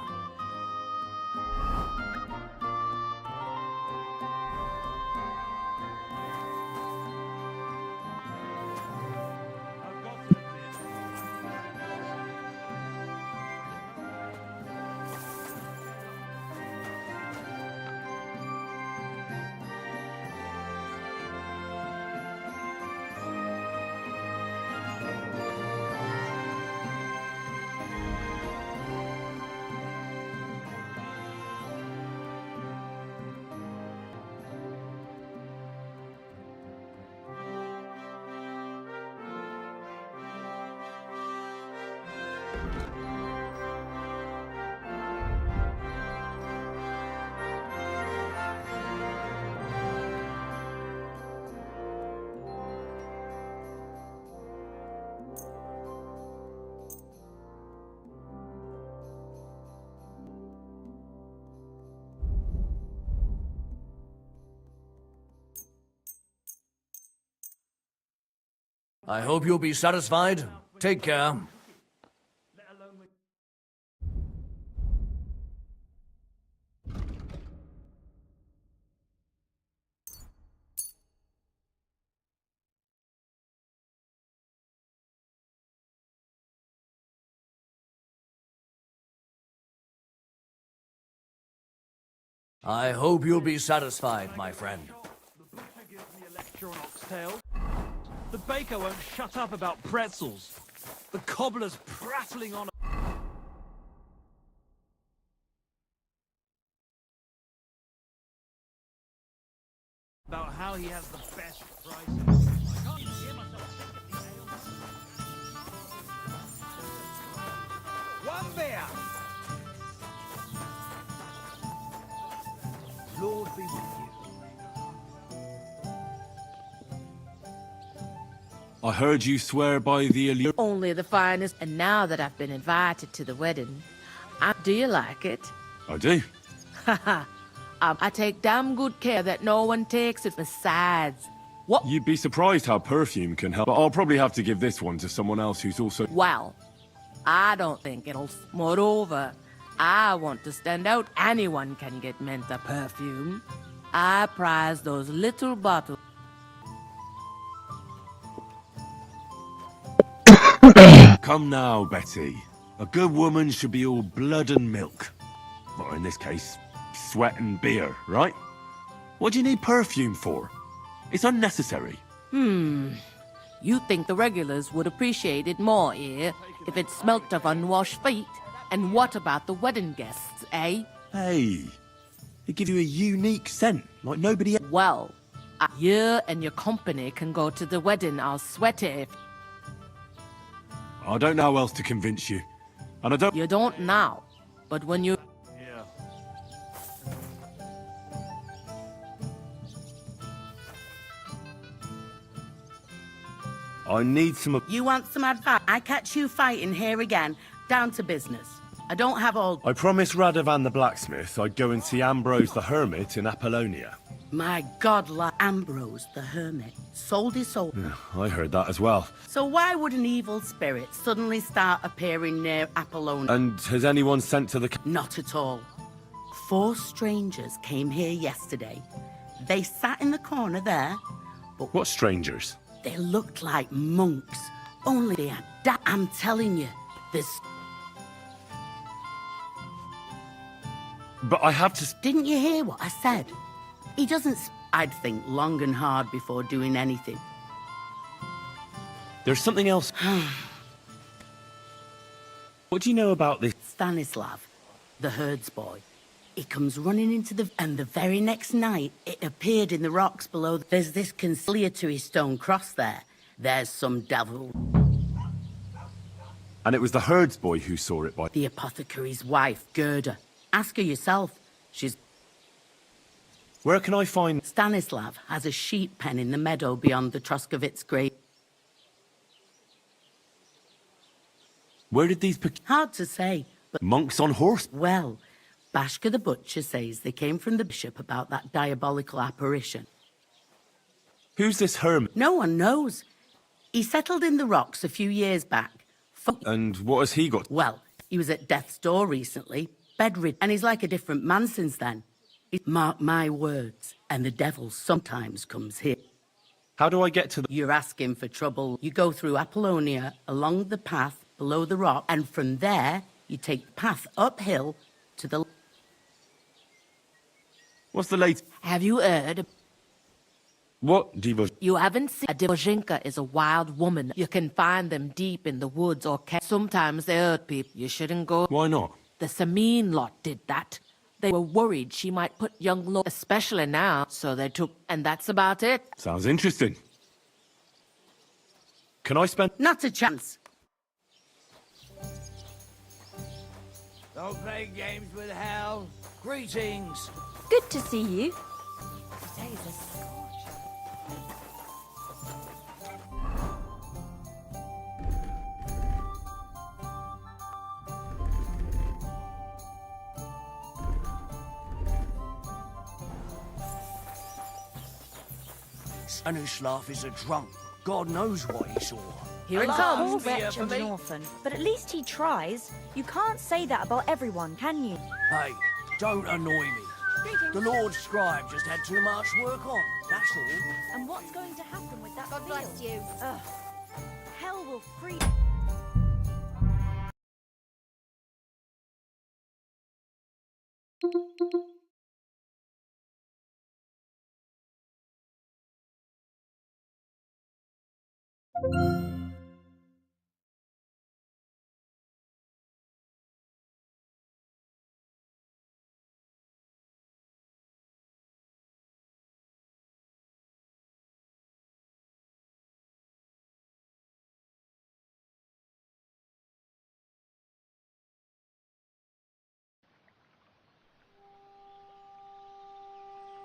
I hope you'll be satisfied. Take care. I hope you'll be satisfied, my friend. The baker won't shut up about pretzels. The cobbler's prattling on about how he has the best prices. I can't even hear myself think at the ale. One beer! Lord be with you. I heard you swear by the allure. Only the finest. And now that I've been invited to the wedding, do you like it? I do. Haha. I take damn good care that no one takes it. Besides, what? You'd be surprised how perfume can help. But I'll probably have to give this one to someone else who's also... Well, I don't think it'll. Moreover, I want to stand out. Anyone can get Menta perfume. I prize those little bottles. Come now, Betty. A good woman should be all blood and milk. Or in this case, sweat and beer, right? What do you need perfume for? It's unnecessary. You think the regulars would appreciate it more here if it smelt of unwashed feet? And what about the wedding guests, eh? Hey, it gives you a unique scent, like nobody else. Well, you and your company can go to the wedding. I'll sweat it if... I don't know how else to convince you. And I don't... You don't now, but when you... I need some... You want some advice? I catch you fighting here again. Down to business. I don't have all... I promised Radovan the blacksmith I'd go and see Ambrose the hermit in Apollonia. My God, Ambrose the hermit sold his soul. I heard that as well. So why would an evil spirit suddenly start appearing near Apollonia? And has anyone sent to the... Not at all. 4 strangers came here yesterday. They sat in the corner there, but... What strangers? They looked like monks, only they had I'm telling you, This. But I have to... Didn't you hear what I said? He doesn't... I'd think long and hard before doing anything. There's something else. What do you know about this? Stanislav, the herds boy. He comes running into the... And the very next night, it appeared in the rocks below. There's this conciliatory stone cross there. There's some devil... And it was the herds boy who saw it by... The apothecary's wife, Gerda. Ask her yourself. She's... Where can I find... Stanislav has a sheep pen in the meadow beyond the Troskovitz grave. Where did these... Hard to say, but... Monks on horse? Well, Bashka the butcher says they came from the bishop about that diabolical apparition. Who's this hermit? No one knows. He settled in the rocks a few years back. And what has he got? Well, he was at death's door recently, bedridden, and he's like a different man since then. Mark my words, and the devil sometimes comes here. How do I get to the... You're asking for trouble. You go through Apollonia, along the path below the rock, and from there, you take the path uphill to the... What's the late... Have you heard? What, Divo? You haven't seen... A Divozhenka is a wild woman. You can find them deep in the woods or sometimes they hurt people. You shouldn't go... Why not? The Samin lot did that. They were worried she might put young Lo... Especially now, so they took... And that's about it. Sounds interesting. Can I spend... Not a chance. Don't play games with hell. Greetings. Good to see you. Today's a scorch. Stanislav is a drunk. God knows what he saw. Here it comes. Poor wretch and an orphan. But at least he tries. You can't say that about everyone, can you? Hey, don't annoy me. The Lord's scribe just had too much work on, that's all. And what's going to happen with that God bless you. Ugh. Hell will free...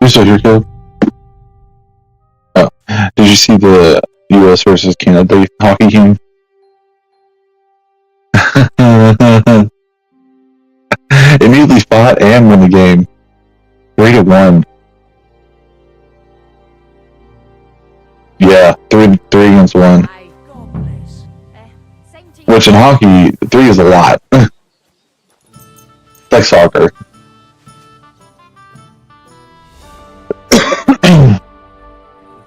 Who said you're killed? Oh, did you see the U.S. versus Canada hockey game? Immediately fought and won the game. 3-1. Yeah, 3 against 1. Which in hockey, 3 is a lot. It's like soccer.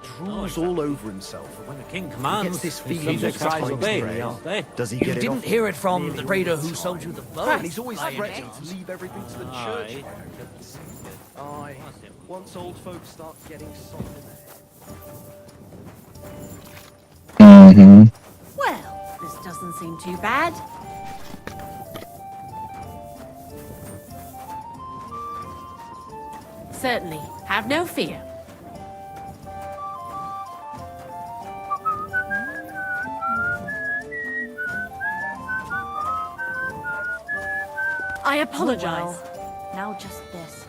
Drools all over himself. When the king commands, this his feeling subjects obey, aren't they? Does he You get it didn't off? hear it from the trader who sold you the boat. And he's always by any threatening chance? to leave everything to the church. Aye. Once old folks start getting soft in the head. Mm-hmm. Well, this doesn't seem too bad. Certainly. Have no fear. I apologize. Well, now just this.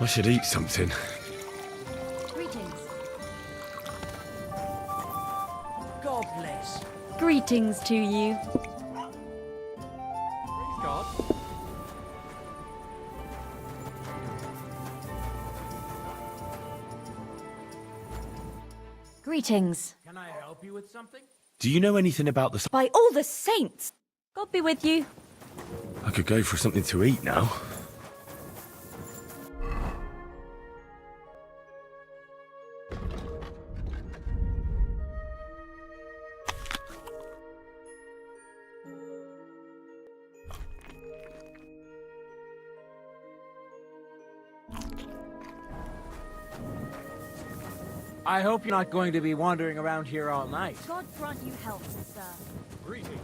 I should eat something. Greetings. God bless. Greetings to you. God. Greetings. Can I help you with something? Do you know anything about the... By all the saints! God be with you. I could go for something to eat now. I hope you're not going to be wandering around here all night. God grant you health, sir. Greetings.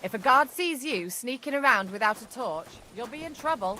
If a guard sees you sneaking around without a torch, you'll be in trouble.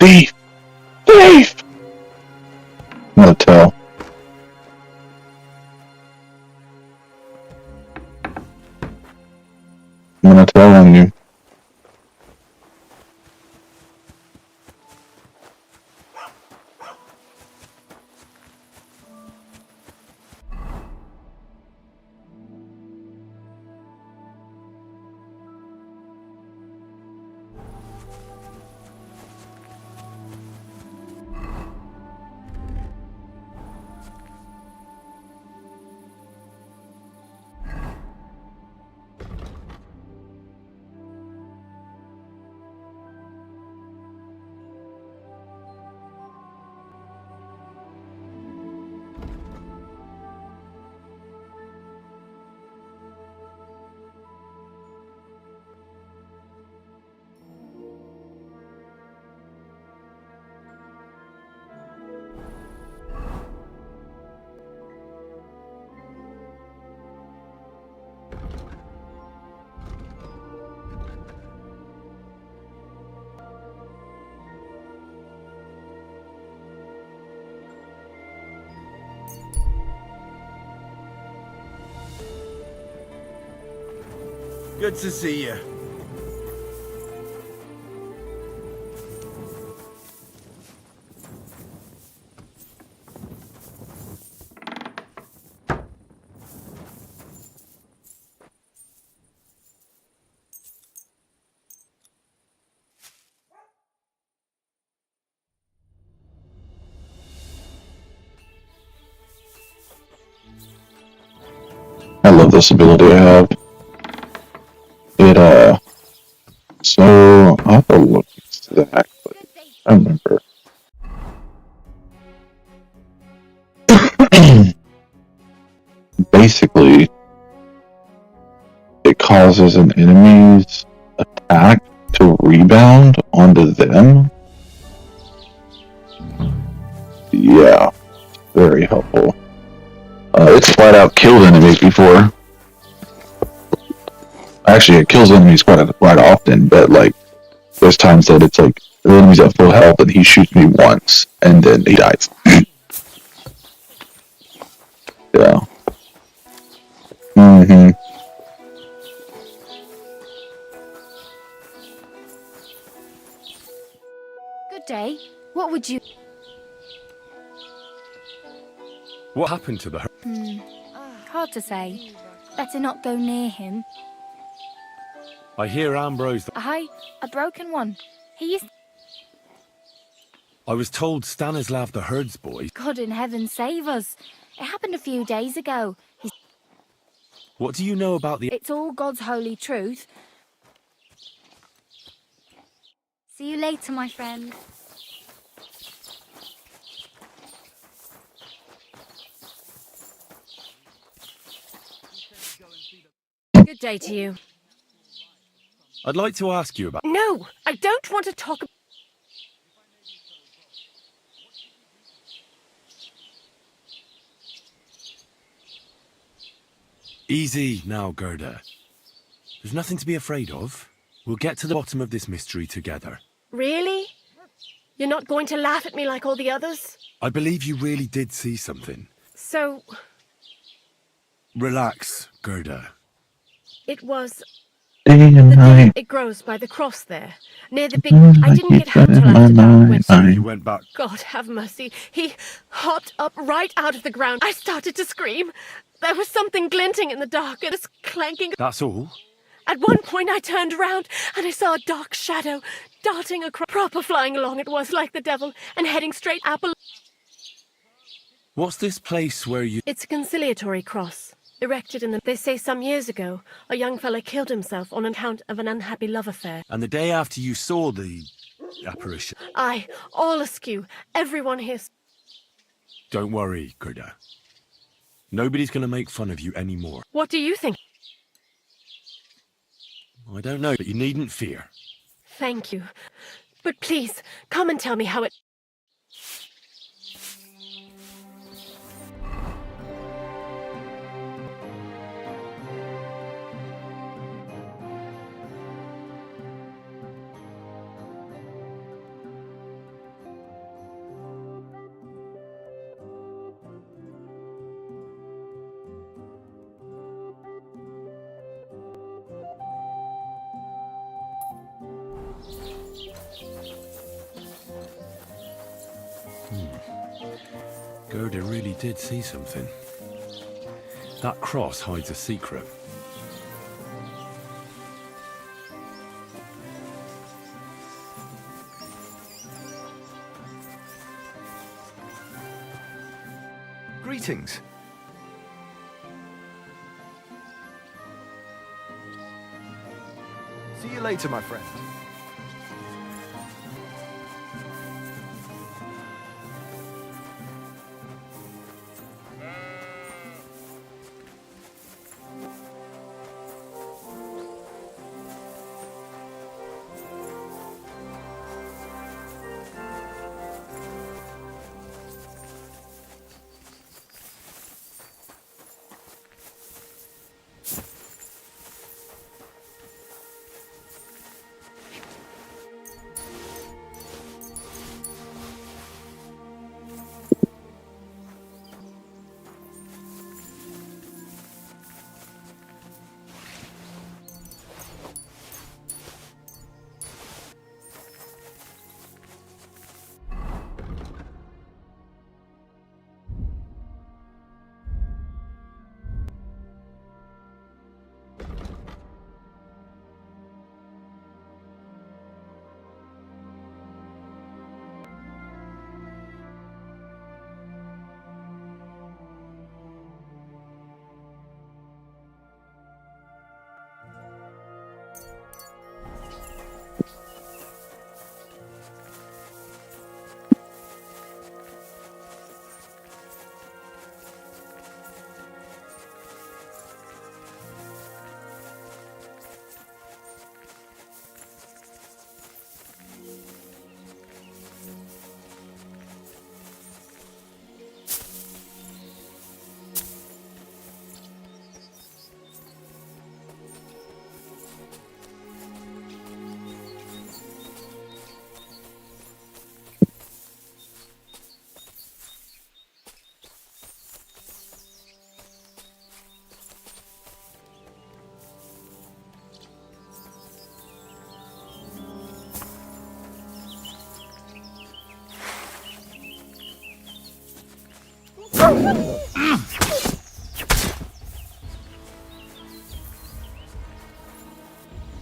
Thief! Thief! Good to see you. I love this ability I have. It, so, I have to look exactly. I remember. Basically, it causes an enemy's attack to rebound onto them. Yeah, very helpful. It's flat out killed enemies before. Actually, it kills enemies quite often, but like, there's times that it's like, the enemy's at full health and he shoots me once, and then he dies. Yeah. Mm-hmm. Good day. What would you... What happened to the... Hard to say. Better not go near him. I hear Ambrose... Aye, a broken one. He is... I was told Stanislav the Herd's boy... God in heaven save us. It happened a few days ago. What do you know about the... It's all God's holy truth. See you later, my friend. Good day to you. I'd like to ask you about... No, I don't want to talk... Easy now, Gerda. There's nothing to be afraid of. We'll get to the bottom of this mystery together. Really? You're not going to laugh at me like all the others? I believe you really did see something. So, Relax, Gerda. it was... Day and night. It grows by the cross there, near the big... I didn't get home till after dark when... You went back... God have mercy. He hopped up right out of the ground. I started to scream. There was something glinting in the dark and it's clanking. That's all? At one point I turned around and I saw a dark shadow darting across. Proper flying along it was, like the devil, and heading straight apple. What's this place where you... It's a conciliatory cross, erected in the... They say some years ago, a young fella killed himself on account of an unhappy love affair. And the day after you saw the... apparition... Aye, all askew. Everyone here... Don't worry, Gerda. Nobody's going to make fun of you anymore. What do you think? I don't know, but you needn't fear. Thank you. But please, come and tell me how it... Gerda really did see something. That cross hides a secret. Greetings. See you later, my friend.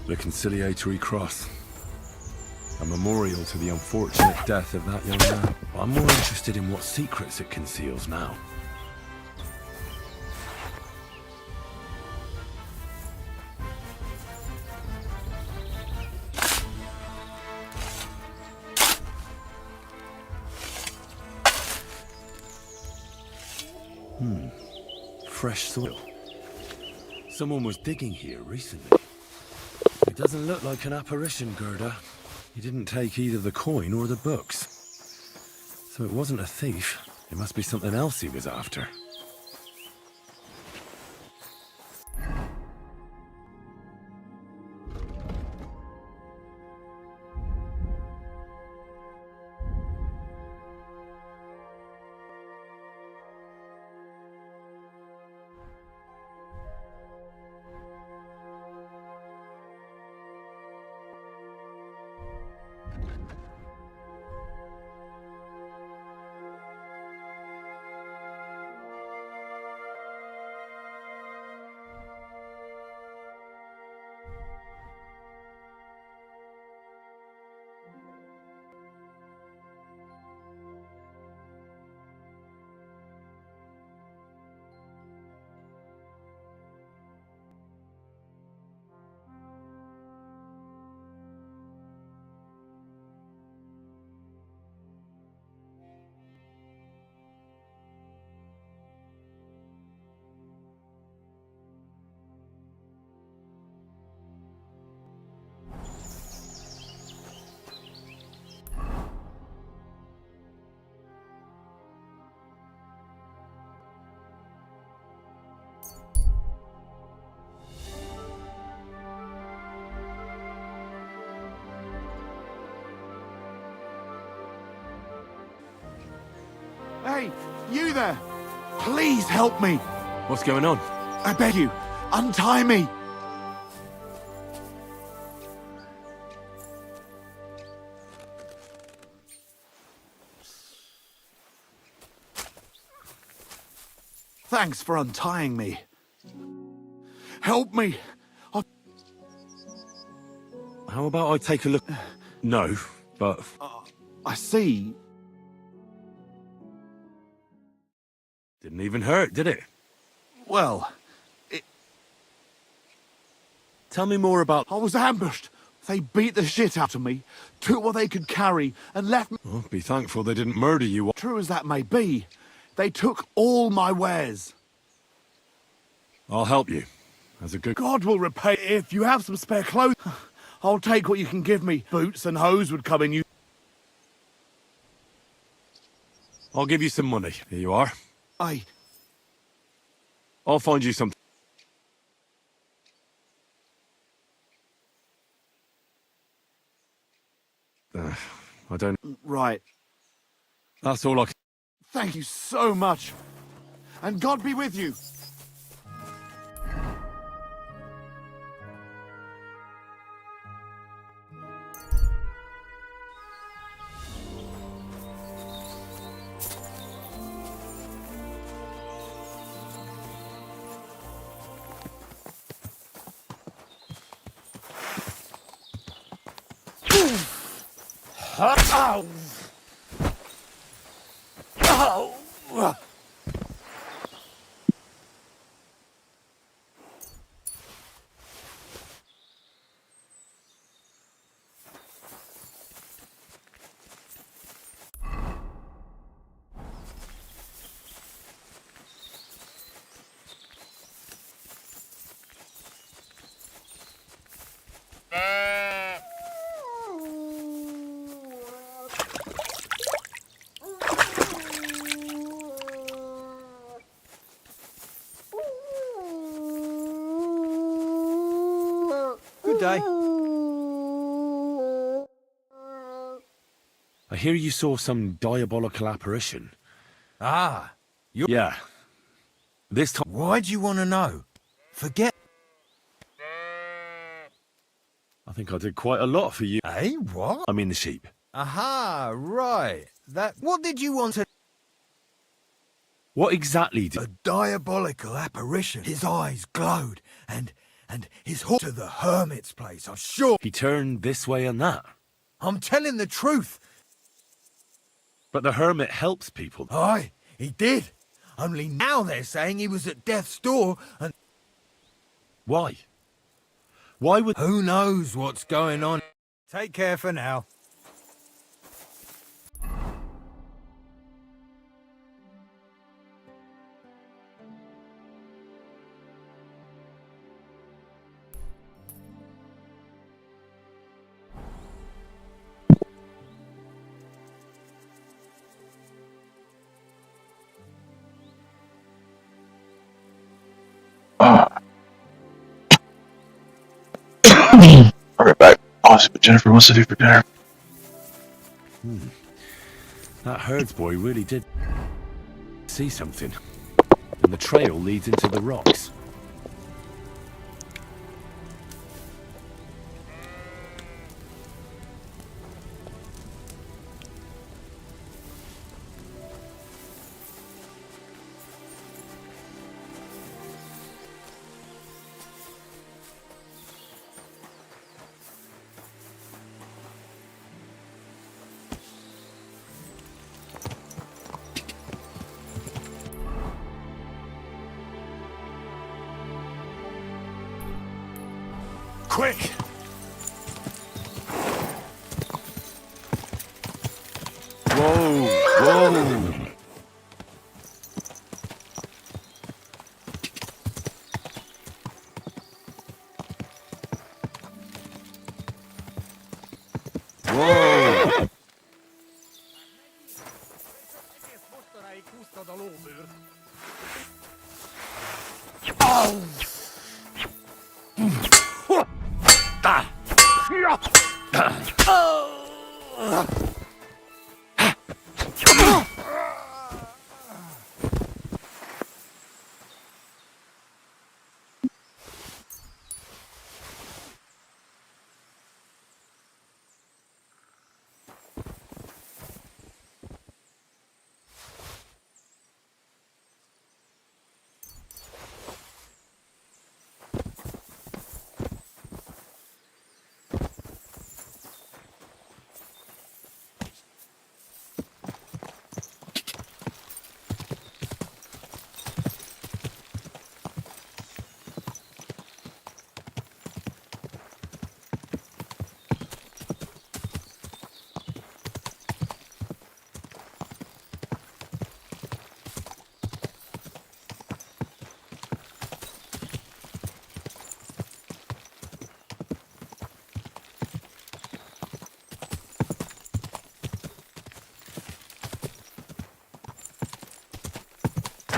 The conciliatory cross. A memorial to the unfortunate death of that young man. I'm more interested in what secrets it conceals now. Fresh soil. Someone was digging here recently. It doesn't look like an apparition, Gerda. He didn't take either the coin or the books. So it wasn't a thief. It must be something else he was after. Hey, you there! Please help me! What's going on? I beg you, untie me! Thanks for untying me. Help me! How about I take a look? No, but... I see. Didn't Didn't even hurt, did it? Well, Tell me more about... I was ambushed. They beat the shit out of me, took what they could carry, and left me... Oh, be thankful they didn't murder you. True as that may be, they took all my wares. I'll help you. As a good... God will repay if you have some spare clothes. I'll take what you can give me. Boots and hose would come in use. I'll give you some money. Here you are. Aye. I'll find you something. I don't... Right. That's all I can... Thank you so much. And God be with you. Ow! Ow! Good day. I hear you saw some diabolical apparition. Ah, Yeah. This time... why do you want to know? Forget... I think I did quite a lot for you. Eh, what? I mean the sheep. Aha, right. What did you want to... What exactly did... A diabolical apparition. His eyes glowed, and his horse to the hermit's place, I'm sure. He turned this way and that. I'm telling the truth. But the hermit helps people. Aye, he did. Only now they're saying he was at death's door, and... Why? Why would... Who knows what's going on? Take care for now. I'll be back. I'll see what Jennifer wants to do for dinner. That herds boy really did see something. And the trail leads into the rocks. Quick! Whoa! Whoa! Whoa!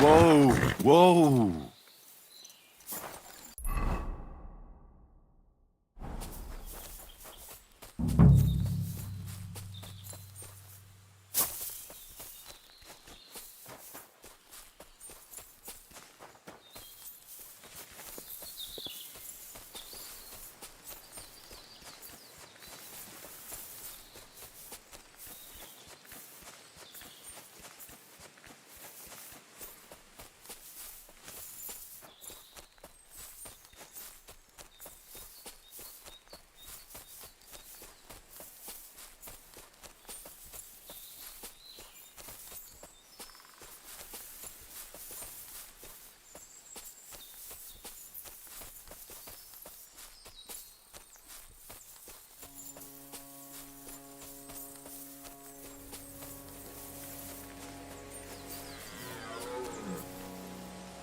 Whoa, whoa.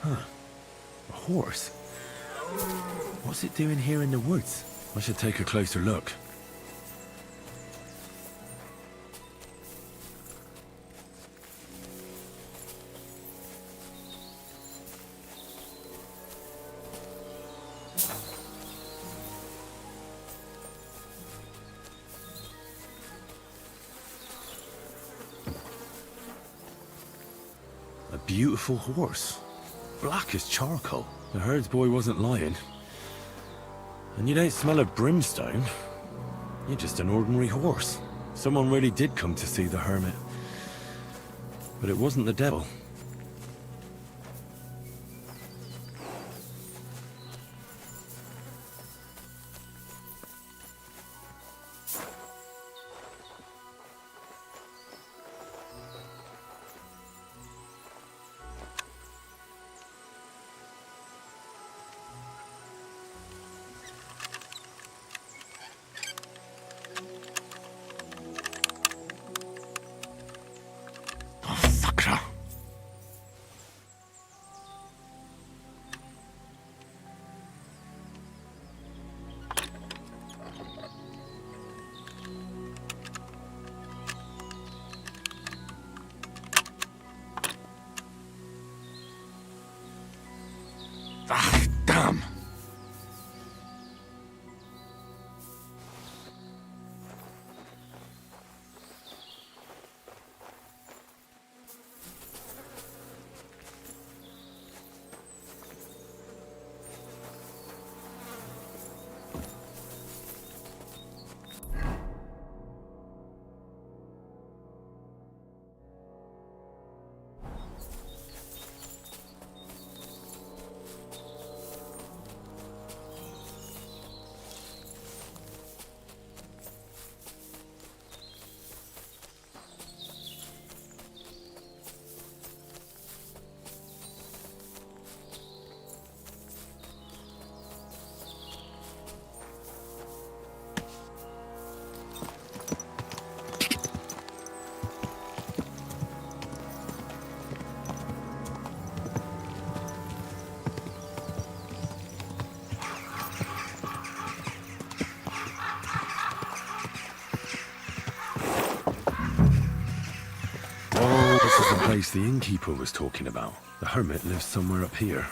Huh. A horse? What's it doing here in the woods? I should take a closer look. A beautiful horse. Black as charcoal. The herds boy wasn't lying. And you don't smell of brimstone. You're just an ordinary horse. Someone really did come to see the hermit. But it wasn't the devil. Ah, damn! This is the place the innkeeper was talking about. The hermit lives somewhere up here.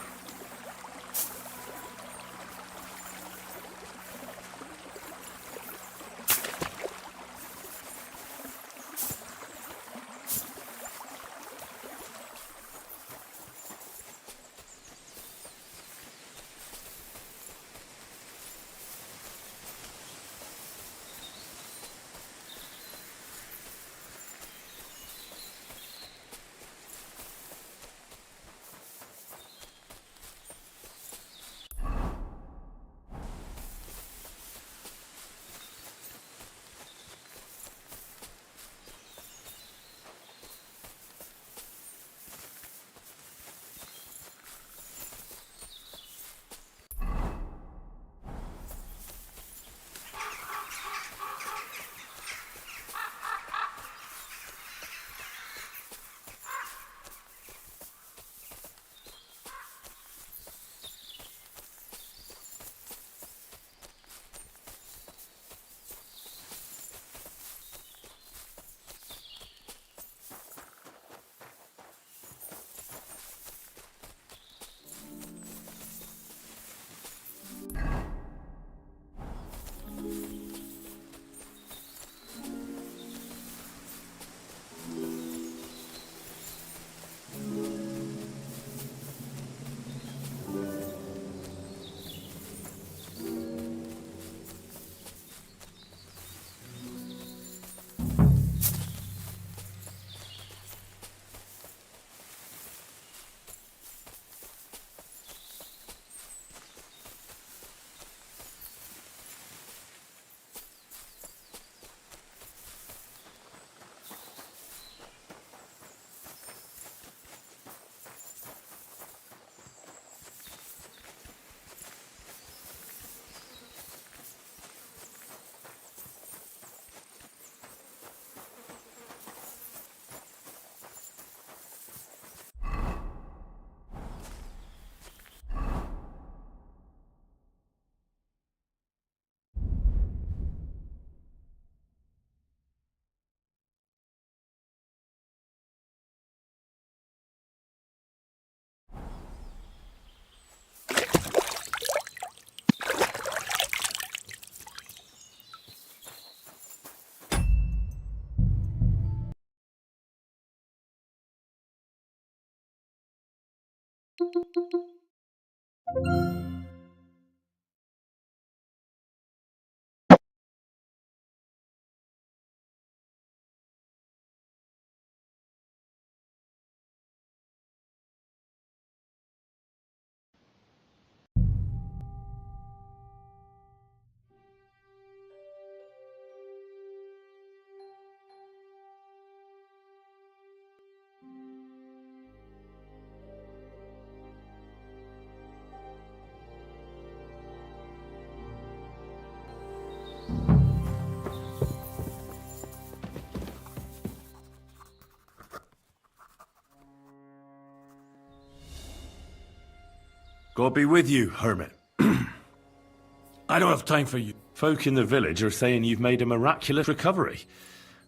God be with you, hermit. I don't have time for you. Folk in the village are saying you've made a miraculous recovery.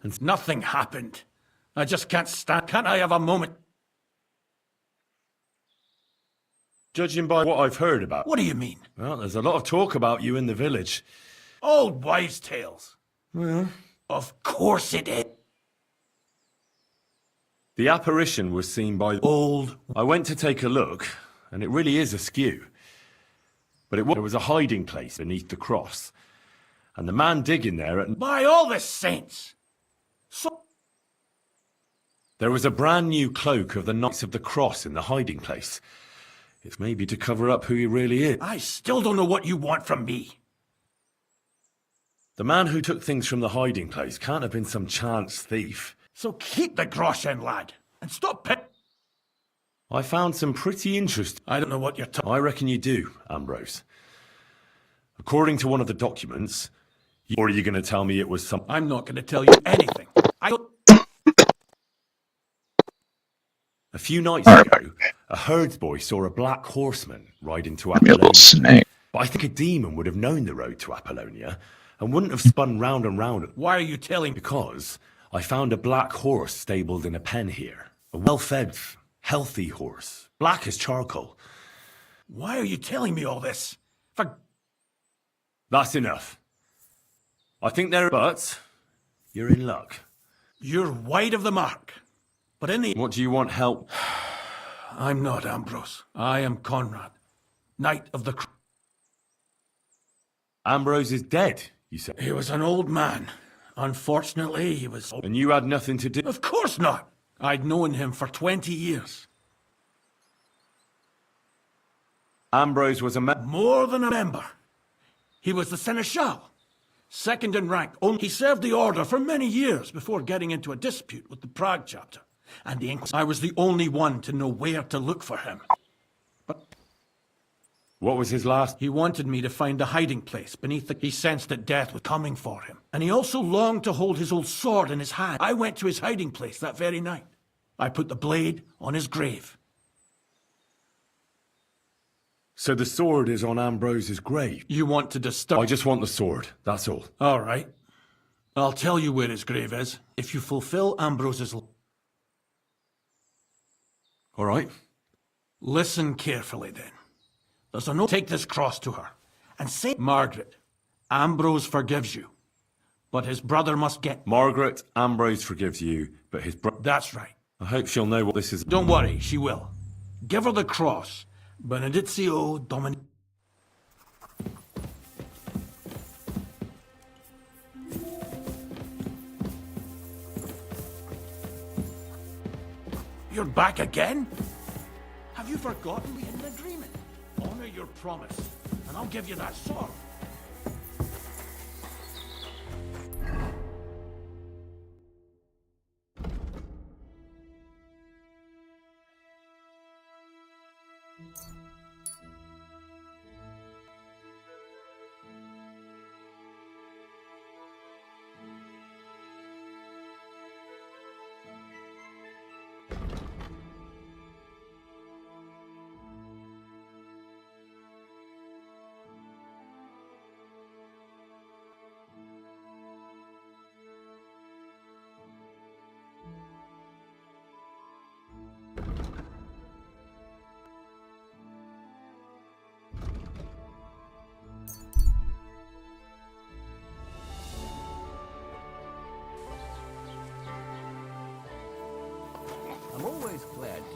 And Nothing happened. I just can't stand. Can't I have a moment? judging by what I've heard about... What do you mean? Well, there's a lot of talk about you in the village. Old wives' tales. Well... Of course it is. The apparition was seen by... Old... I went to take a look, and it really is askew. But there was a hiding place beneath the cross. And the man digging there at... By all the saints! So... There was a brand new cloak of the Knights of the Cross in the hiding place. It's maybe to cover up who he really is. I still don't know what you want from me. The man who took things from the hiding place can't have been some chance thief. So keep the groschen, lad, and stop pet. I found some pretty interesting... I don't know what you're talking... I reckon you do, Ambrose. According to one of the documents... Or are you going to tell me it was some... I'm not going to tell you anything. I don't... A few nights ago, a herdsboy saw a black horseman ride into Apollonia. Snake. But I think a demon would have known the road to Apollonia and wouldn't have spun round and round. Why are you telling me? Because I found a black horse stabled in a pen here. A well-fed, healthy horse. Black as charcoal. Why are you telling me all this? That's enough. I think there... But you're in luck. You're wide of the mark. But in the... What do you want help? I'm not Ambrose. I am Conrad, Knight of the... Ambrose is dead, you said. He was an old man. Unfortunately, he was... And you had nothing to do... Of course not. I'd known him for 20 years. Ambrose was a man... More than a member. He was the seneschal. Second in rank. He served the order for many years before getting into a dispute with the Prague chapter. And I was the only one to know where to look for him. But... What was his last... He wanted me to find a hiding place beneath the... He sensed that death was coming for him. And he also longed to hold his old sword in his hand. I went to his hiding place that very night. I put the blade on his grave. So the sword is on Ambrose's grave? You want to disturb... I just want the sword, that's all. All right. I'll tell you where his grave is, if you fulfill Ambrose's... All right. Listen carefully, then. There's a note. Take this cross to her, and say, Margaret, Ambrose forgives you, but his brother must get... Margaret, Ambrose forgives you, but his brother... That's right. I hope she'll know what this is... Don't worry, she will. Give her the cross. Benedictio Domini... You're back again? Have you forgotten we had an agreement? Honor your promise, and I'll give you that sword.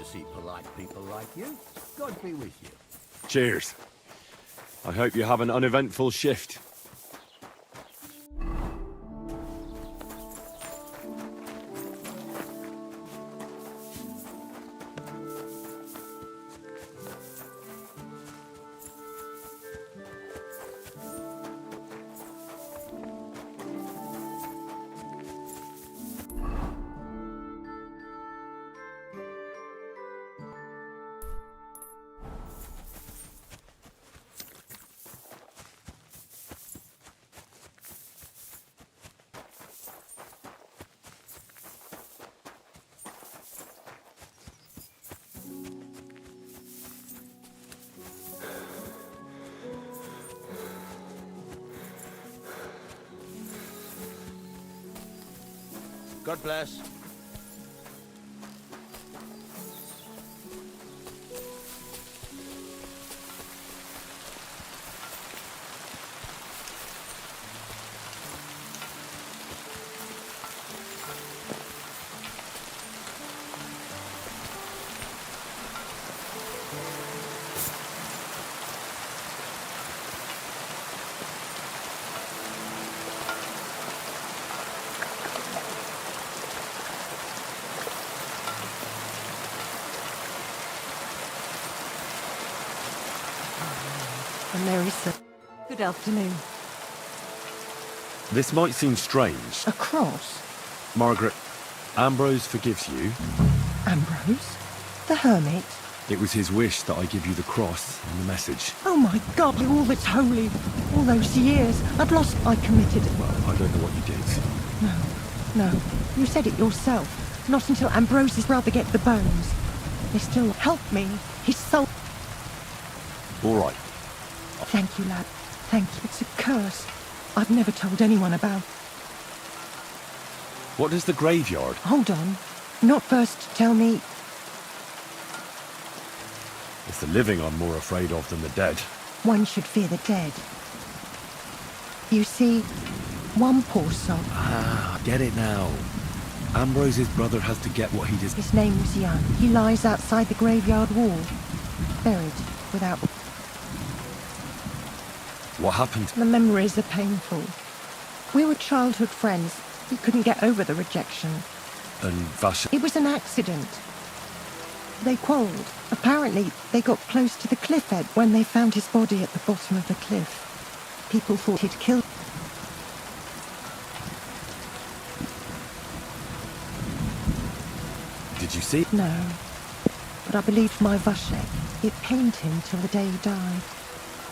to see polite people like you. God be with you. Cheers. I hope you have an uneventful shift. God bless. And there is a... Good afternoon. This might seem strange. A cross? Margaret, Ambrose forgives you. Ambrose? The hermit? It was his wish that I give you the cross and the message. Oh my God, you all that's holy. All those years. I'd lost... I committed... Well, I don't know what you did. No. You said it yourself. Not until Ambrose's brother get the bones. They still help me. His soul... All right. Thank you, lad. Thank you. It's a curse. I've never told anyone about... What does the graveyard... Hold on. Not first tell me... It's the living I'm more afraid of than the dead. One should fear the dead. You see, one poor soul... Ah, I get it now. Ambrose's brother has to get what he does. His name was Young. He lies outside the graveyard wall. Buried, without... What happened? The memories are painful. We were childhood friends. He couldn't get over the rejection. And Vasha... It was an accident. They quarrelled. Apparently, they got close to the cliff edge when they found his body at the bottom of the cliff. People thought he'd killed... Did you see? No. But I believed my Vashek. It pained him till the day he died.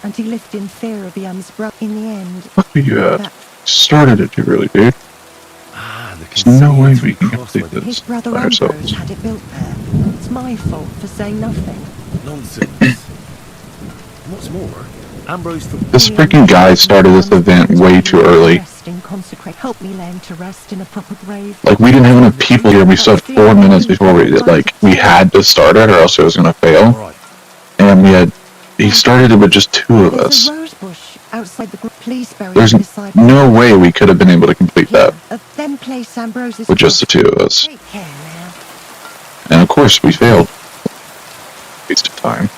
And he lived in fear of Yam's brother. In the end... What were you at? Started it too early, dude. There's no way we can complete this His brother by Ambrose ourselves. had it built there. It's my fault for saying nothing. Nonsense. What's more, Ambrose... This freaking guy started this event way too early. Rest in consecrate. Help me lay him to rest in a proper grave. Like, we didn't have enough people here. We still had 4 minutes before we had to start it, or else it was going to fail. And he started it with just 2 of us. Rose bush outside the police buried There's beside no way we could have been able to complete that then place Ambrose's with just the 2 of us. Take care now. And of course, we failed. Waste of time.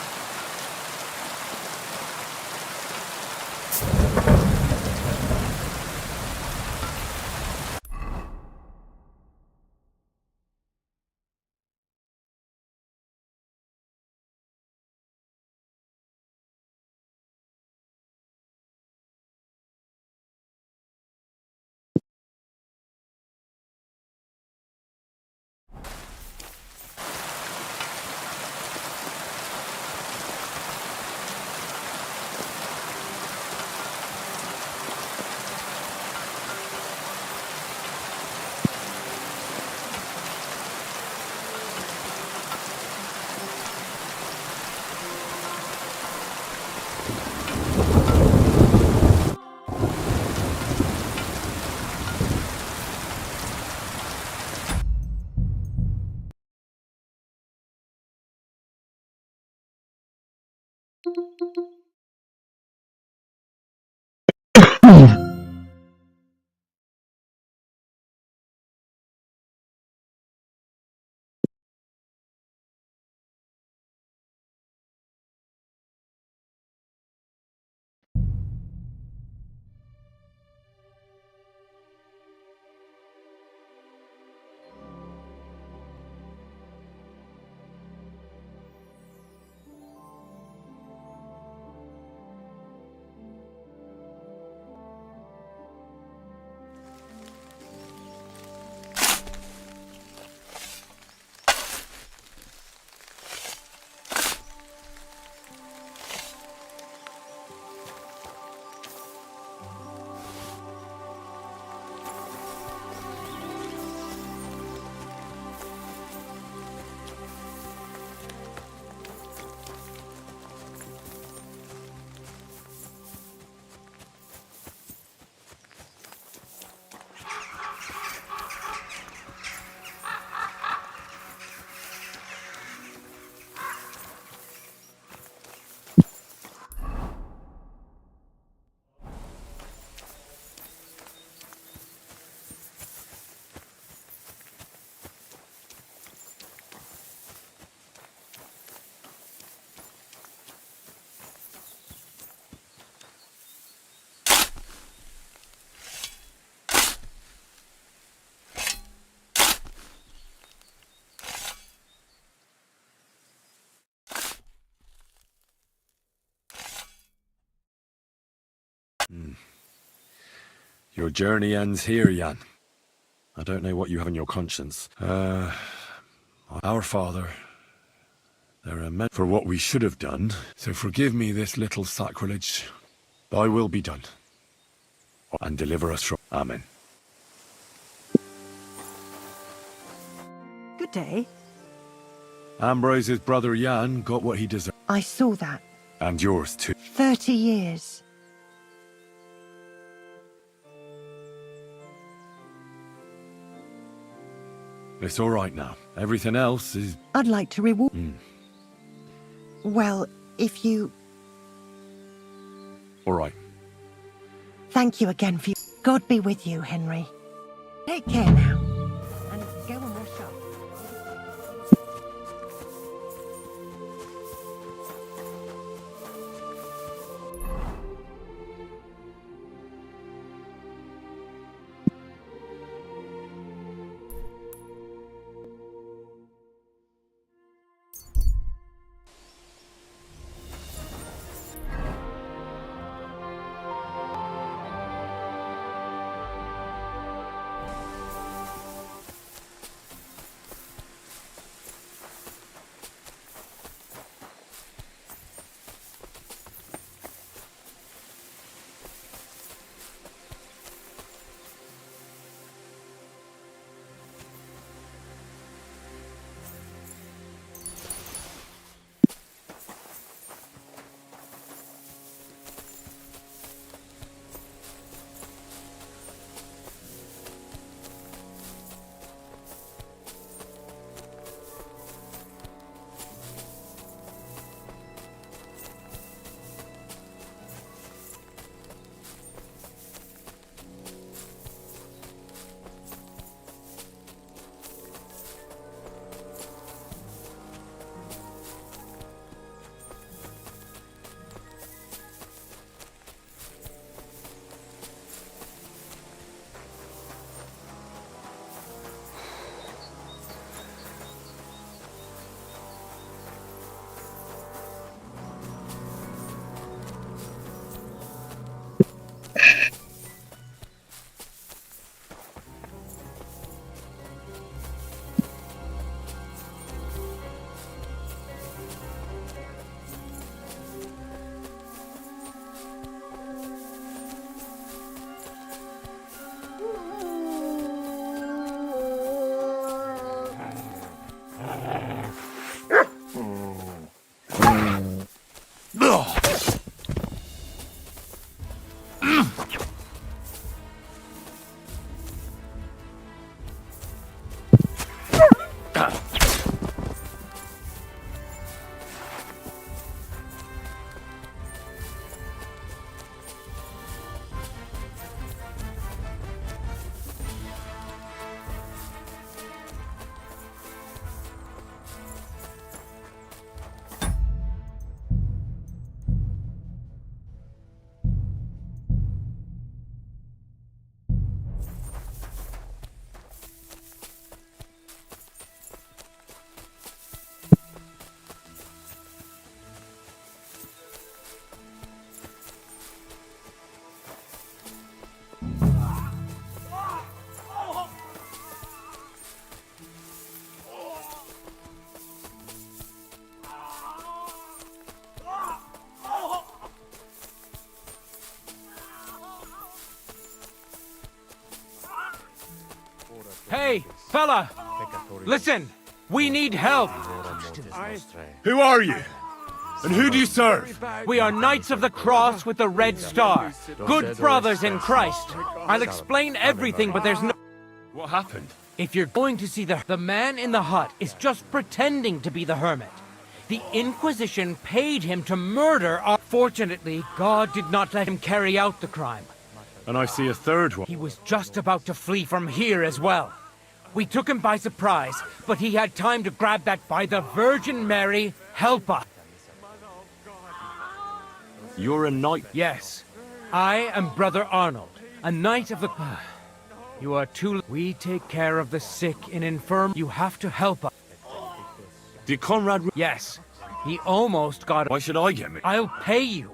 Your journey ends here, Jan. I don't know what you have on your conscience. Our Father, there are men for what we should have done, so forgive me this little sacrilege. Thy will be done, and deliver us from... Amen. Good day. Ambrose's brother Jan got what he deserved. I saw that. And yours too. 30 years. It's all right now. Everything else is... I'd like to reward... Well, if you... All right. Thank you again for... God be with you, Henry. Take care now. And go and wash up. Hey, fella! Listen! We need help! Who are you? And who do you serve? We are Knights of the Cross with the Red Star. Good brothers in Christ. I'll explain everything, but there's no... What happened? If you're going to see the man in the hut is just pretending to be the hermit. The Inquisition paid him to murder our... Fortunately, God did not let him carry out the crime. And I see a third one. He was just about to flee from here as well. We took him by surprise, but he had time to grab that by the Virgin Mary, help us. You're a knight? Yes. I am Brother Arnold, a knight of the... You are too... We take care of the sick and infirm. You have to help us. Did Conrad... Yes. He almost got... Why should I get me? I'll pay you.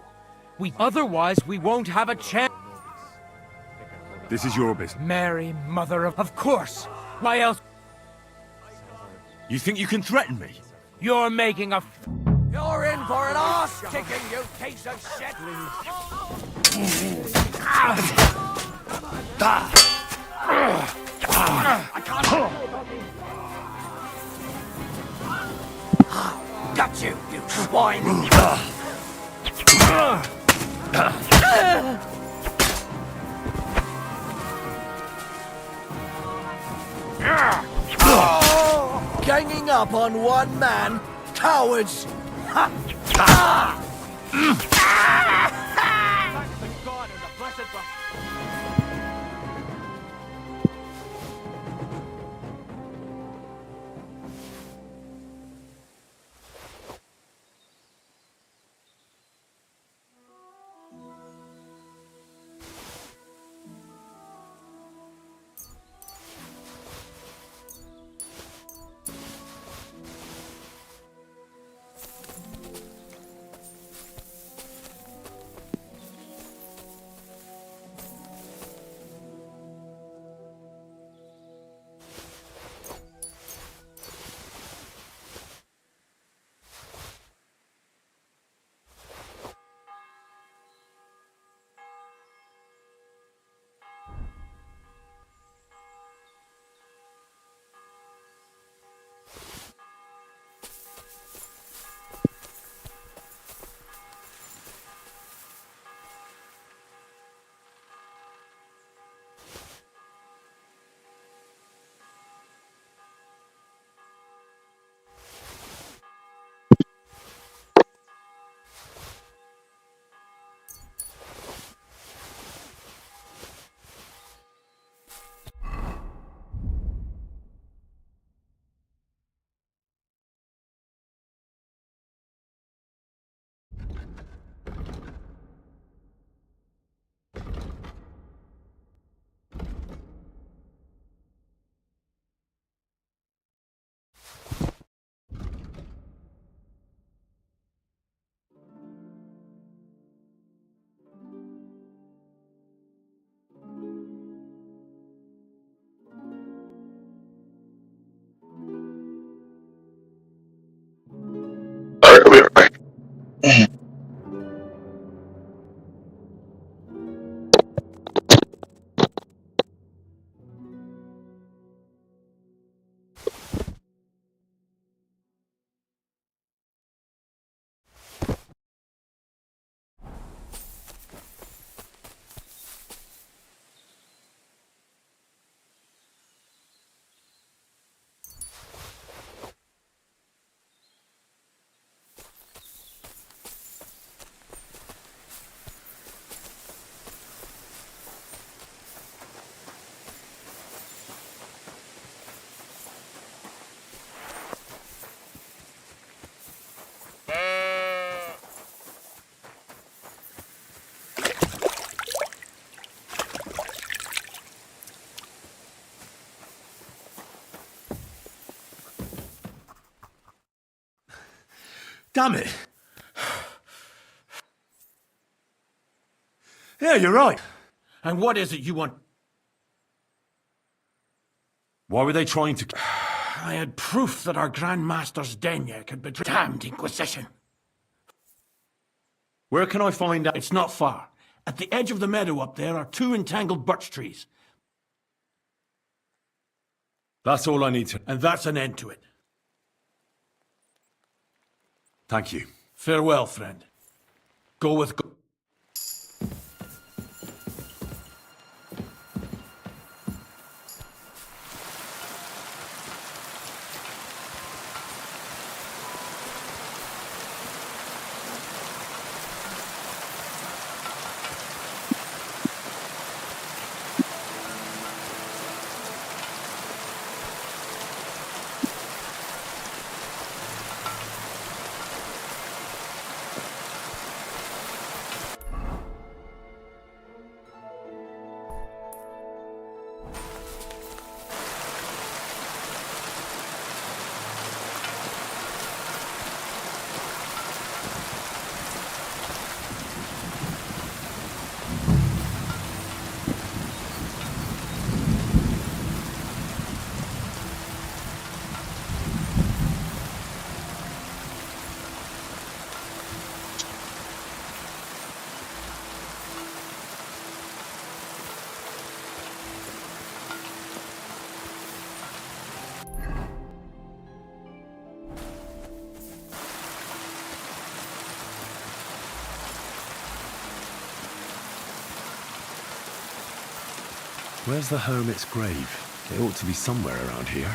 Otherwise, we won't have a chance. This is your business. Mary, mother of course. Why else? You think you can threaten me? You're making a... You're in for an arse kicking, you piece of shit! Got you, you swine! Ganging up on one man? Cowards! Ha! Ah! Alright, I'll be right back. Damn it. Yeah, you're right. And what is it you want? Why were they trying to... I had proof that our Grand Master's Denyak had betrayed damned Inquisition. Where can I find out? It's not far. At the edge of the meadow up there are 2 entangled birch trees. That's all I need to... And that's an end to it. Thank you. Farewell, friend. Go with God. Where's the hermit's grave? It ought to be somewhere around here.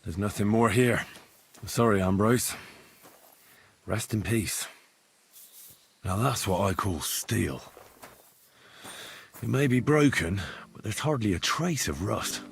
There's nothing more here. Sorry, Ambrose. Rest in peace. Now that's what I call steel. It may be broken, but there's hardly a trace of rust.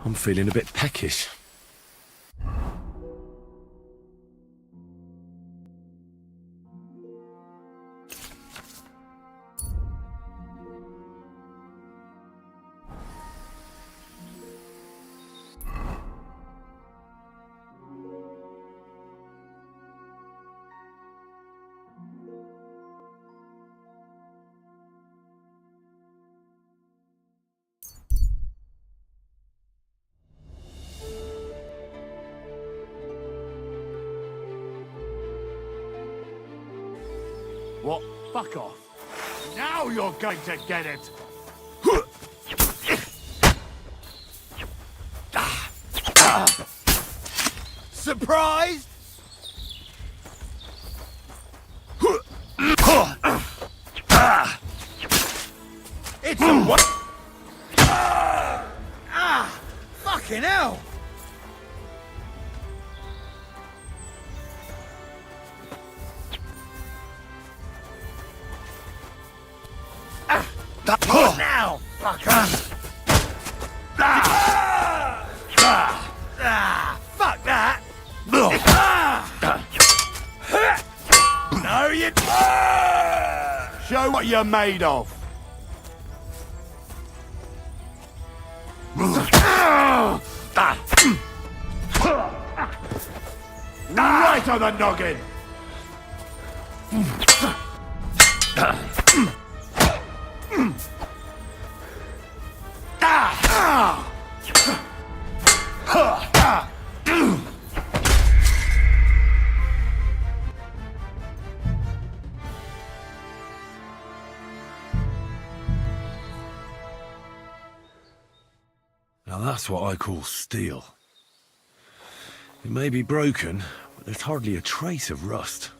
I'm feeling a bit peckish. Fuck off. Now you're going to get it. Surprised? It's a what? Fucking hell! Now, fucker! Fuck that! No, you. Show what you're made of. Right on the noggin. Now that's what I call steel. It may be broken, but there's hardly a trace of rust.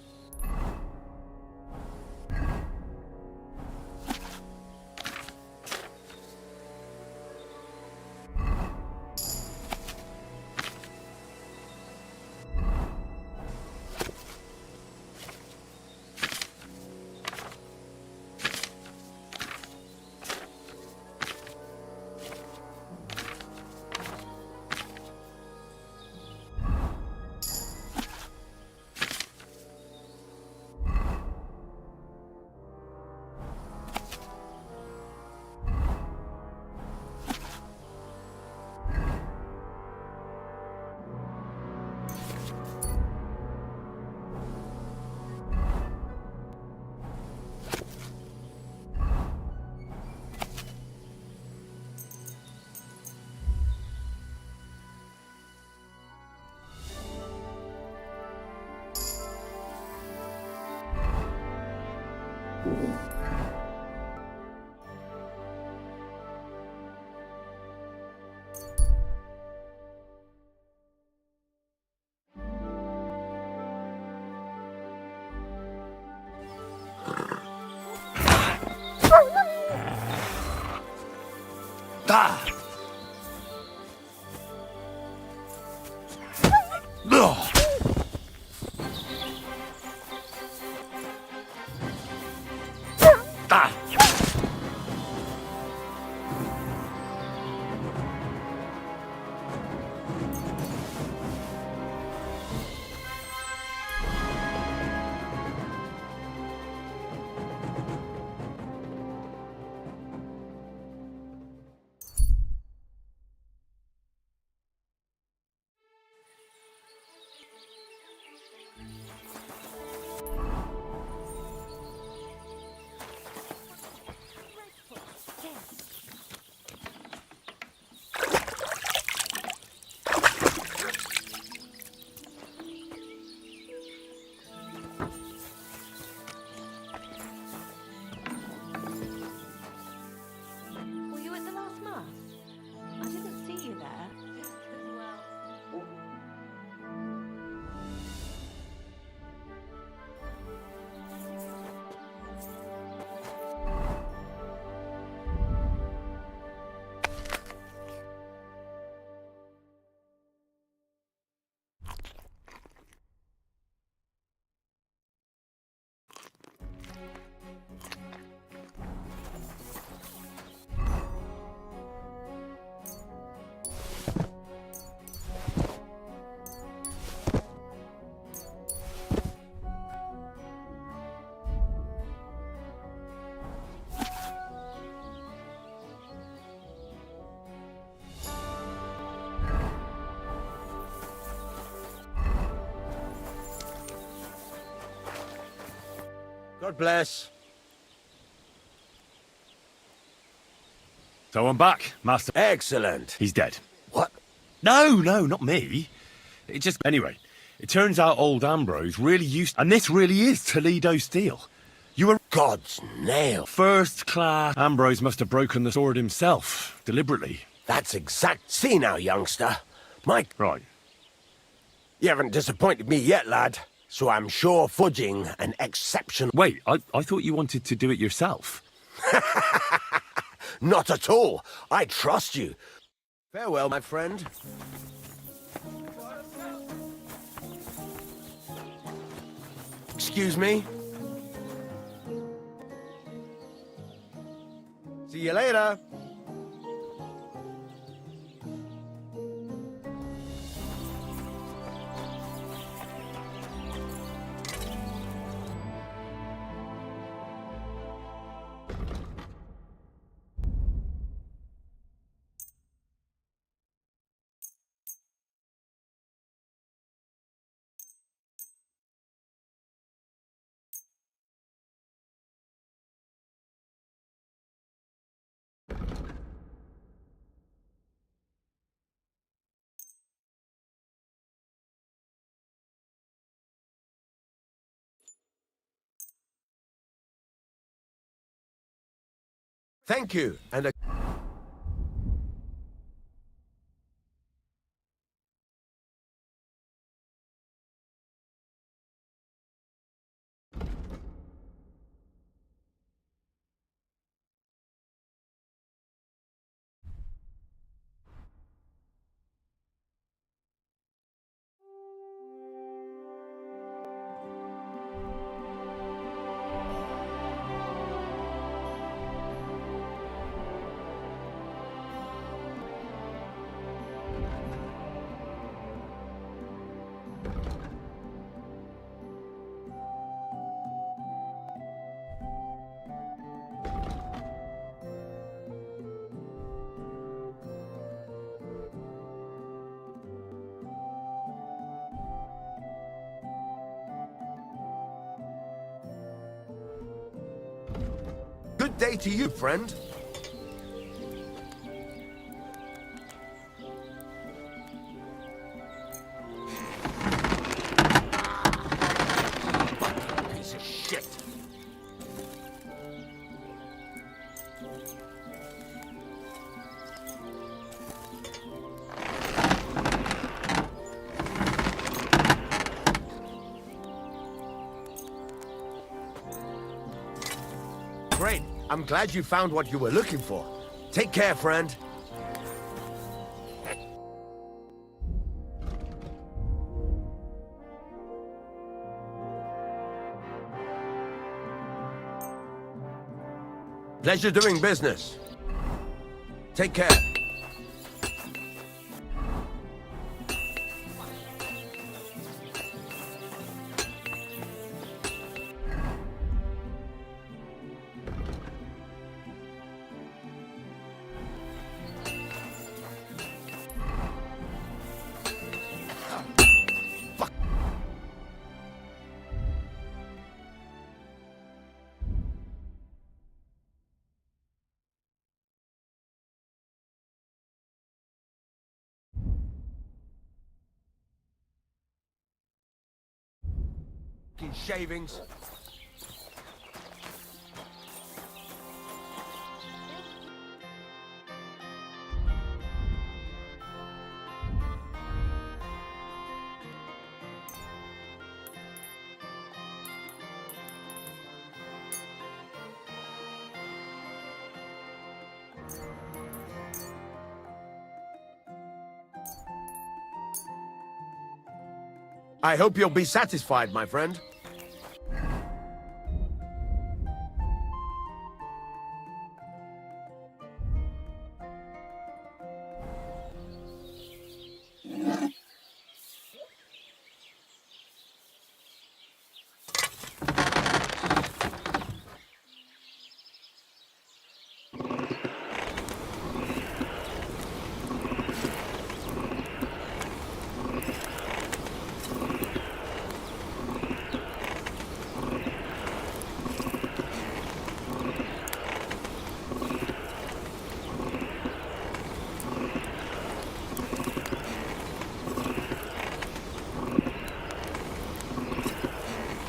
God bless. So I'm back, Master. Excellent. He's dead. What? No, not me. It just... Anyway, it turns out old Ambrose really used... And this really is Toledo steel. You were... God's nail. First class. Ambrose must have broken the sword himself, deliberately. That's exact. See now, youngster. Mike. Right. You haven't disappointed me yet, lad. So I'm sure fudging an exception. Wait, I thought you wanted to do it yourself. Not at all. I trust you. Farewell, my friend. Excuse me? See you later. Thank you, and good day to you, friend. Piece of shit. Great. I'm glad you found what you were looking for. Take care, friend. Pleasure doing business. Take care. Shavings. I hope you'll be satisfied, my friend.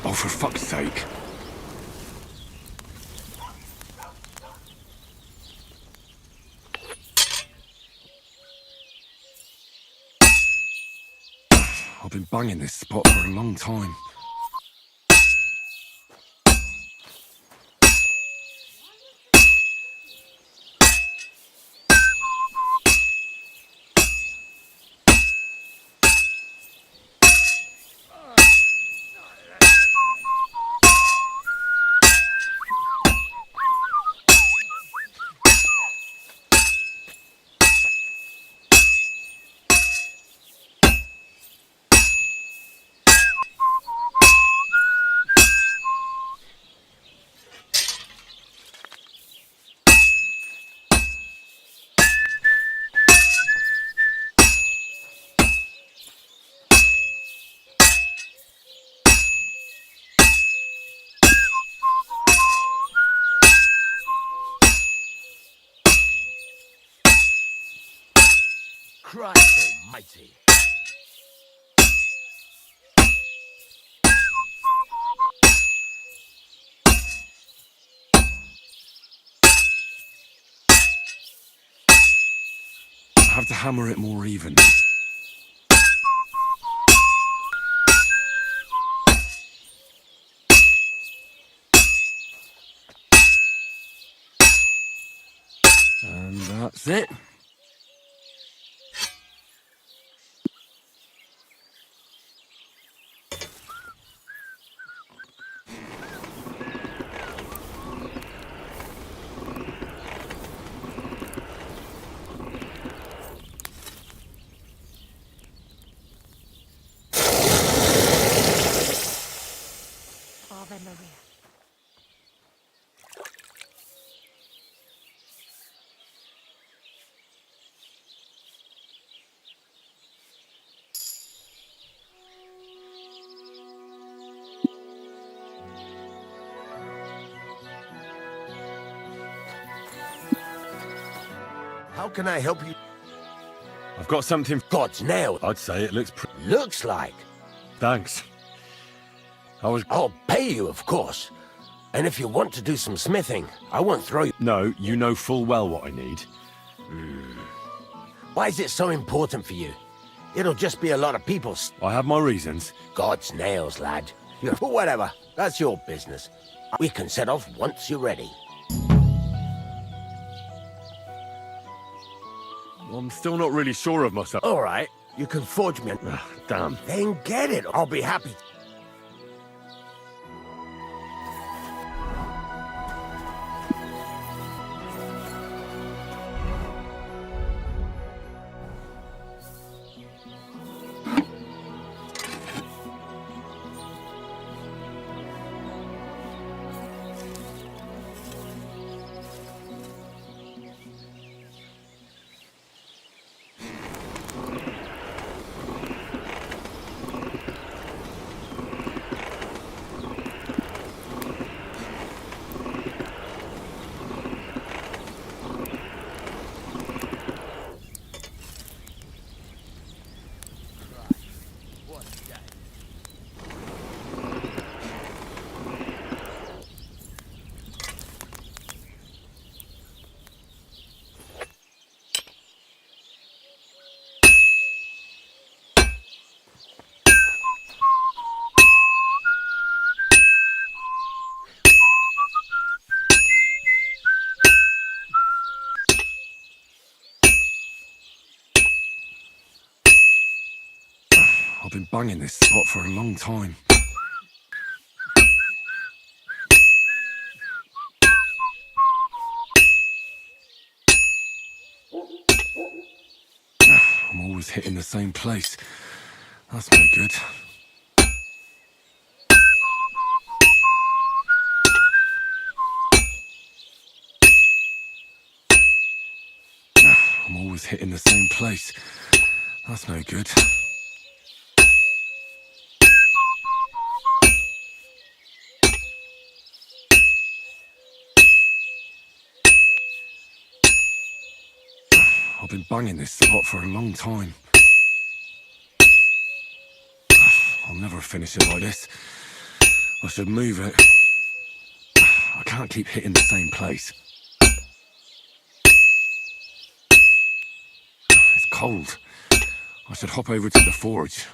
Oh, for fuck's sake. I've been banging this spot for a long time. Christ almighty. I have to hammer it more evenly. And that's it. Ave Maria. How can I help you? I've got something. God's nail. I'd say it looks Looks like. Thanks. I'll pay you, of course. And if you want to do some smithing, I won't throw you. No, you know full well what I need. Why is it so important for you? It'll just be a lot of people. I have my reasons. God's nails, lad. Whatever. That's your business. We can set off once you're ready. I'm still not really sure of myself. All right. You can forge me. Damn. Then get it. I'll be happy. I've been banging this spot for a long time. I'm always hitting the same place. That's no good. I'm always hitting the same place. That's no good. I've been banging this spot for a long time. I'll never finish it like this. I should move it. I can't keep hitting the same place. It's cold. I should hop over to the forge.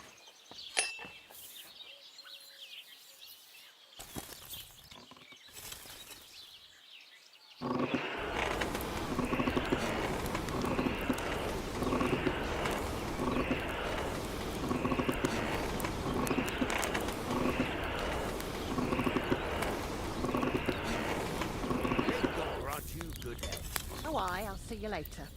later.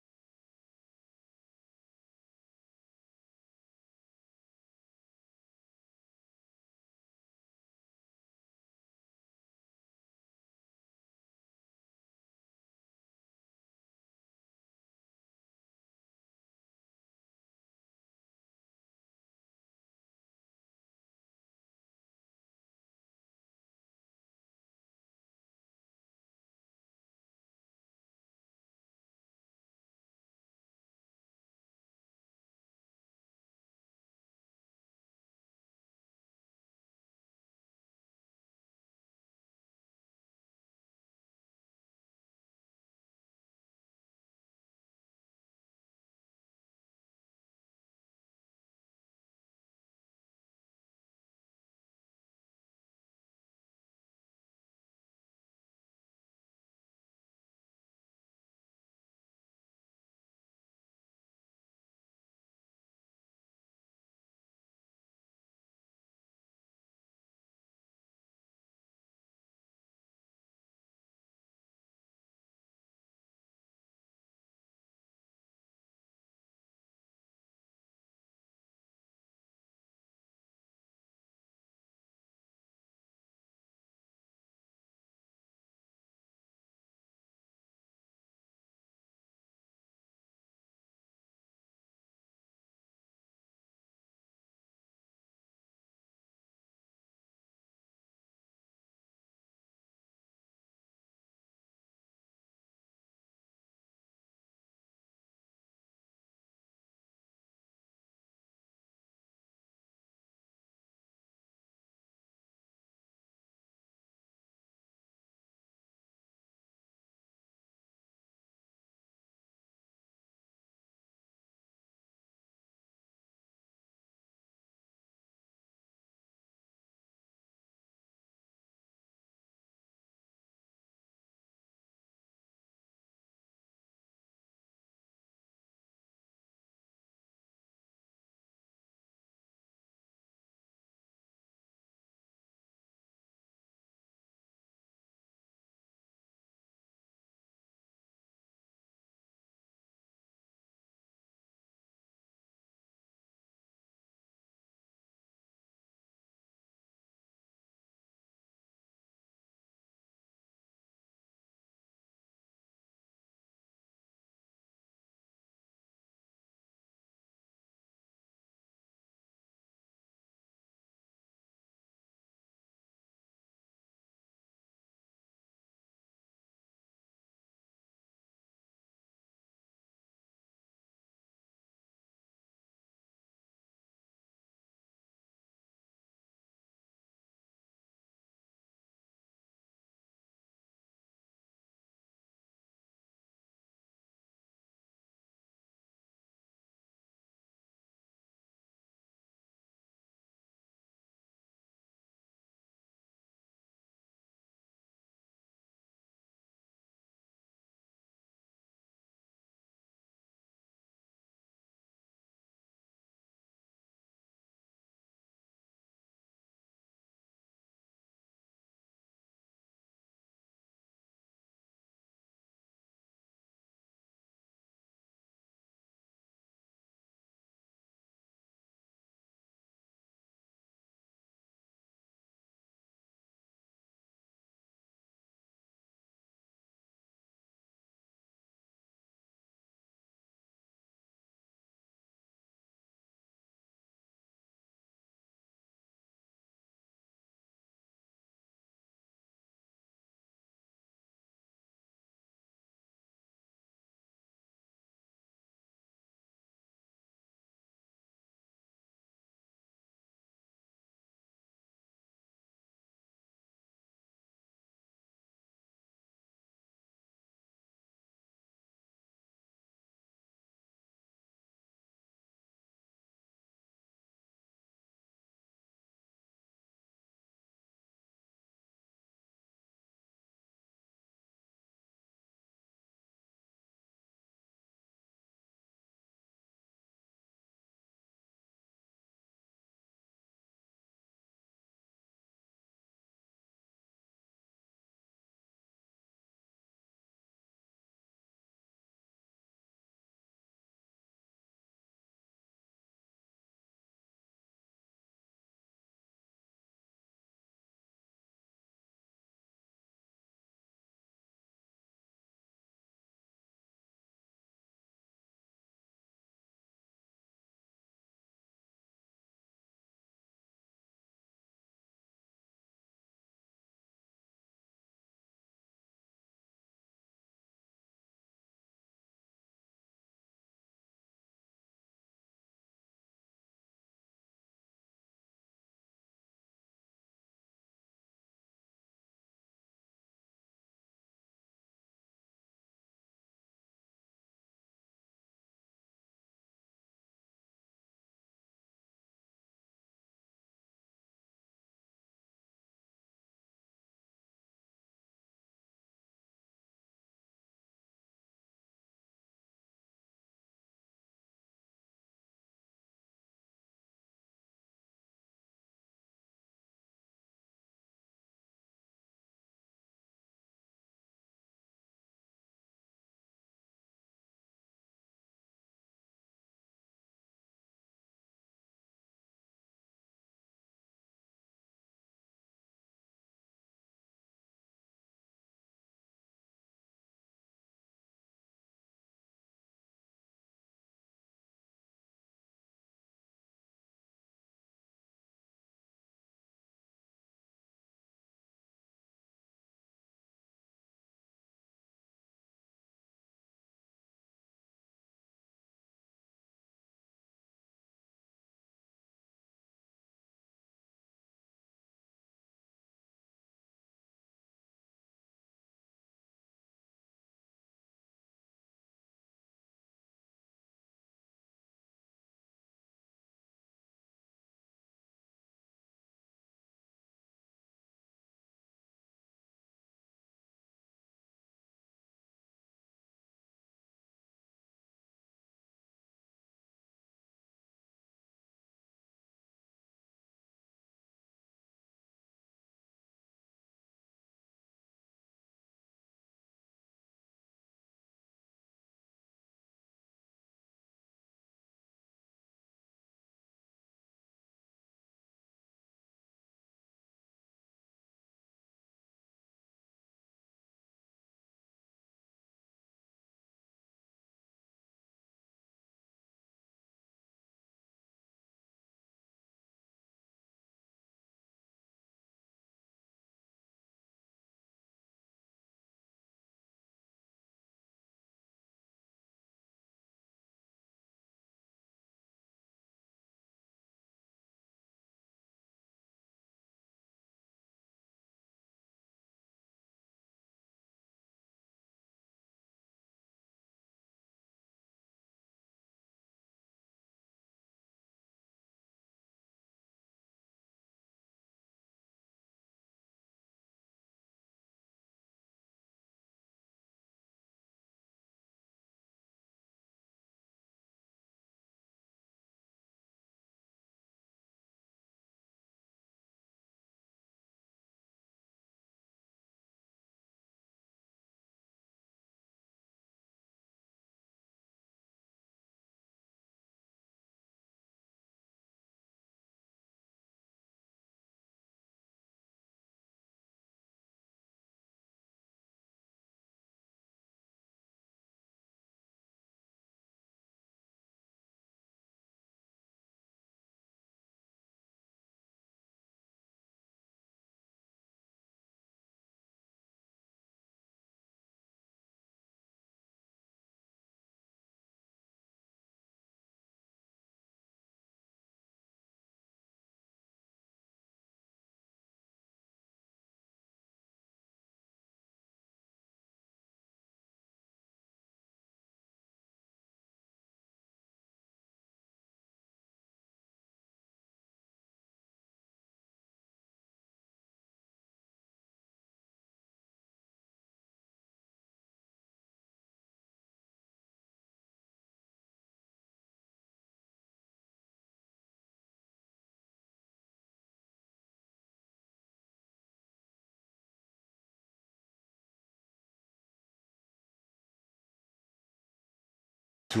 to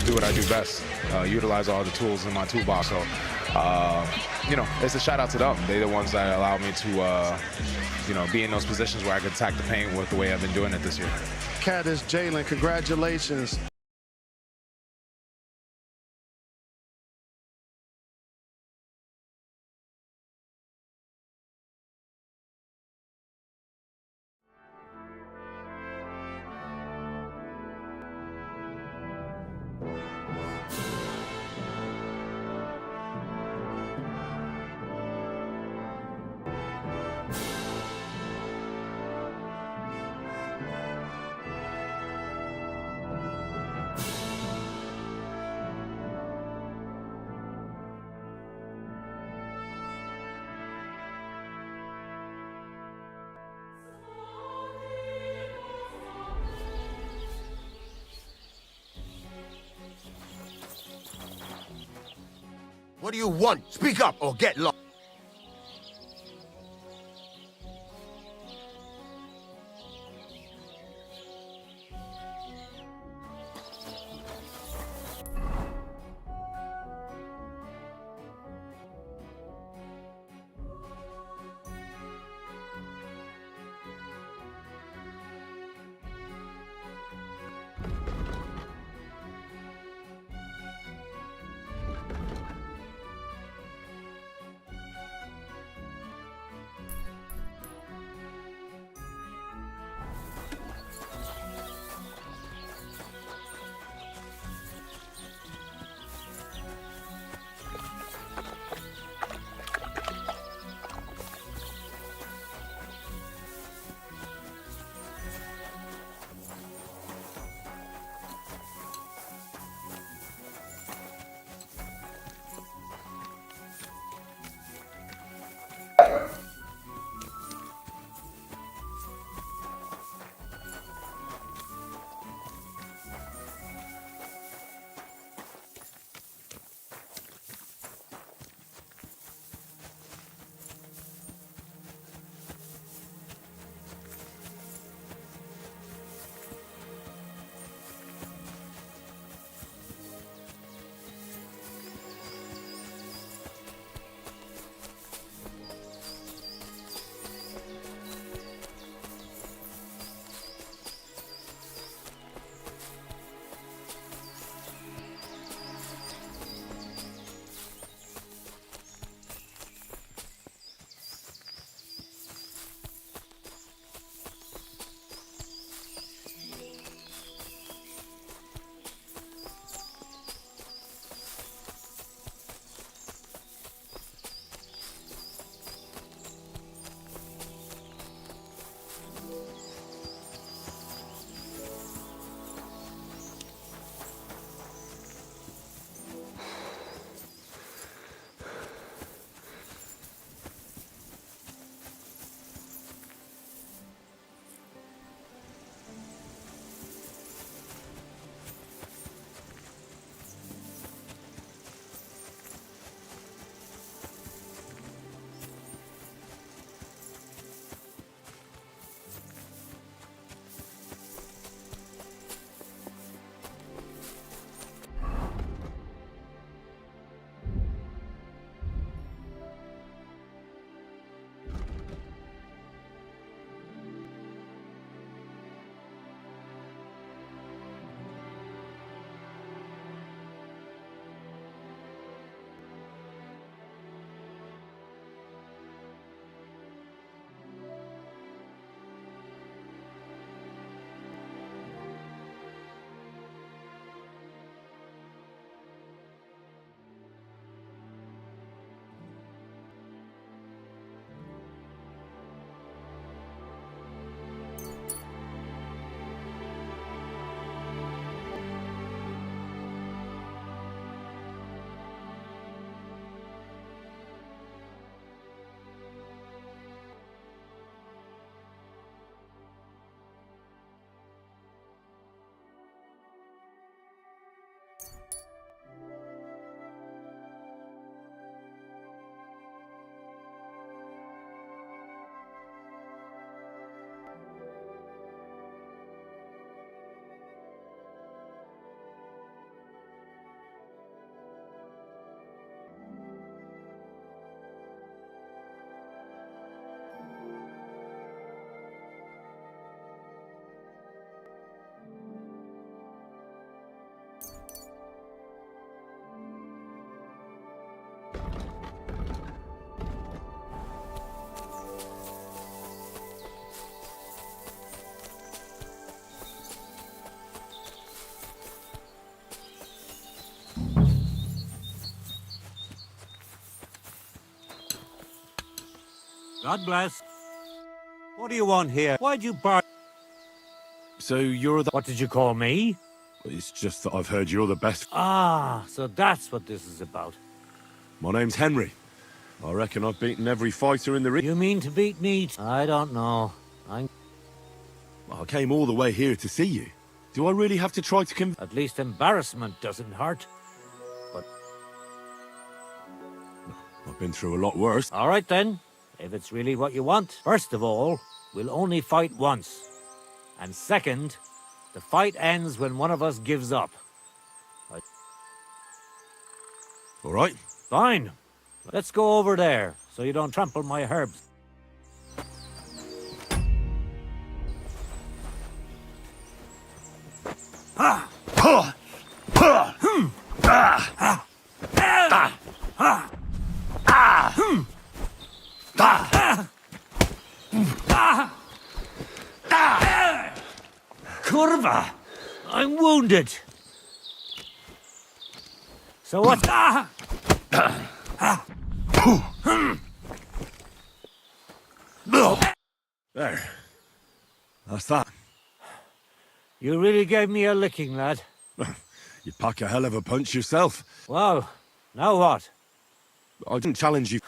do what I do best, utilize all the tools in my toolbox. So, you know, it's a shout out to them. They're the ones that allow me to, you know, be in those positions where I can attack the paint with the way I've been doing it this year. Cat is Jalen. Congratulations. What do you want? Speak up or get lost. God bless. What do you want here? Why'd you bark? So you're the... What did you call me? It's just that I've heard you're the best. Ah, so that's what this is about. My name's Henry. I reckon I've beaten every fighter in the ring. You mean to beat me? I don't know. I came all the way here to see you. Do I really have to try to At least embarrassment doesn't hurt. But I've been through a lot worse. all right then, if it's really what you want. First of all, we'll only fight once. And second, the fight ends when one of us gives up. All right. Fine. Let's go over there, so you don't trample my herbs. Curva! I'm wounded. So what? There. That's that. You really gave me a licking, lad. You pack a hell of a punch yourself. Wow. Now what? I didn't challenge you.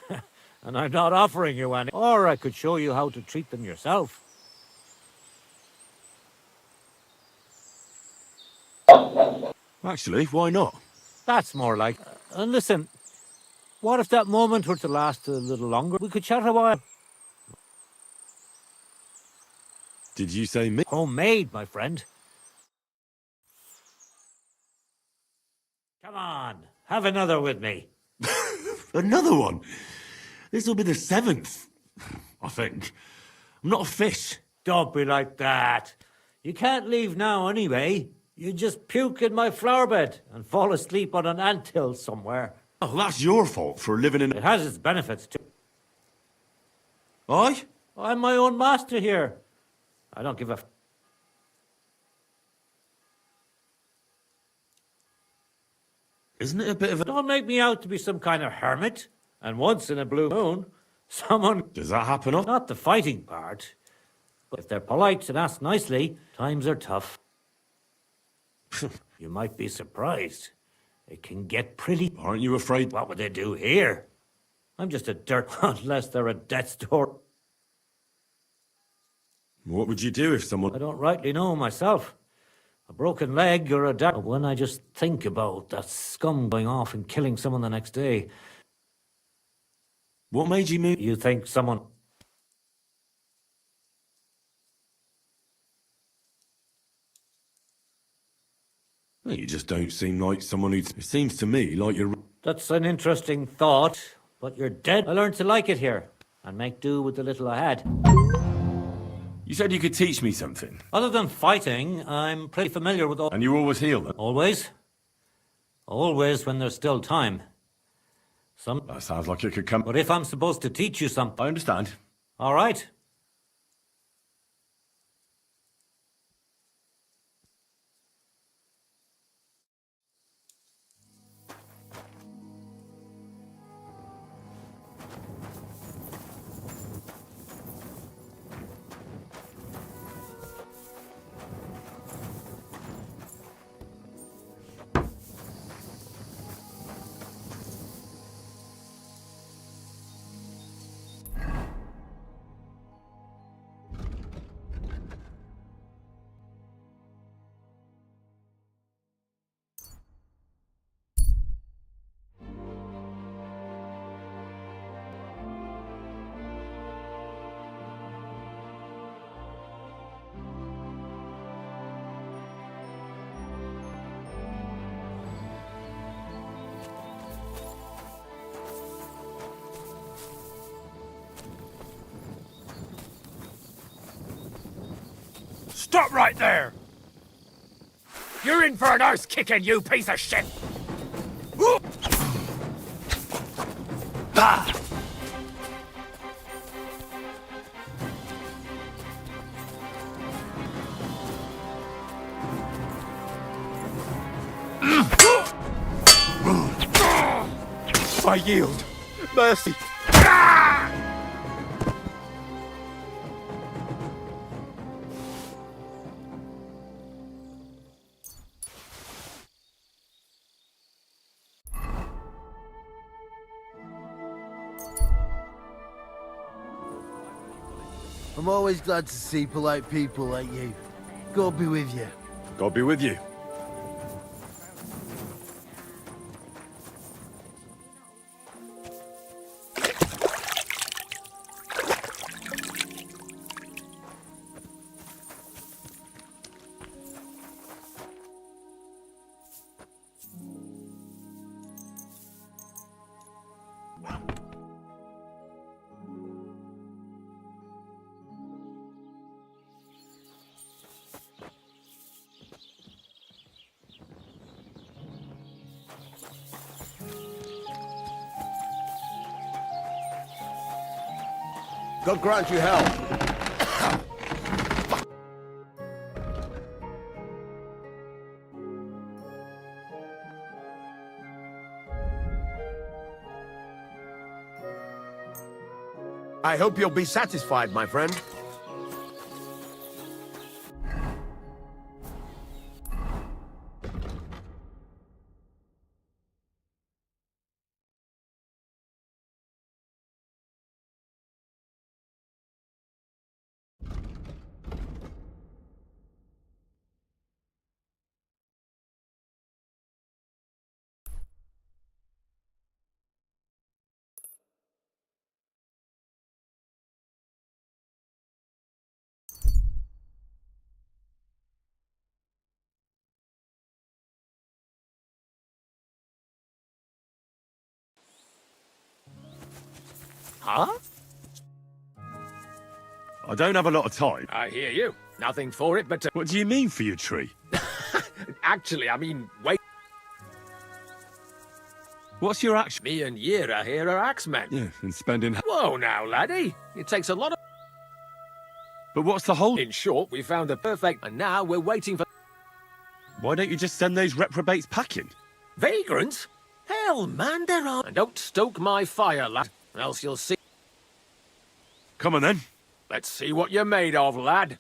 And I'm not offering you any. Or I could show you how to treat them yourself. Actually, why not? That's more like... And listen, what if that moment were to last a little longer? We could chat a while. Did you say me? Homemade, my friend. Come on, have another with me. Another one? This'll be the 7th, I think. I'm not a fish. Don't be like that. You can't leave now anyway. You just puke in my flower bed and fall asleep on an anthill somewhere. Oh, that's your fault for living in... It has its benefits too. Aye? I'm my own master here. I don't give a... Isn't it a bit of a... Don't make me out to be some kind of hermit. And once in a blue moon, someone... Does that happen often? Not the fighting part. But if they're polite and ask nicely, times are tough. You might be surprised. It can get pretty... Aren't you afraid? What would they do here? I'm just a dirt... unless they're at death's door. What would you do if someone... I don't rightly know myself. A broken leg or a dagger. When I just think about that scum going off and killing someone the next day... What made you move? You think someone... Well, you just don't seem like someone who'd... It seems to me like you're... That's an interesting thought, but you're dead. I learned to like it here, and make do with the little I had. You said you could teach me something. Other than fighting, I'm pretty familiar with all... And you always heal them? Always. Always when there's still time. That sounds like it could come... But if I'm supposed to teach you something... I understand. All right. Stop right there! You're in for an arse kicking, you piece of shit! Ah! I yield. Mercy. I'm always glad to see polite people like you. God be with you. God be with you. God grant you help. I hope you'll be satisfied, my friend. Huh? I don't have a lot of time. I hear you. Nothing for it but to... What do you mean for your tree? Actually, I mean, wait. What's your action? Me and Yira here are axemen. Yeah, and spending... Whoa now, laddie. It takes a lot of... But what's the whole... In short, we found the perfect... And now we're waiting for... Why don't you just send those reprobates packing? Vagrants? Hell, man, there are... And don't stoke my fire, lad, else you'll see... Come on, then. Let's see what you're made of, lad.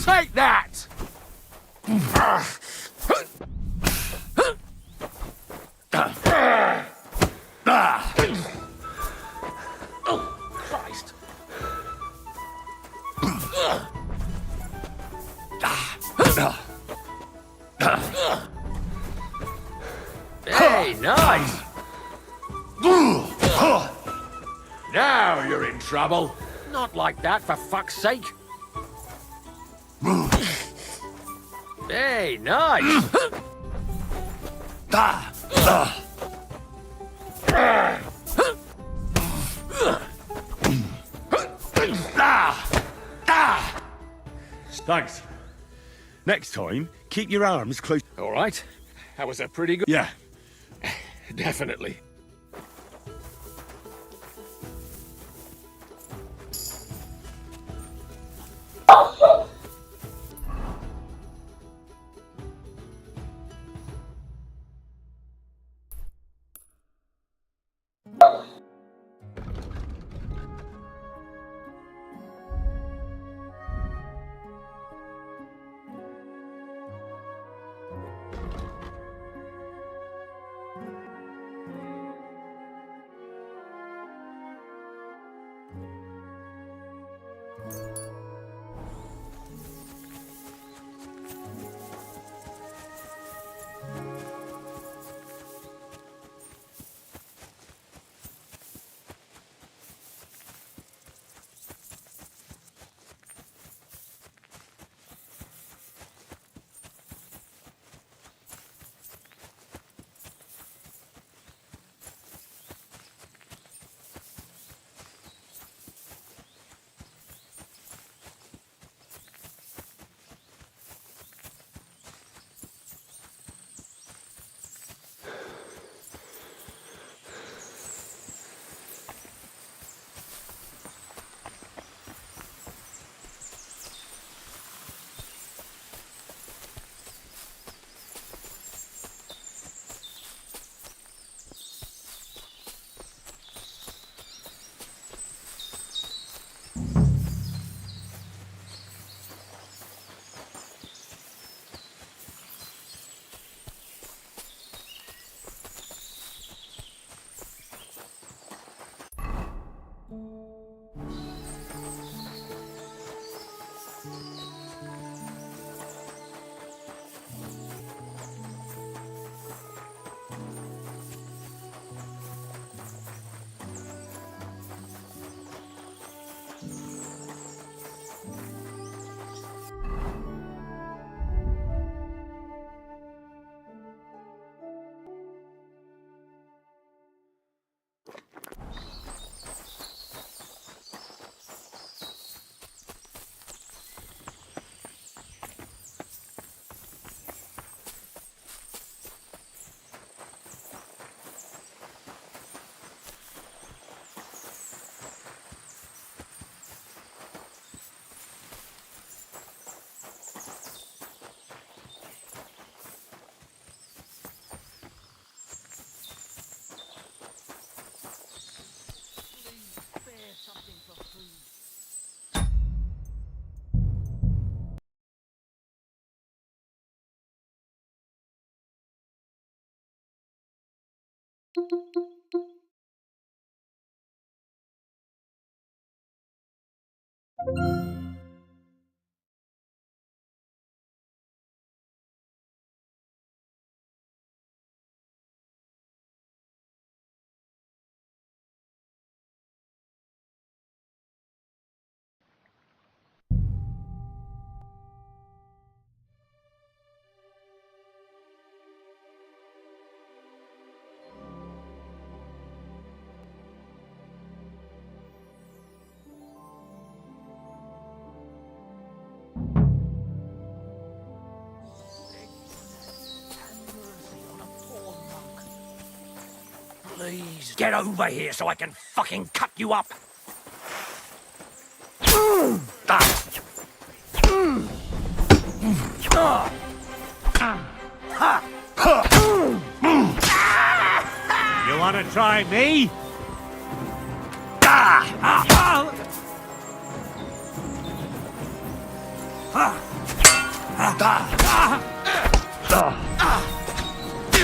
Take that! Oh, Christ. Hey, nice! Now you're in trouble. Not like that, for fuck's sake. Hey, nice! Thanks. Next time, keep your arms close. All right. That was a pretty good... Yeah. Definitely. Please, get over here so I can fucking cut you up. You want to try me?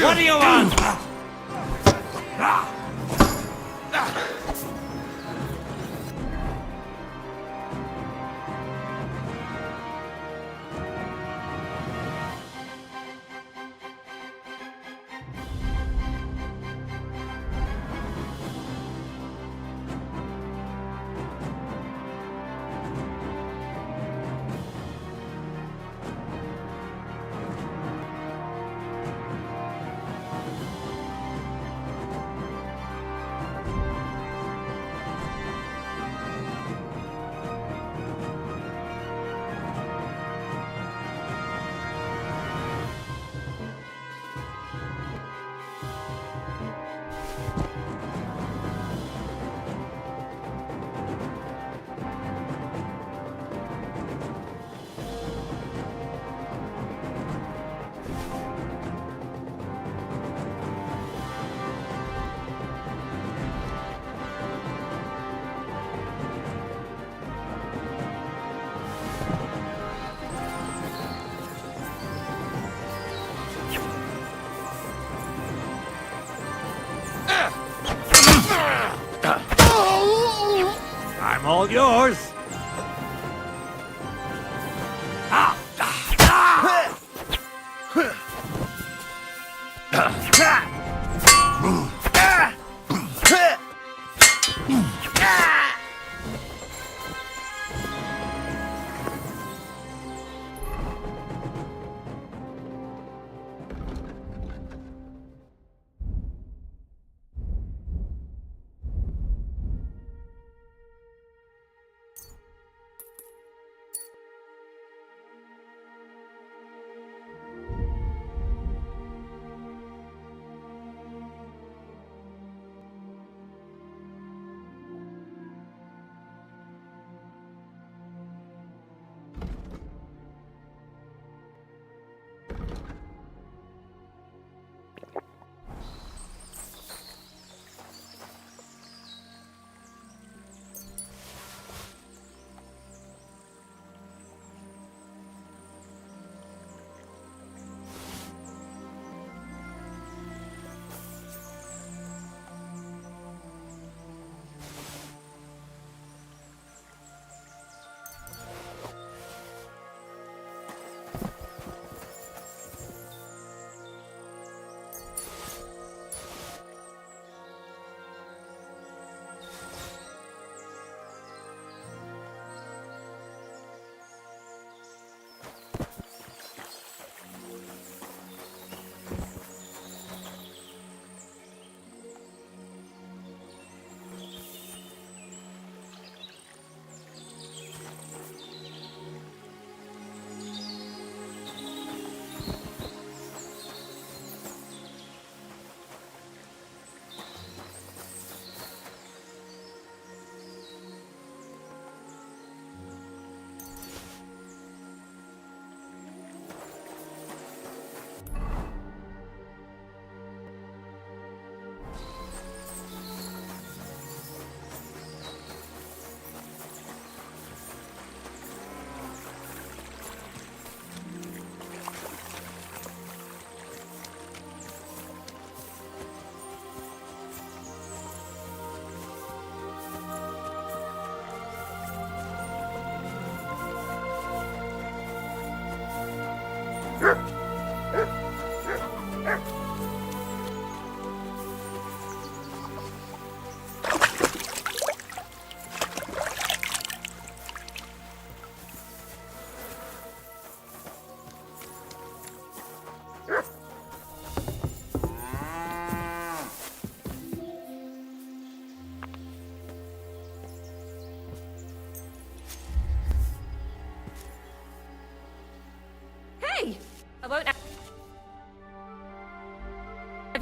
What do you want? I'm all yours.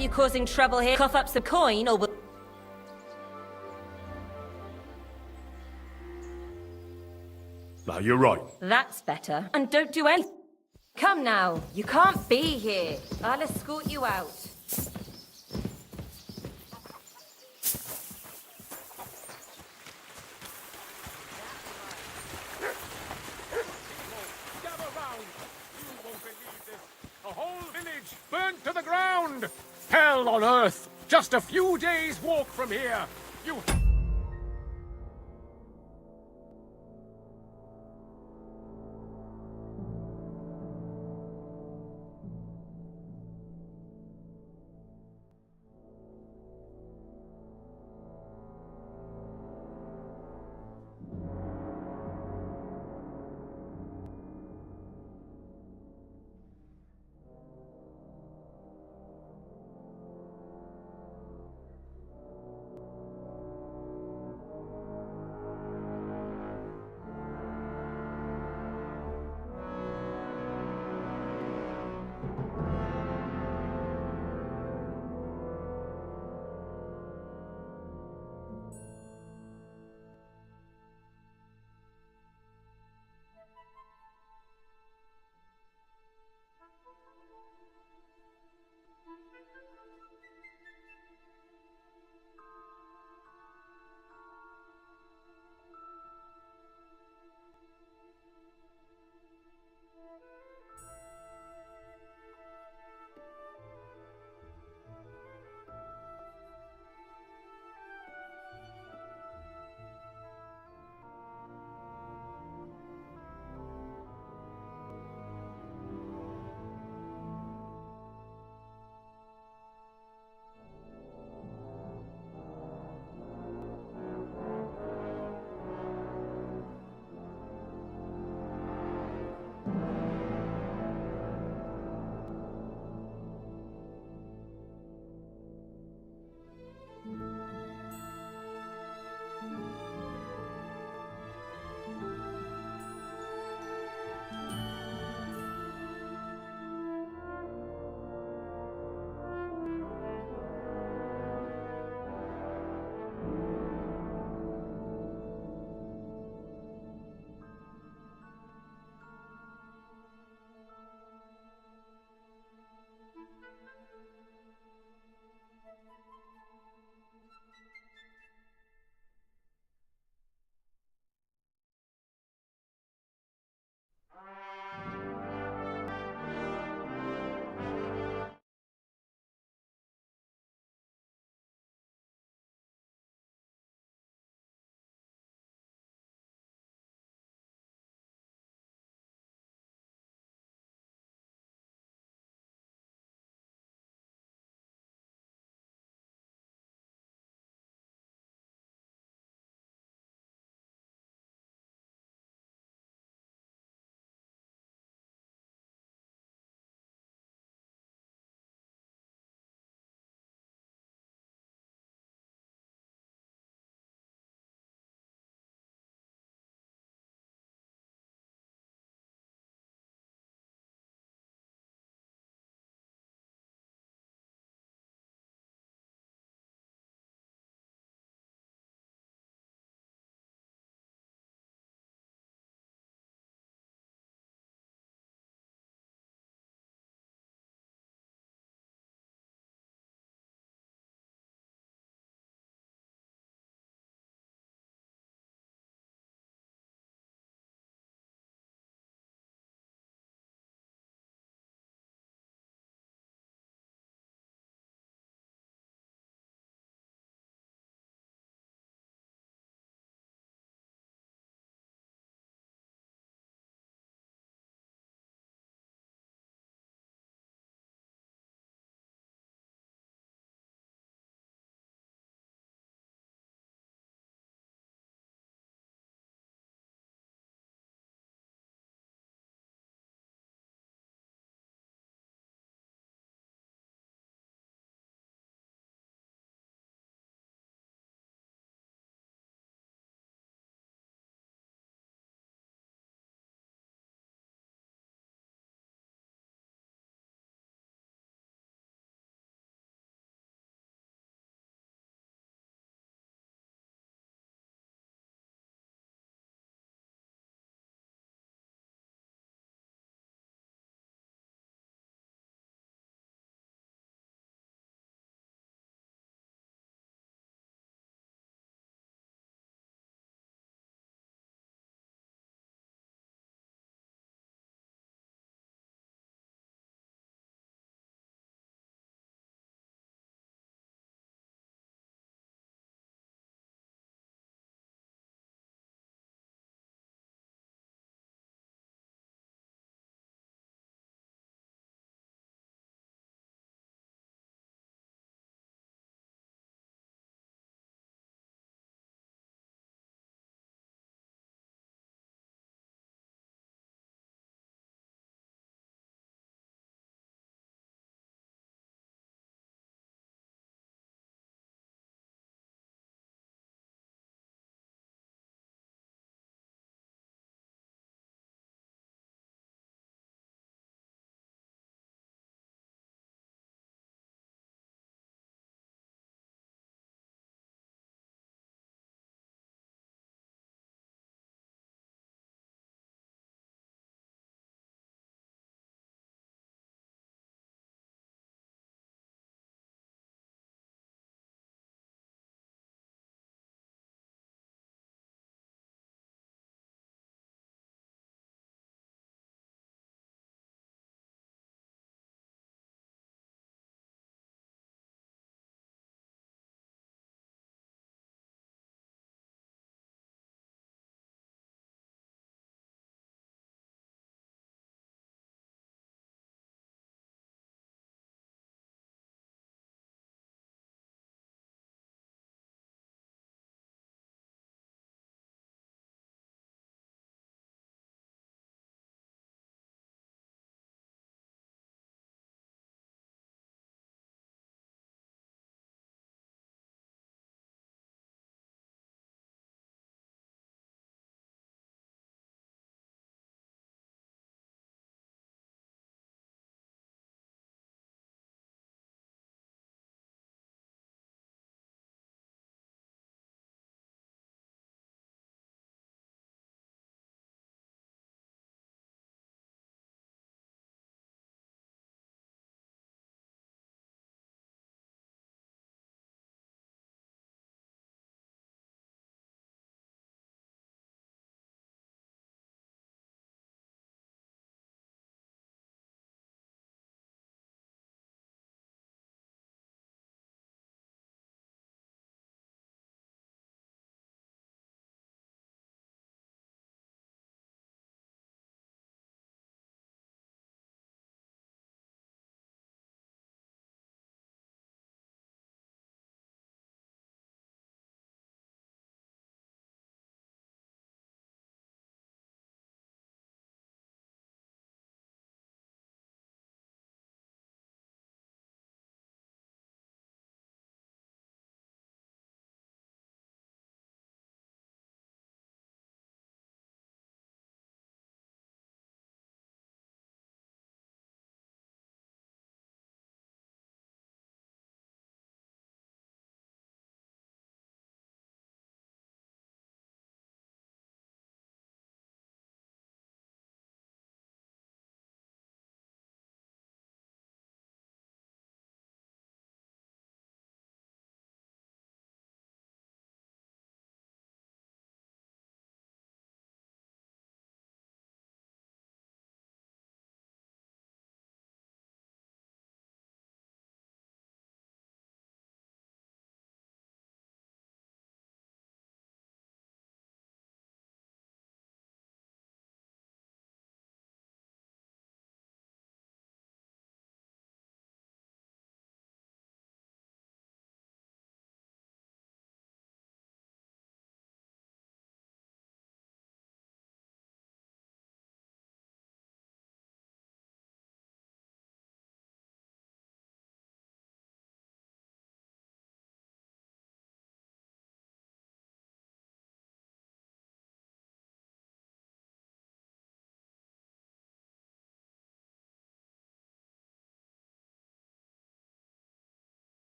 you causing trouble here? Cough up some coin or will... Now, you're right. That's better. And don't do anything. Come now, you can't be here. I'll escort you out. The whole village burnt to the ground! Hell on earth! Just a few days' walk from here! You...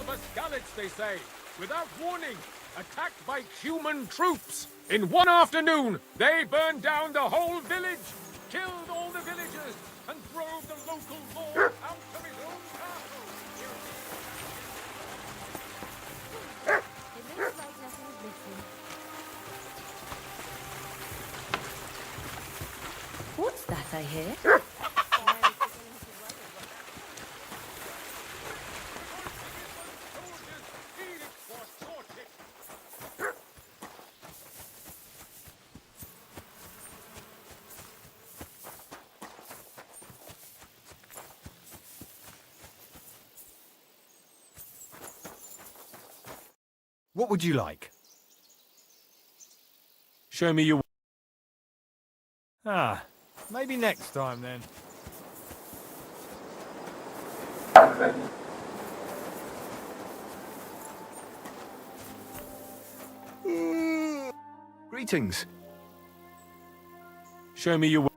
Albus Gallets, they say, without warning, attacked by human troops. In one afternoon, they burned down the whole village, killed all the villagers, and drove the local lord out of his own castle. It looks like nothing is missing. What's that I hear? What would you like? Show me your... Ah, maybe next time then. Greetings. Show me your...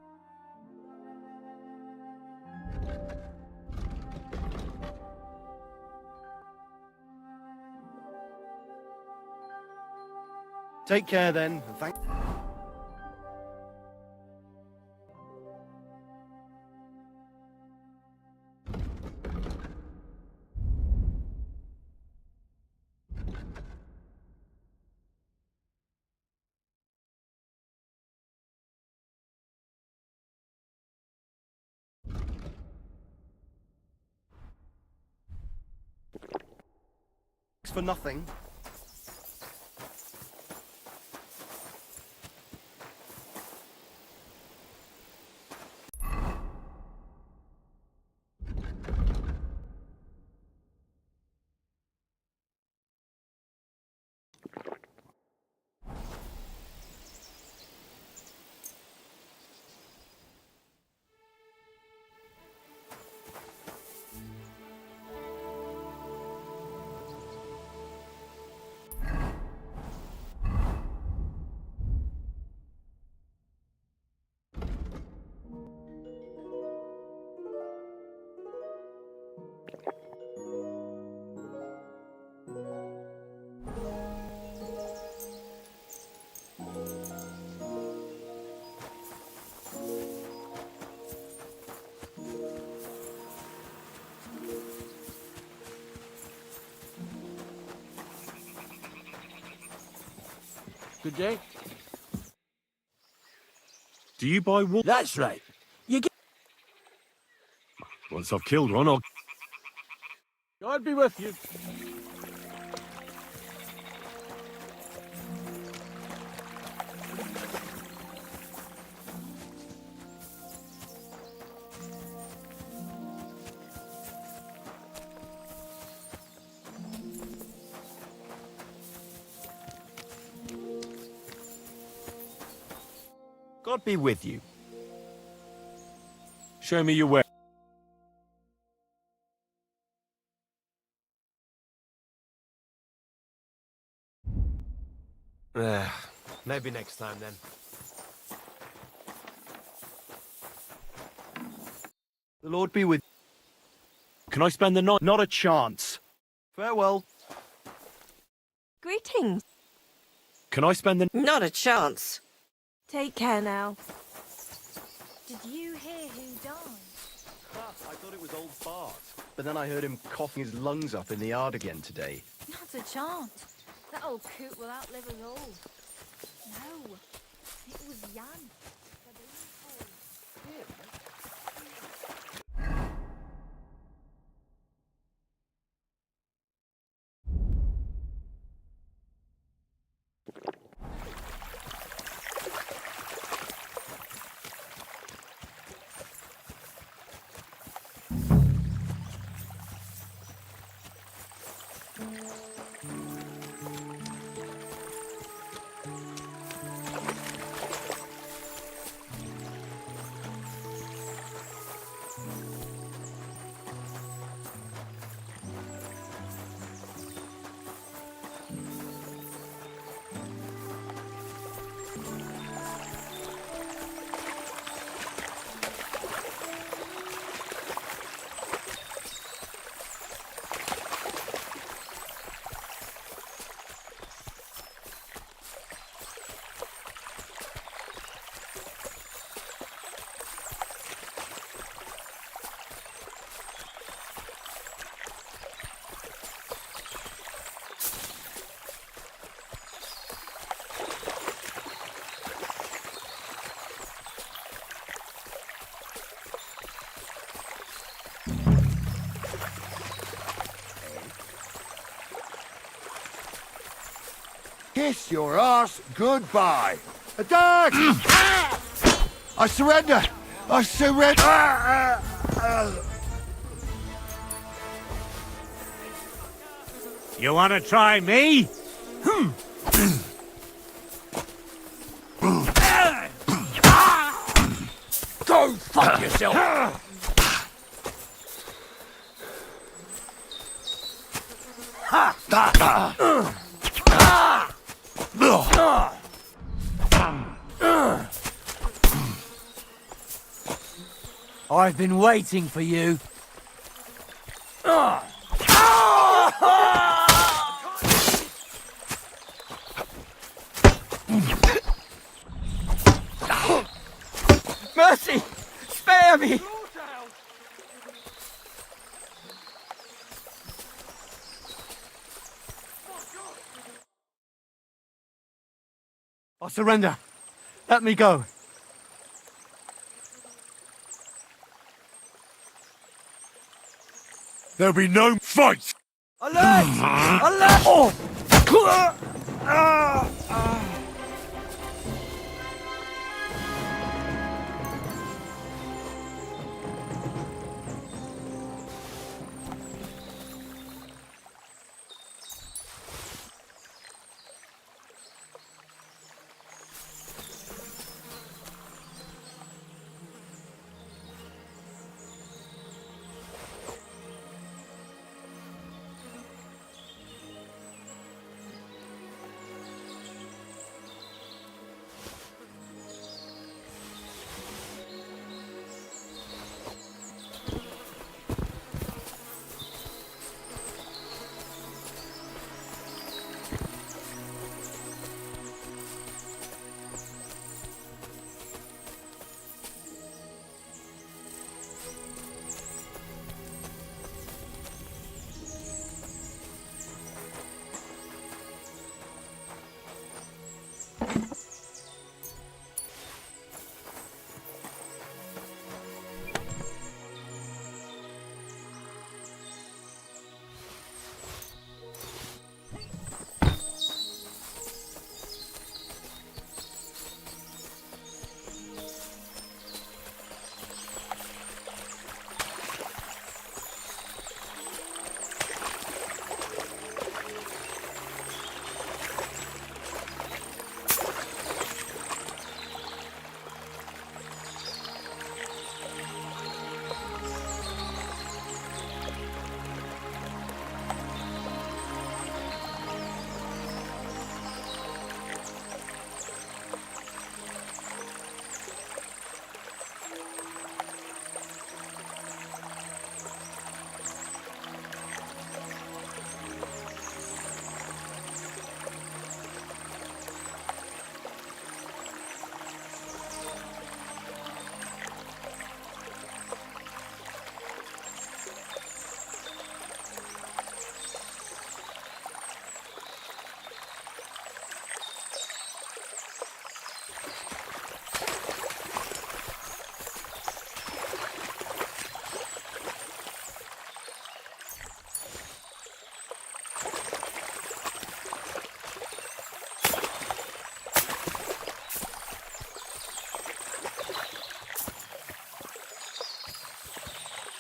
Take care then, and thank... for nothing. Good day. Do you buy wool? That's right. You get... Once I've killed one, I'll... God be with you. God be with you. Show me your way. Maybe next time then. The Lord be with... Can I spend the night? Not a chance. Farewell. Greetings. Can I spend the... Not a chance. Take care now. Did you hear who died? I thought it was old Bart. But then I heard him coughing his lungs up in the yard again today. Not a chance. That old coot will outlive us all. No, it was Jan. Kiss your arse goodbye. Attack! I surrender! I surrender! You want to try me? Go fuck yourself! I've been waiting for you. Mercy! Spare me! I surrender. Let me go. There'll be no fight! Alert! Alert! Oh!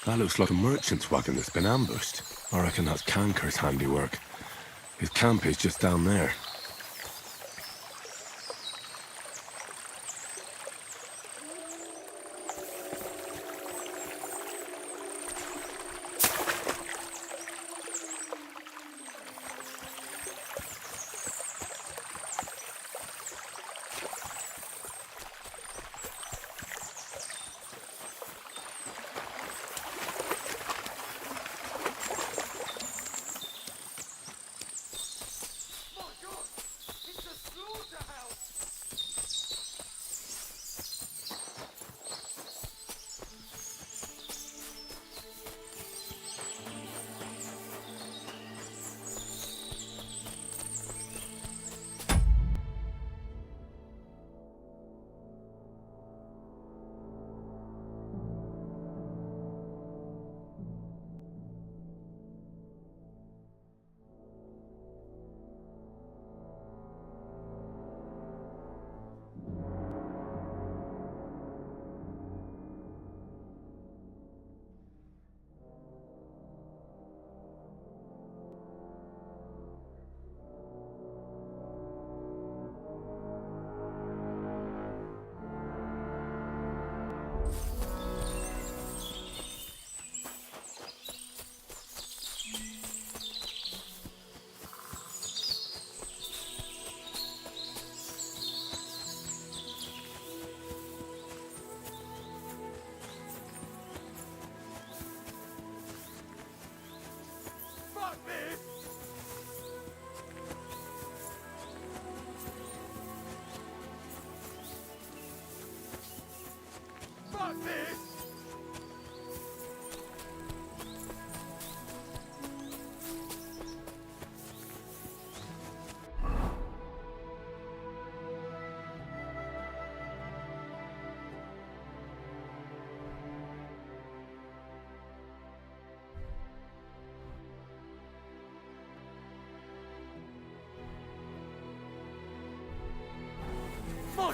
That looks like a merchant's wagon that's been ambushed. I reckon that's Kanker's handiwork. His camp is just down there.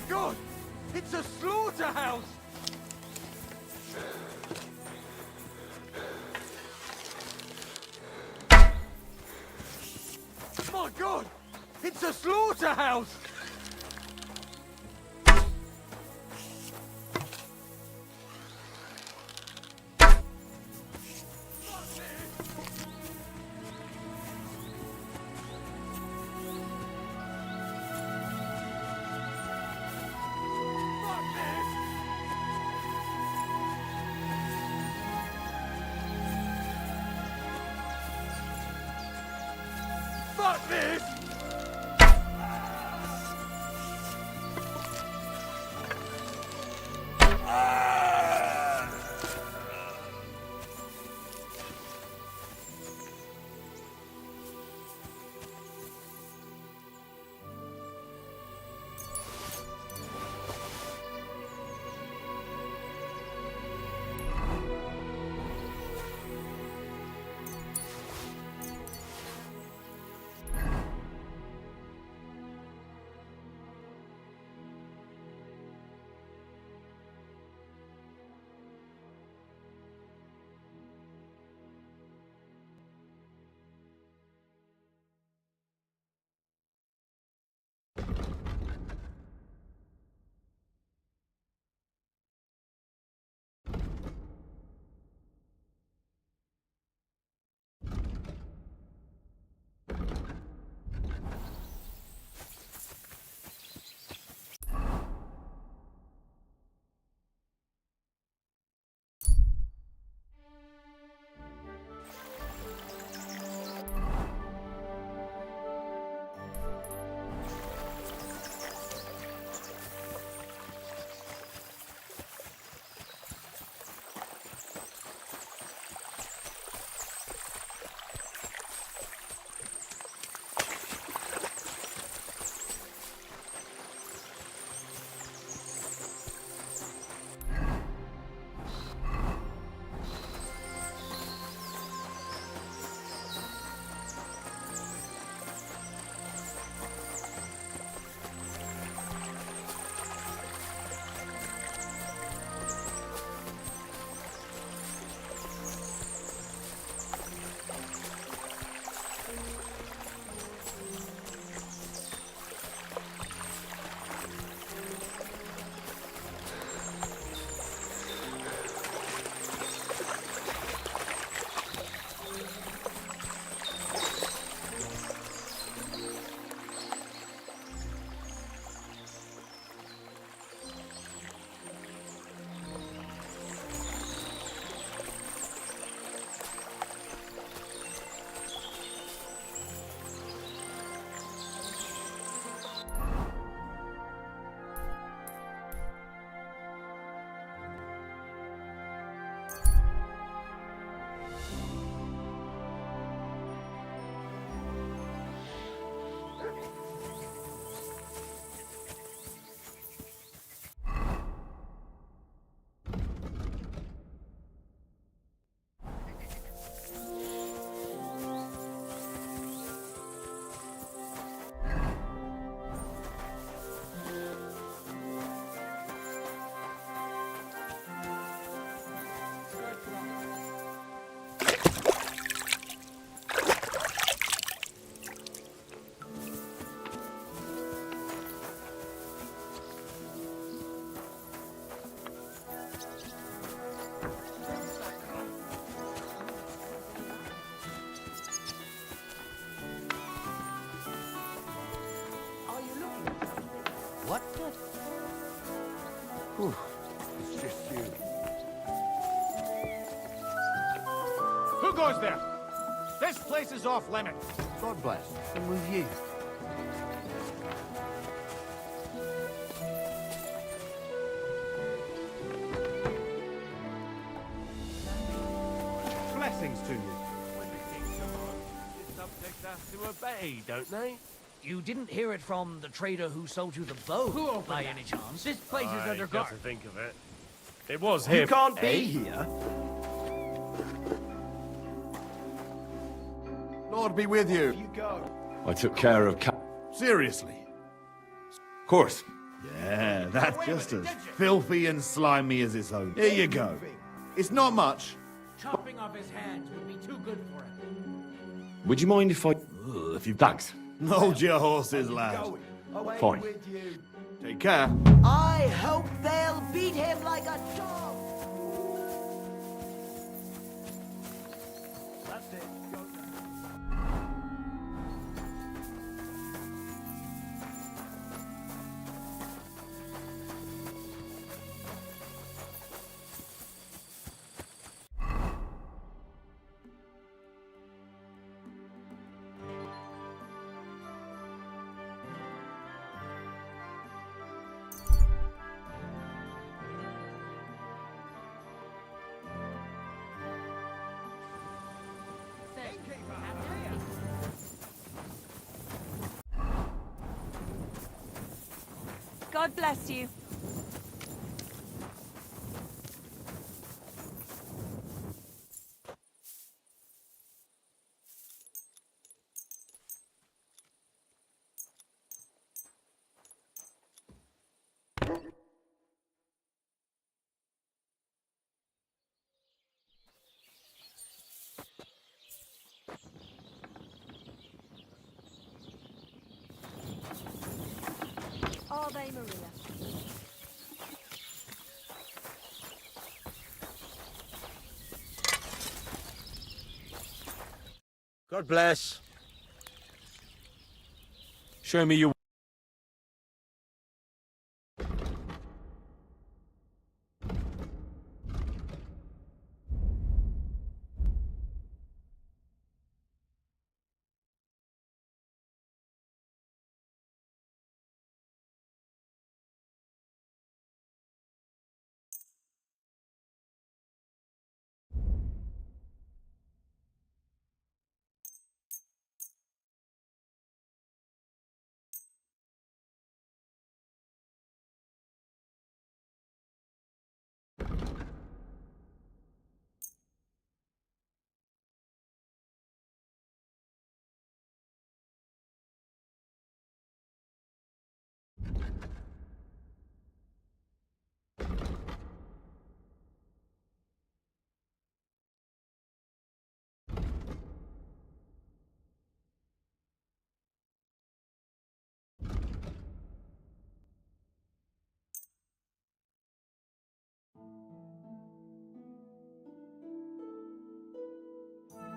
God! It's a slaughterhouse! My God! It's a slaughterhouse! Fuck this! Whew. It's just you. Who goes there? This place is off limit. God bless. And with you. Blessings to you. When the king's command, his subjects have to obey, don't they? You didn't hear it from the trader who sold you the bow, by any chance? This place is under guard. To think of it. It was You him. can't be here. Lord be with you. You go. I took care of Seriously. Of course. Yeah, that's just as filthy and slimy as its own. Here you go. It's not much. Chopping off his hands would be too good for him. Would you mind if I... If you Thanks. hold your horses, lad. Fine. Take care. I hope they'll beat him like a dog. That's it. God bless you. Ave Maria. God bless. Show me your...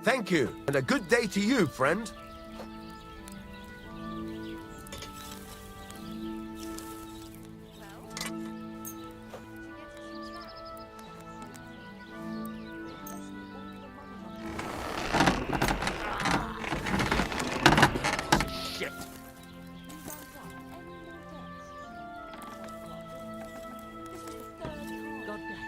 Thank you, and a good day to you, friend. Shit. God bless.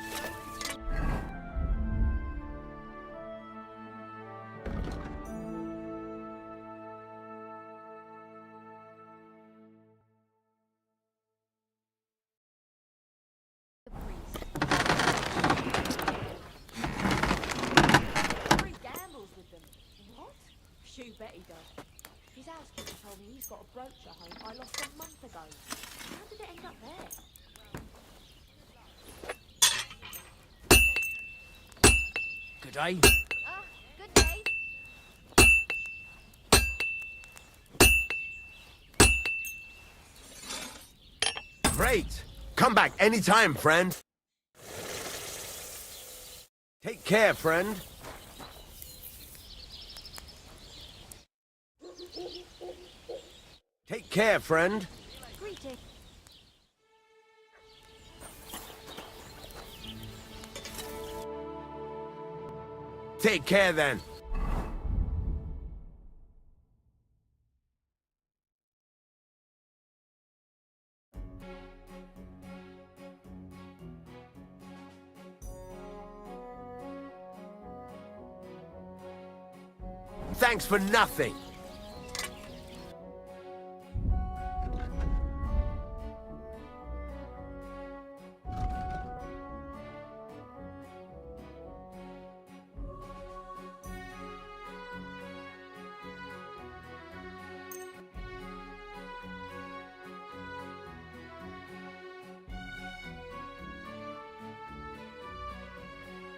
He gambles with them. What? You bet he does. His housekeeper told me he's got a brooch at home I lost a month ago. How did it end up there? Good day. Ah, good day. Great. Come back anytime, friend. Take care, friend. Take care, friend. Greeting. Take care, then. Thanks for nothing.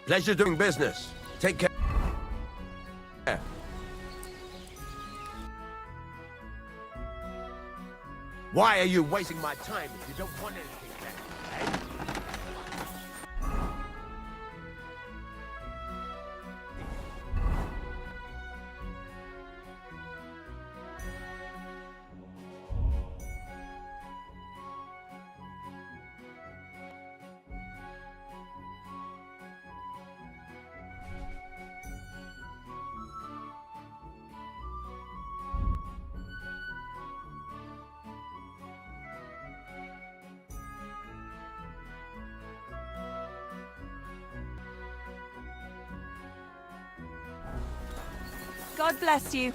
Pleasure doing business. Take care. Why are you wasting my time if you don't want anything better, eh? God bless you.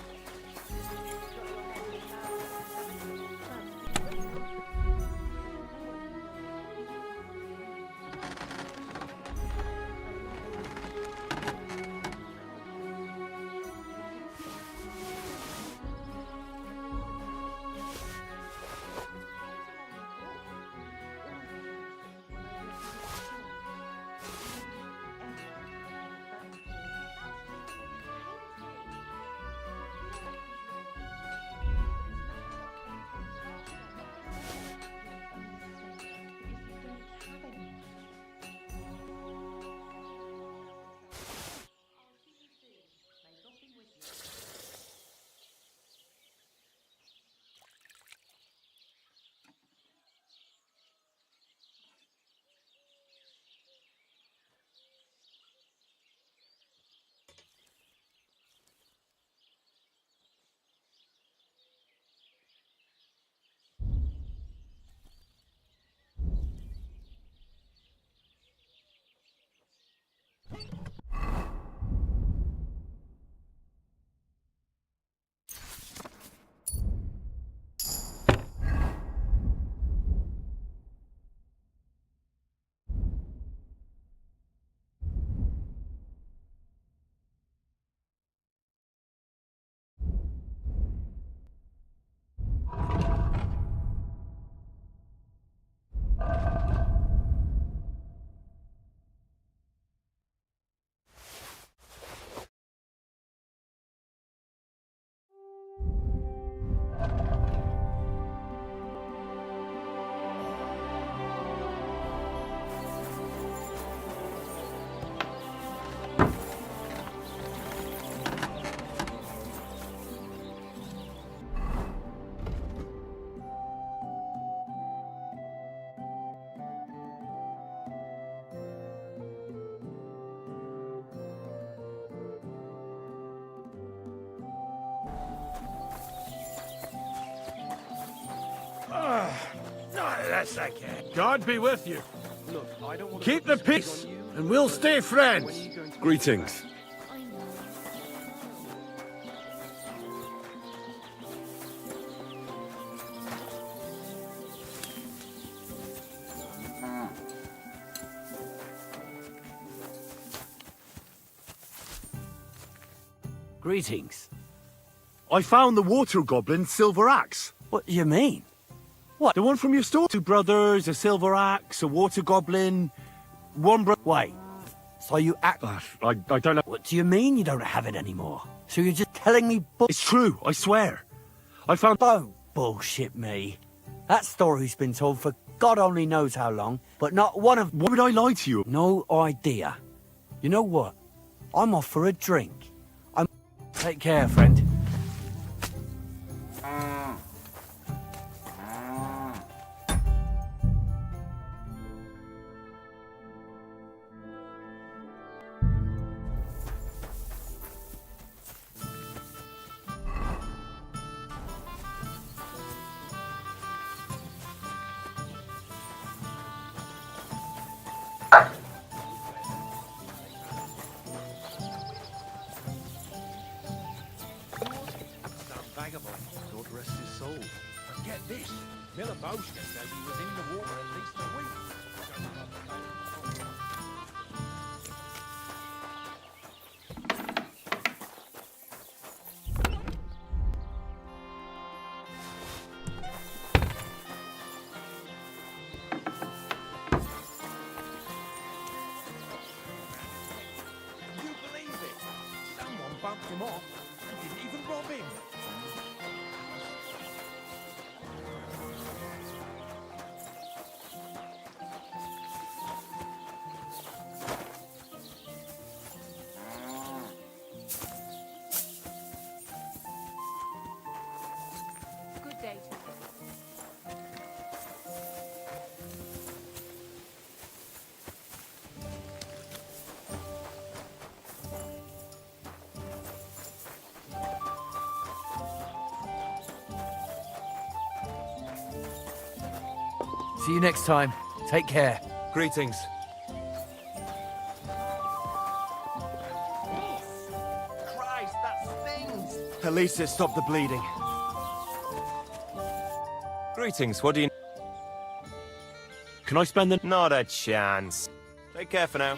That's okay. God be with you. Keep the peace, and we'll stay friends. Greetings. Greetings. I found the water goblin's silver axe. What do you mean? What? The one from your store? 2 brothers, a silver axe, a water goblin, one Wait. So you act... I don't know. What do you mean you don't have it anymore? So you're just telling me It's true, I swear. I found... Don't bullshit me. That story's been told for God only knows how long, but not one of... Why would I lie to you? No idea. You know what? I'm off for a drink. Take care, friend. Vagabond, God rest his soul. But get this, Milivoshka says he was in the water at least a week. bumped him off. He didn't even rob him. Good day to you. See you next time. Take care. Greetings. Christ, that stings! At least it stopped the bleeding. Greetings, what do you... Can I spend the... Not a chance. Take care for now.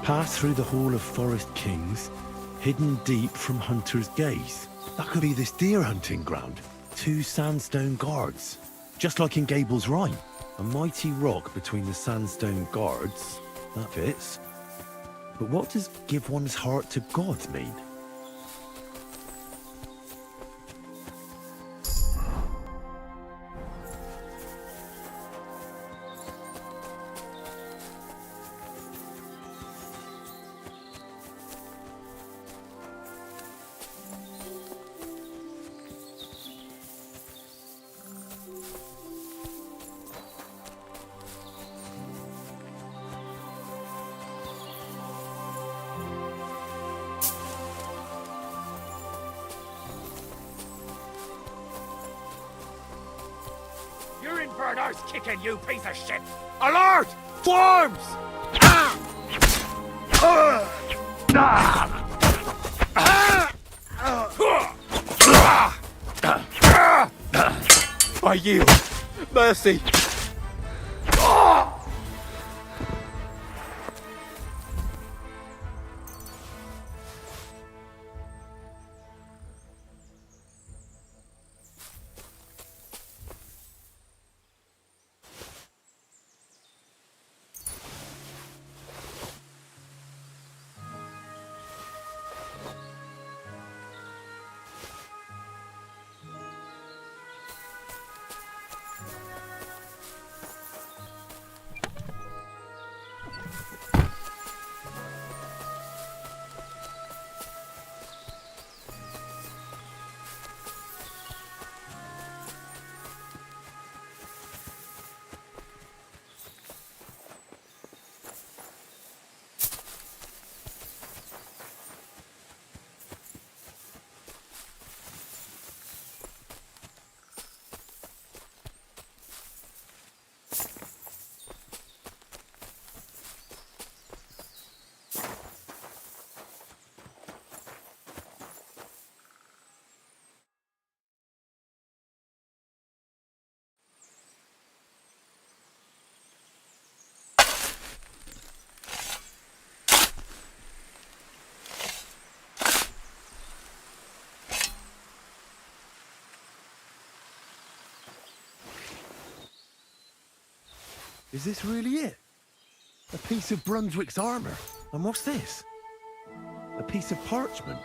Pass through the Hall of Forest Kings, hidden deep from hunters' gaze. That could be this deer hunting ground. 2 sandstone guards, just like in Gable's Rhyme. A mighty rock between the sandstone guards. That fits. But what does give one's heart to God mean? You're in Bernard's kicking, you piece of shit! Alert! Swarms! Ah! I yield. Mercy. Is this really it? A piece of Brunswick's armor? And what's this? A piece of parchment?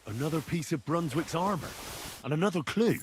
Another piece of Brunswick's armor. And another clue.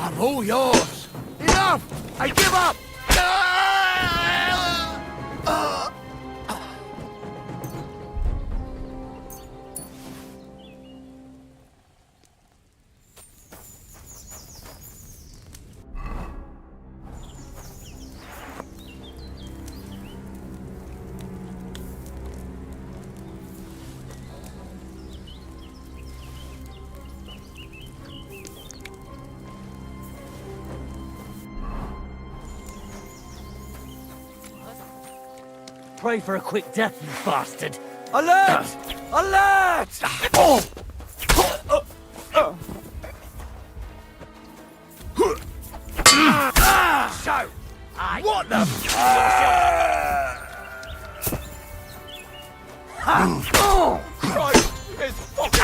I'm all yours. Enough! I give up! Pray for a quick death, you bastard! Alert! Alert! Oh! So, What the? Christ, it's fucking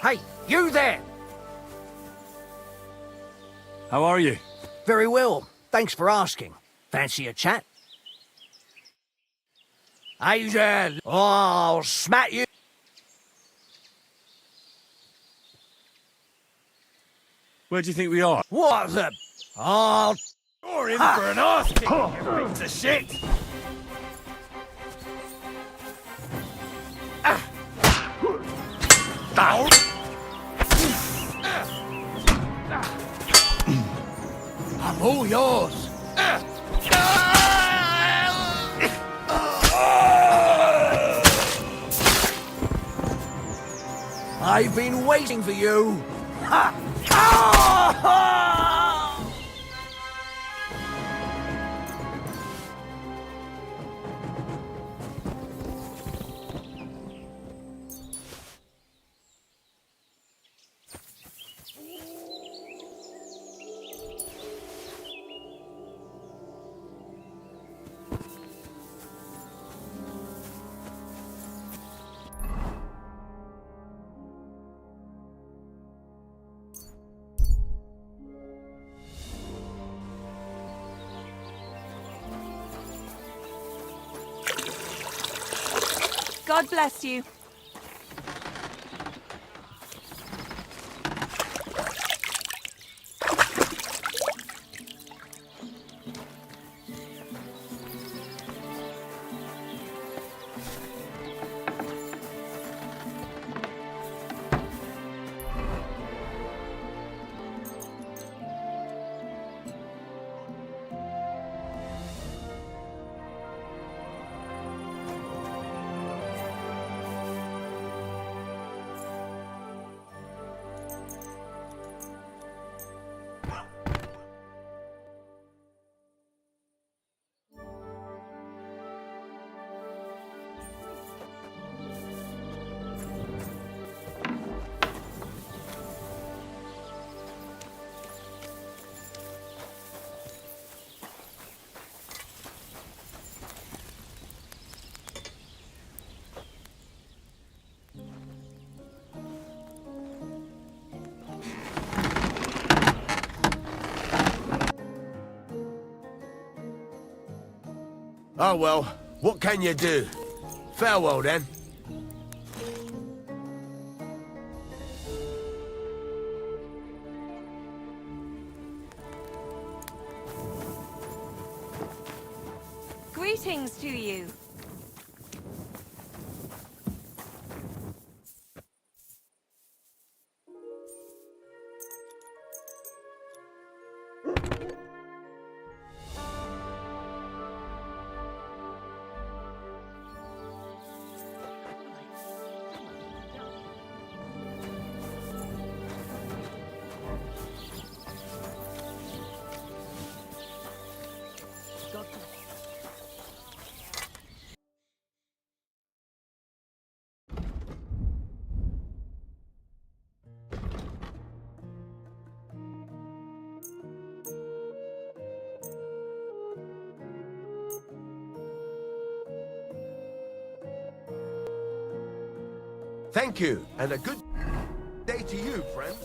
Hey, you there! How are you? Very well. Thanks for asking. Fancy a chat? Hey there! I'll smack you! Where do you think we are? What the? Oh, You're in for an arse kicking, you piece of shit! I'm all yours. I've been waiting for you. God bless you. Oh well, what can you do? Farewell then. Greetings to you. Thank you, and a good day to you, friend.